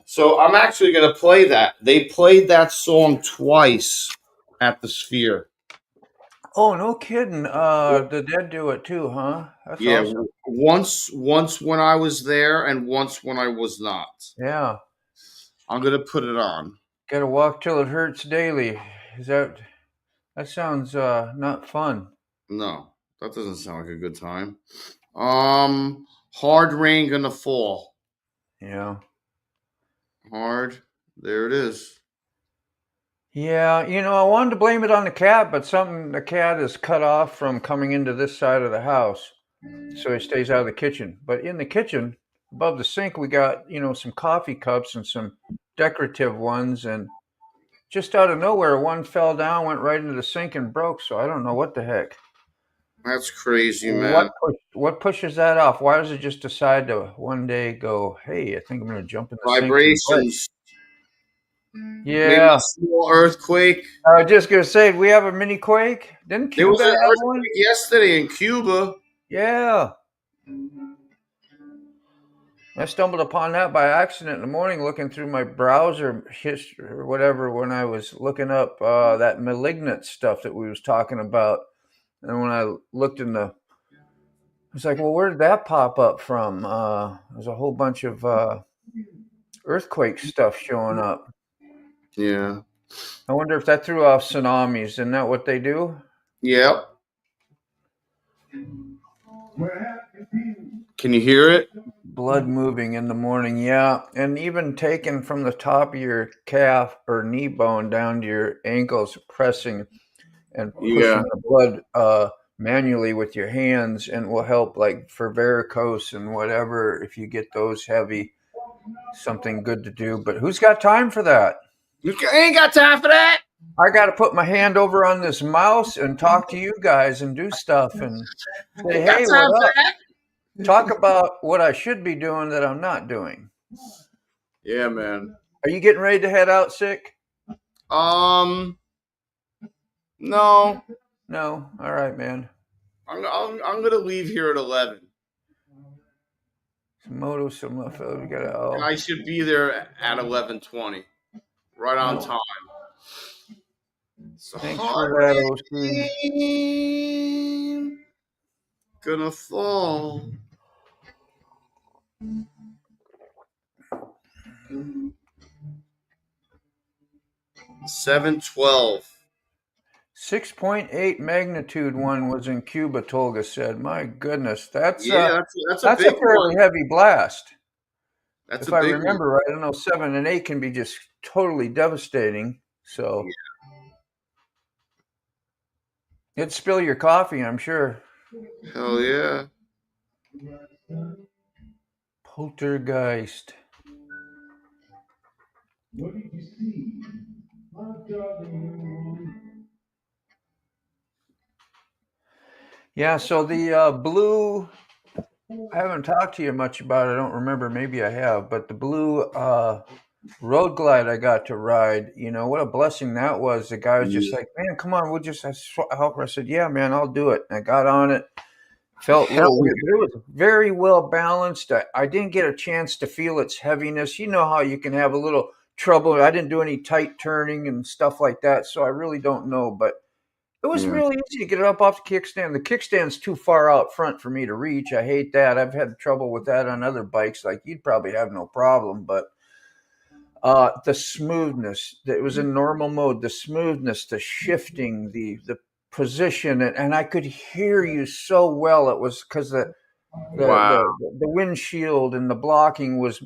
So I'm actually going to play that. They played that song twice at the Sphere. Oh, no kidding. The Dead do it too, huh? That's awesome. Once when I was there and once when I was not. Yeah. I'm going to put it on. Gotta walk till it hurts daily. That sounds not fun. No, that doesn't sound like a good time. Hard rain gonna fall. Yeah. Hard. There it is. Yeah, I wanted to blame it on the cat, but the cat is cut off from coming into this side of the house. So he stays out of the kitchen. But in the kitchen, above the sink, we got, some coffee cups and some decorative ones. And just out of nowhere, one fell down, went right into the sink and broke. So I don't know what the heck. That's crazy, man. What pushes that off? Why does it just decide to one day go, hey, I think I'm going to jump in the vibrations? Sink? Yeah. Maybe a small earthquake. I was just going to say, we have a mini quake. Didn't Cuba there was an have earthquake one yesterday in Cuba? Yeah. I stumbled upon that by accident in the morning looking through my browser history or whatever when I was looking up that malignant stuff that we was talking about. And when I looked I was like, well, where did that pop up from? There's a whole bunch of earthquake stuff showing up. Yeah. I wonder if that threw off tsunamis. Isn't that what they do? Yep. Can you hear it? Blood moving in the morning, yeah. And even taken from the top of your calf or knee bone down to your ankles, pressing and pushing the blood manually with your hands, and will help, like for varicose and whatever. If you get those heavy, something good to do. But who's got time for that? You ain't got time for that. I got to put my hand over on this mouse and talk to you guys and do stuff and say, hey, what up? Talk about what I should be doing that I'm not doing. Yeah, man. Are you getting ready to head out sick? No. No. All right, man. I'm gonna leave here at 11. Moto we gotta. And I should be there at 11:20, right on time. So thanks for that, OC. Gonna fall. 7:12. 6.8 magnitude one was in Cuba, Tolga said. My goodness, that's that's a big fairly heavy blast. That's if I remember right. I don't know, 7 and 8 can be just totally devastating. So it'd spill your coffee, I'm sure. Hell yeah. Poltergeist. What did you see? My darling. Yeah, so the blue, I haven't talked to you much about it. I don't remember. Maybe I have. But the blue Road Glide I got to ride, what a blessing that was. The guy was just like, man, come on, we'll just help her. I said, yeah, man, I'll do it. And I got on it. Felt a little weird. It was very well balanced. I didn't get a chance to feel its heaviness. You know how you can have a little trouble. I didn't do any tight turning and stuff like that, so I really don't know. But it was really easy to get it up off the kickstand. The kickstand's too far out front for me to reach. I hate that. I've had trouble with that on other bikes. Like, you'd probably have no problem. But the smoothness, it was in normal mode. The smoothness, the shifting, the position, and I could hear you so well. It was because the windshield and the blocking was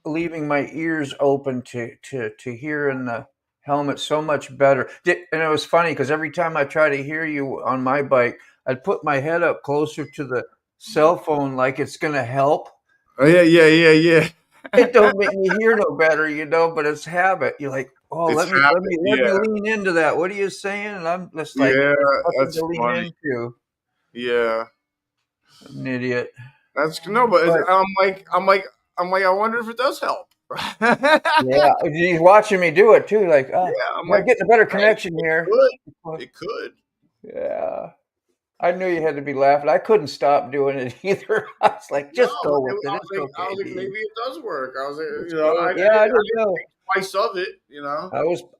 leaving my ears open to hear in the helmet so much better. And it was funny because every time I try to hear you on my bike, I'd put my head up closer to the cell phone like it's gonna help. Oh yeah. It don't make me hear no better, but it's habit. You're like, oh, let me lean into that. What are you saying? And I'm just like, that's to lean funny. into. Yeah, I'm an idiot. But I'm like, I wonder if it does help. Yeah, he's watching me do it too. Like, I'm getting a better connection here. It could. Yeah. I knew you had to be laughing. I couldn't stop doing it either. I was like, just go with it. I was like, maybe it does work. I was like, I didn't know. Twice of it,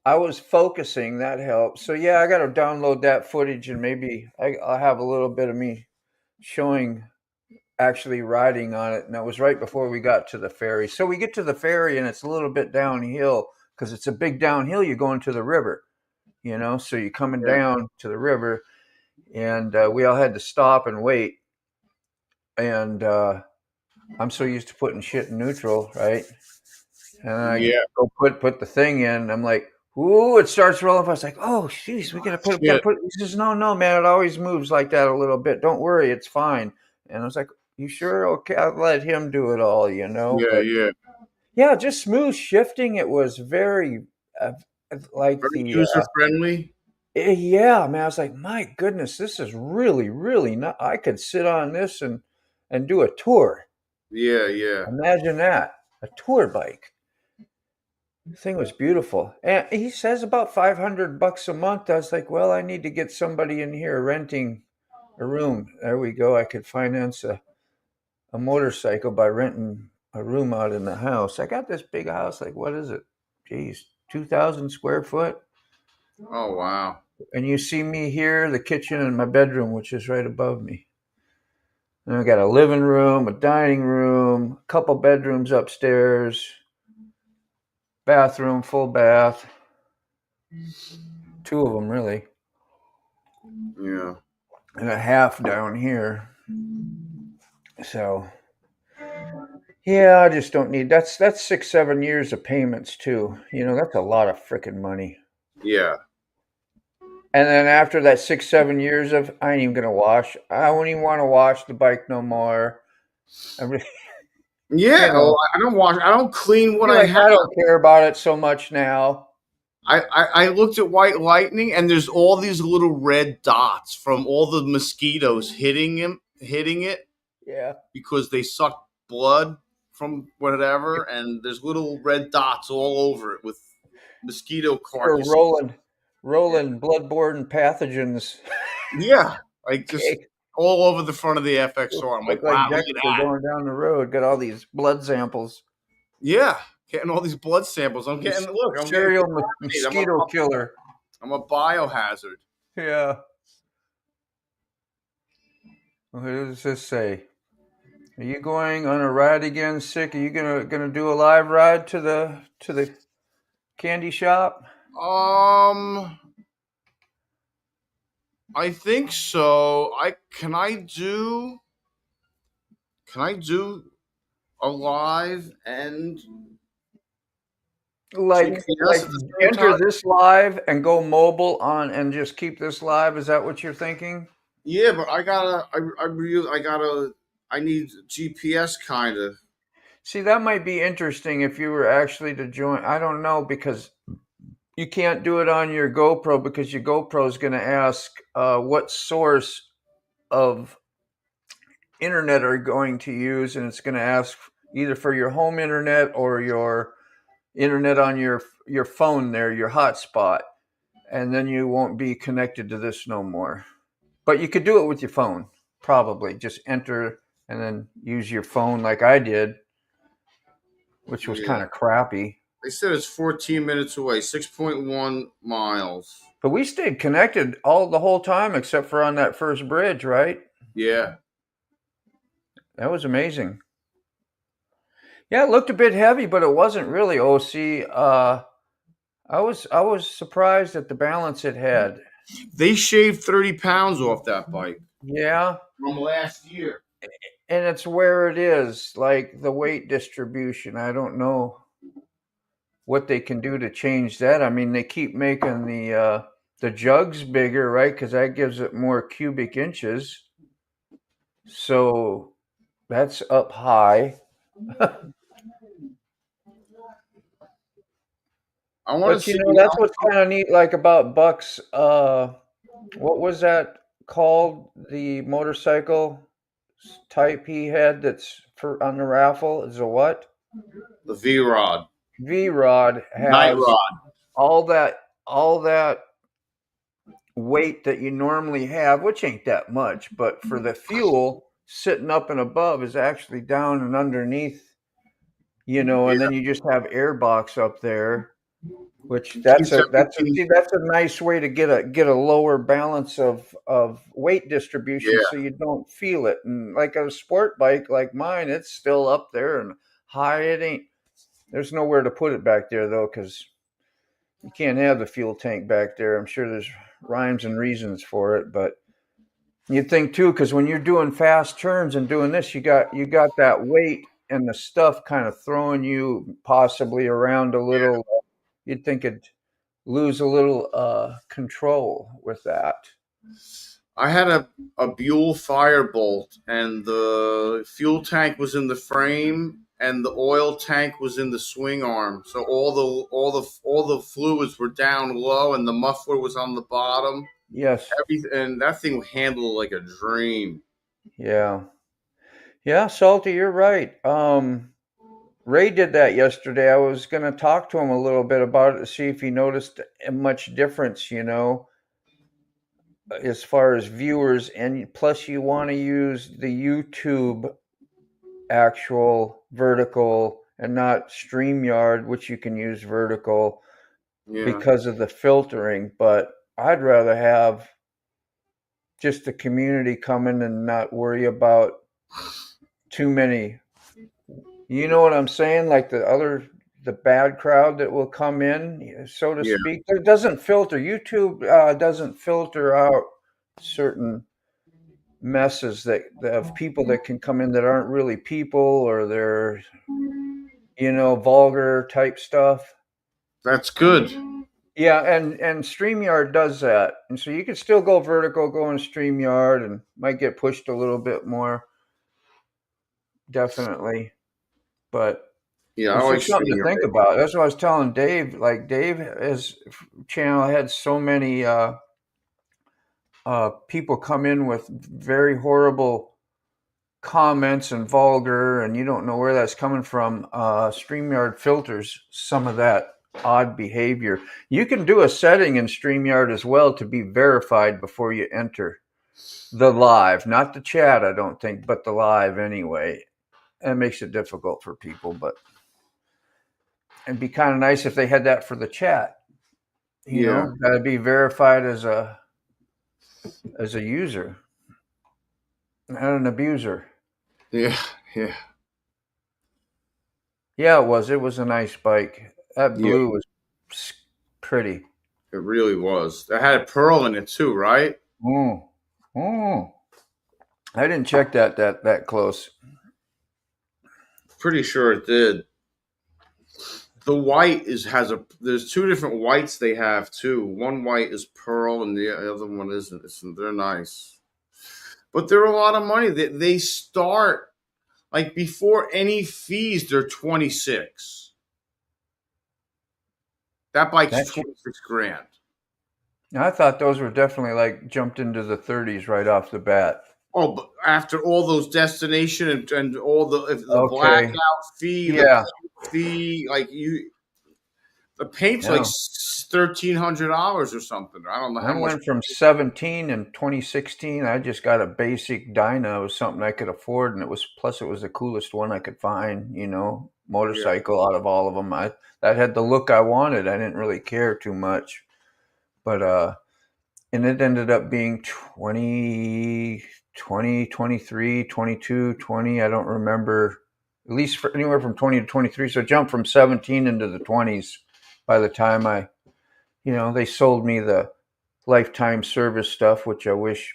I was focusing. That helped. So yeah, I got to download that footage, and maybe I'll have a little bit of me showing actually riding on it. And that was right before we got to the ferry. So we get to the ferry, and it's a little bit downhill because it's a big downhill. You're going to the river, so you're coming down to the river. And we all had to stop and wait. And I'm so used to putting shit in neutral, right? And I go put the thing in. And I'm like, ooh, it starts rolling. I was like, oh, jeez, we gotta put it. He says, no, man, it always moves like that a little bit. Don't worry, it's fine. And I was like, you sure? Okay, I'll let him do it all, Yeah, just smooth shifting. It was very very user friendly. Yeah, man, I was like, my goodness, this is really, really not. I could sit on this and do a tour. Yeah. Imagine that, a tour bike. The thing was beautiful. And he says about $500 a month. I was like, well, I need to get somebody in here renting a room. There we go. I could finance a motorcycle by renting a room out in the house. I got this big house. Like, what is it? Geez, 2,000 square foot. Oh, wow. And you see me here, the kitchen and my bedroom, which is right above me. And I got a living room, a dining room, a couple bedrooms upstairs, bathroom, full bath. 2 of them really, Yeah. and a half down here. So, yeah, I just don't need that's 6-7 years of payments too. You know, that's a lot of freaking money. Yeah. And then after that 6-7 years of, I ain't even gonna wash. I don't even want to wash the bike no more. Yeah, You know, I don't wash. I don't clean what feel I like have. I don't care about it so much now. I looked at White Lightning, and there's all these little red dots from all the mosquitoes hitting it Yeah. because they suck blood from whatever, and there's little red dots all over it with mosquito For carcasses. rolling bloodborne pathogens. Yeah, like just all over the front of the FXR. I'm Look like, wow, look Dexter at that. going down the road, got all these blood samples. Yeah, getting all these blood samples. I'm getting Serial mosquito killer. I'm a biohazard. Yeah. What does this say? Are you going on a ride again, Sick? Are you gonna do a live ride to the candy shop? I think so. Can I do a live and Like GPS at the same enter time? this live and go mobile on and just keep this live? Is that what you're thinking? Yeah, but I need GPS kind of. See, that might be interesting if you were actually to join. I don't know, because you can't do it on your GoPro because your GoPro is going to ask what source of internet are you going to use, and it's going to ask either for your home internet or your internet on your phone there, your hotspot, and then you won't be connected to this no more. But you could do it with your phone, probably. Just enter and then use your phone like I did, which was kind of crappy. They said it's 14 minutes away, 6.1 miles. But we stayed connected the whole time except for on that first bridge, right? Yeah. That was amazing. Yeah, it looked a bit heavy, but it wasn't really, OC. I was surprised at the balance it had. They shaved 30 pounds off that bike. Yeah. From last year. And it's where it is, like the weight distribution. I don't know what they can do to change that. I mean, they keep making the jugs bigger, right? Because that gives it more cubic inches. So that's up high. I want to see. That's what's kind of neat, like about Buck's. What was that called? The motorcycle type he had that's on the raffle is a what? The V-Rod. V-Rod has Night Rod. all that weight that you normally have, which ain't that much, but for the fuel sitting up and above is actually down and underneath, and then you just have air box up there, which that's a nice way to get a lower balance of weight distribution, so you don't feel it. And like a sport bike like mine, it's still up there and high. It ain't. There's nowhere to put it back there though, because you can't have the fuel tank back there. I'm sure there's rhymes and reasons for it, but you'd think too, because when you're doing fast turns and doing this, you got that weight and the stuff kind of throwing you possibly around a little. You'd think it'd lose a little control with that. I had a Buell Firebolt, and the fuel tank was in the frame, and the oil tank was in the swing arm. So all the fluids were down low, and the muffler was on the bottom. Yes. And that thing handled like a dream. Yeah. Yeah, Salty, you're right. Ray did that yesterday. I was going to talk to him a little bit about it to see if he noticed much difference, as far as viewers. And plus, you want to use the YouTube actual vertical and not StreamYard, which you can use vertical because of the filtering. But I'd rather have just the community come in and not worry about too many. You know what I'm saying? Like the the bad crowd that will come in, so to Yeah. speak. It doesn't filter. YouTube doesn't filter out certain messes that of people that can come in that aren't really people, or they're vulgar type stuff. That's good. Yeah, and StreamYard does that. And so you can still go vertical, go in StreamYard, and might get pushed a little bit more. Definitely. But Yeah, I it's like just something to think StreamYard. about. That's what I was telling Dave. Like, Dave, his channel had so many people come in with very horrible comments and vulgar, and you don't know where that's coming from. StreamYard filters some of that odd behavior. You can do a setting in StreamYard as well to be verified before you enter the live, not the chat, I don't think, but the live anyway. And it makes it difficult for people, but it'd be kind of nice if they had that for the chat. You know, gotta be verified as a user, not an abuser. Yeah. Yeah, it was. It was a nice bike. That blue was pretty. It really was. It had a pearl in it too, right? I didn't check that close. Pretty sure it did. The white there's two different whites they have too. One white is pearl and the other one isn't. They're nice. But they're a lot of money. They start like before any fees, they're 26. That bike's 26 grand. I thought those were definitely like jumped into the 30s right off the bat. Oh, but after all those destination and all the blackout fee, yeah, the fee, like the paint's like $1,300 or something. I don't know how I much. went from 17 in 2016. I just got a basic dyno, something I could afford, and it was the coolest one I could find. Motorcycle out of all of them. That had the look I wanted. I didn't really care too much, but and it ended up being 20, 23, 22, 20. I don't remember. At least anywhere from 20 to 23. So it jumped from 17 into the 20s by the time they sold me the lifetime service stuff, which I wish.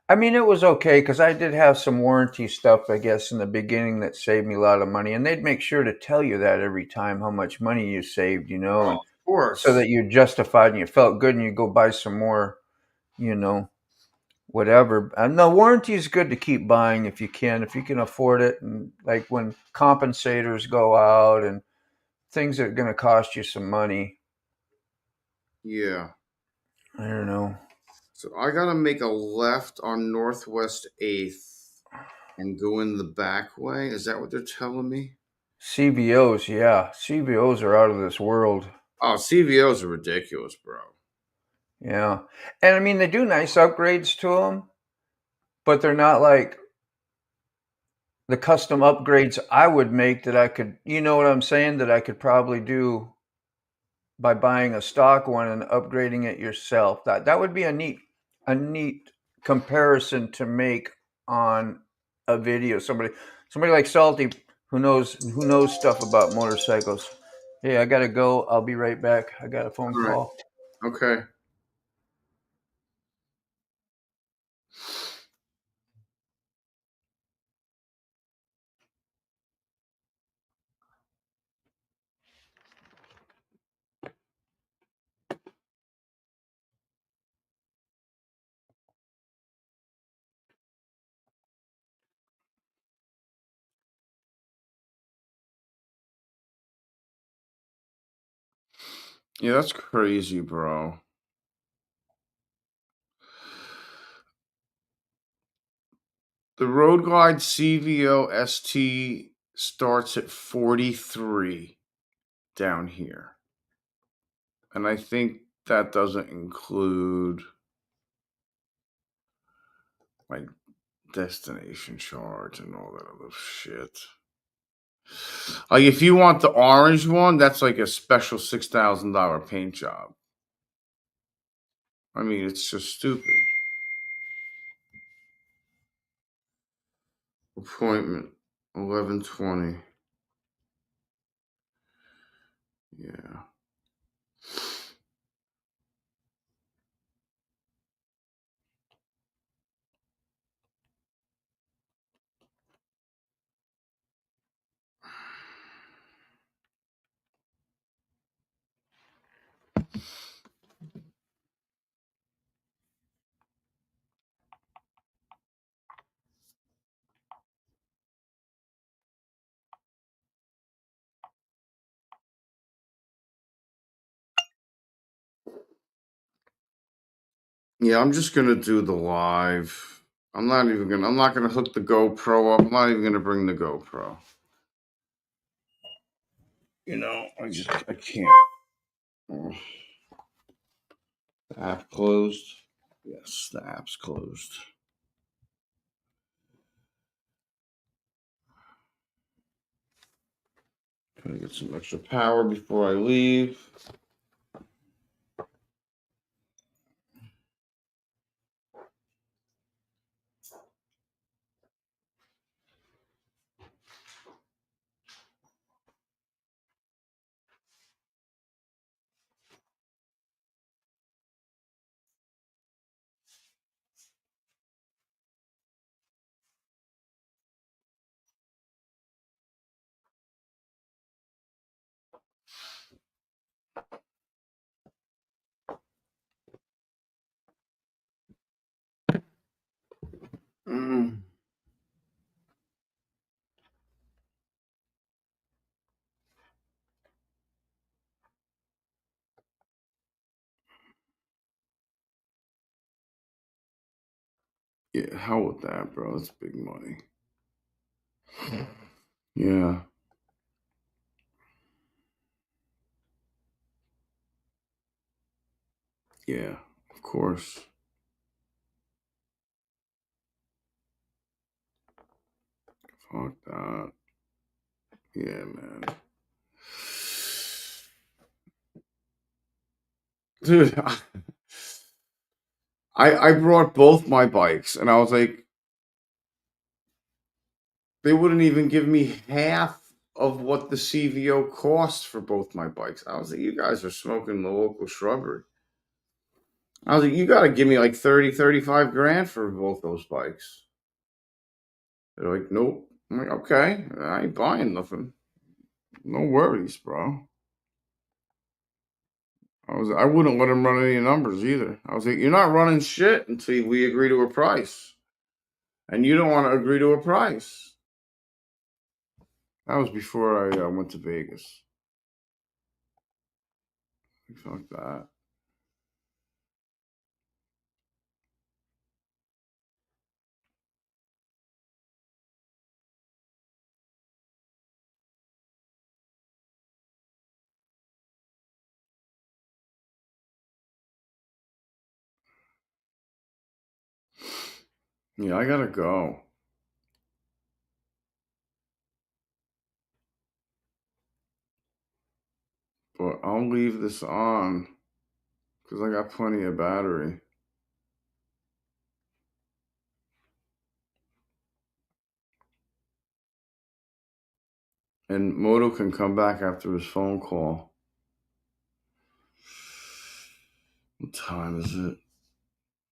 I mean, it was okay because I did have some warranty stuff, I guess, in the beginning that saved me a lot of money. And they'd make sure to tell you that every time how much money you saved, and of course, so that you're justified and you felt good and you go buy some more, whatever. And the warranty is good to keep buying if you can afford it. And like when compensators go out and things that are going to cost you some money. Yeah. I don't know. So I got to make a left on Northwest 8th and go in the back way. Is that what they're telling me? CVOs, yeah. CVOs are out of this world. Oh, CVOs are ridiculous, bro. Yeah. And I mean, they do nice upgrades to them, but they're not like the custom upgrades I would make that I could, you know what I'm saying, that I could probably do by buying a stock one and upgrading it yourself. That would be a neat comparison to make on a video. Somebody like Salty who knows stuff about motorcycles. Hey, I gotta go. I'll be right back. I got a phone call. Okay. Yeah, that's crazy, bro. The Road Glide CVO ST starts at 43 down here. And I think that doesn't include like destination charge and all that other shit. Like if you want the orange one, that's like a special $6,000 paint job. I mean, it's just stupid. Appointment 11:20. Yeah, I'm just gonna do the live. I'm not gonna hook the GoPro up. I'm not even gonna bring the GoPro. You know, I can't. Oh, the app closed. Yes, the app's closed. Gotta get some extra power before I leave. Yeah, hell with that, bro. That's big money. Yeah. Yeah, of course. Fuck that. Yeah, man. Dude, I brought both my bikes and I was like, they wouldn't even give me half of what the CVO cost for both my bikes. I was like, you guys are smoking the local shrubbery. I was like, you got to give me like 30, 35 grand for both those bikes. They're like, nope. I'm like, okay, I ain't buying nothing. No worries, bro. I wouldn't let him run any numbers either. I was like, you're not running shit until we agree to a price. And you don't want to agree to a price. That was before I went to Vegas. Fuck that. Yeah, I gotta go. But I'll leave this on because I got plenty of battery. And Moto can come back after his phone call. What time is it?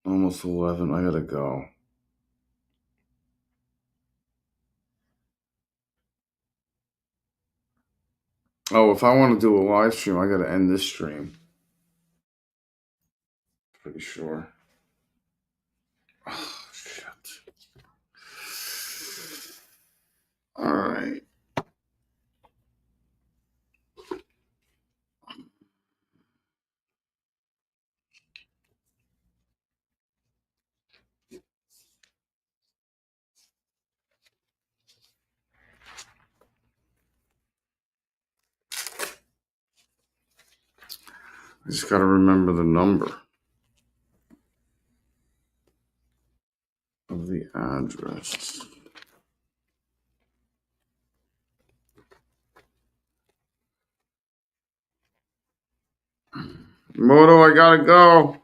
Almost 11. I gotta go. Oh, if I want to do a live stream, I gotta end this stream. Pretty sure. Oh, shit. All right. I just gotta remember the number of the address. Moto, I gotta go.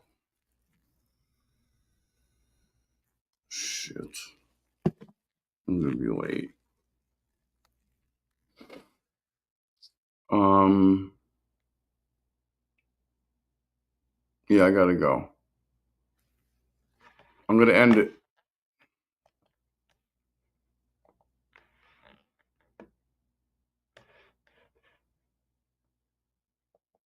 Shit. I'm gonna be late. Yeah, I gotta go. I'm gonna end it.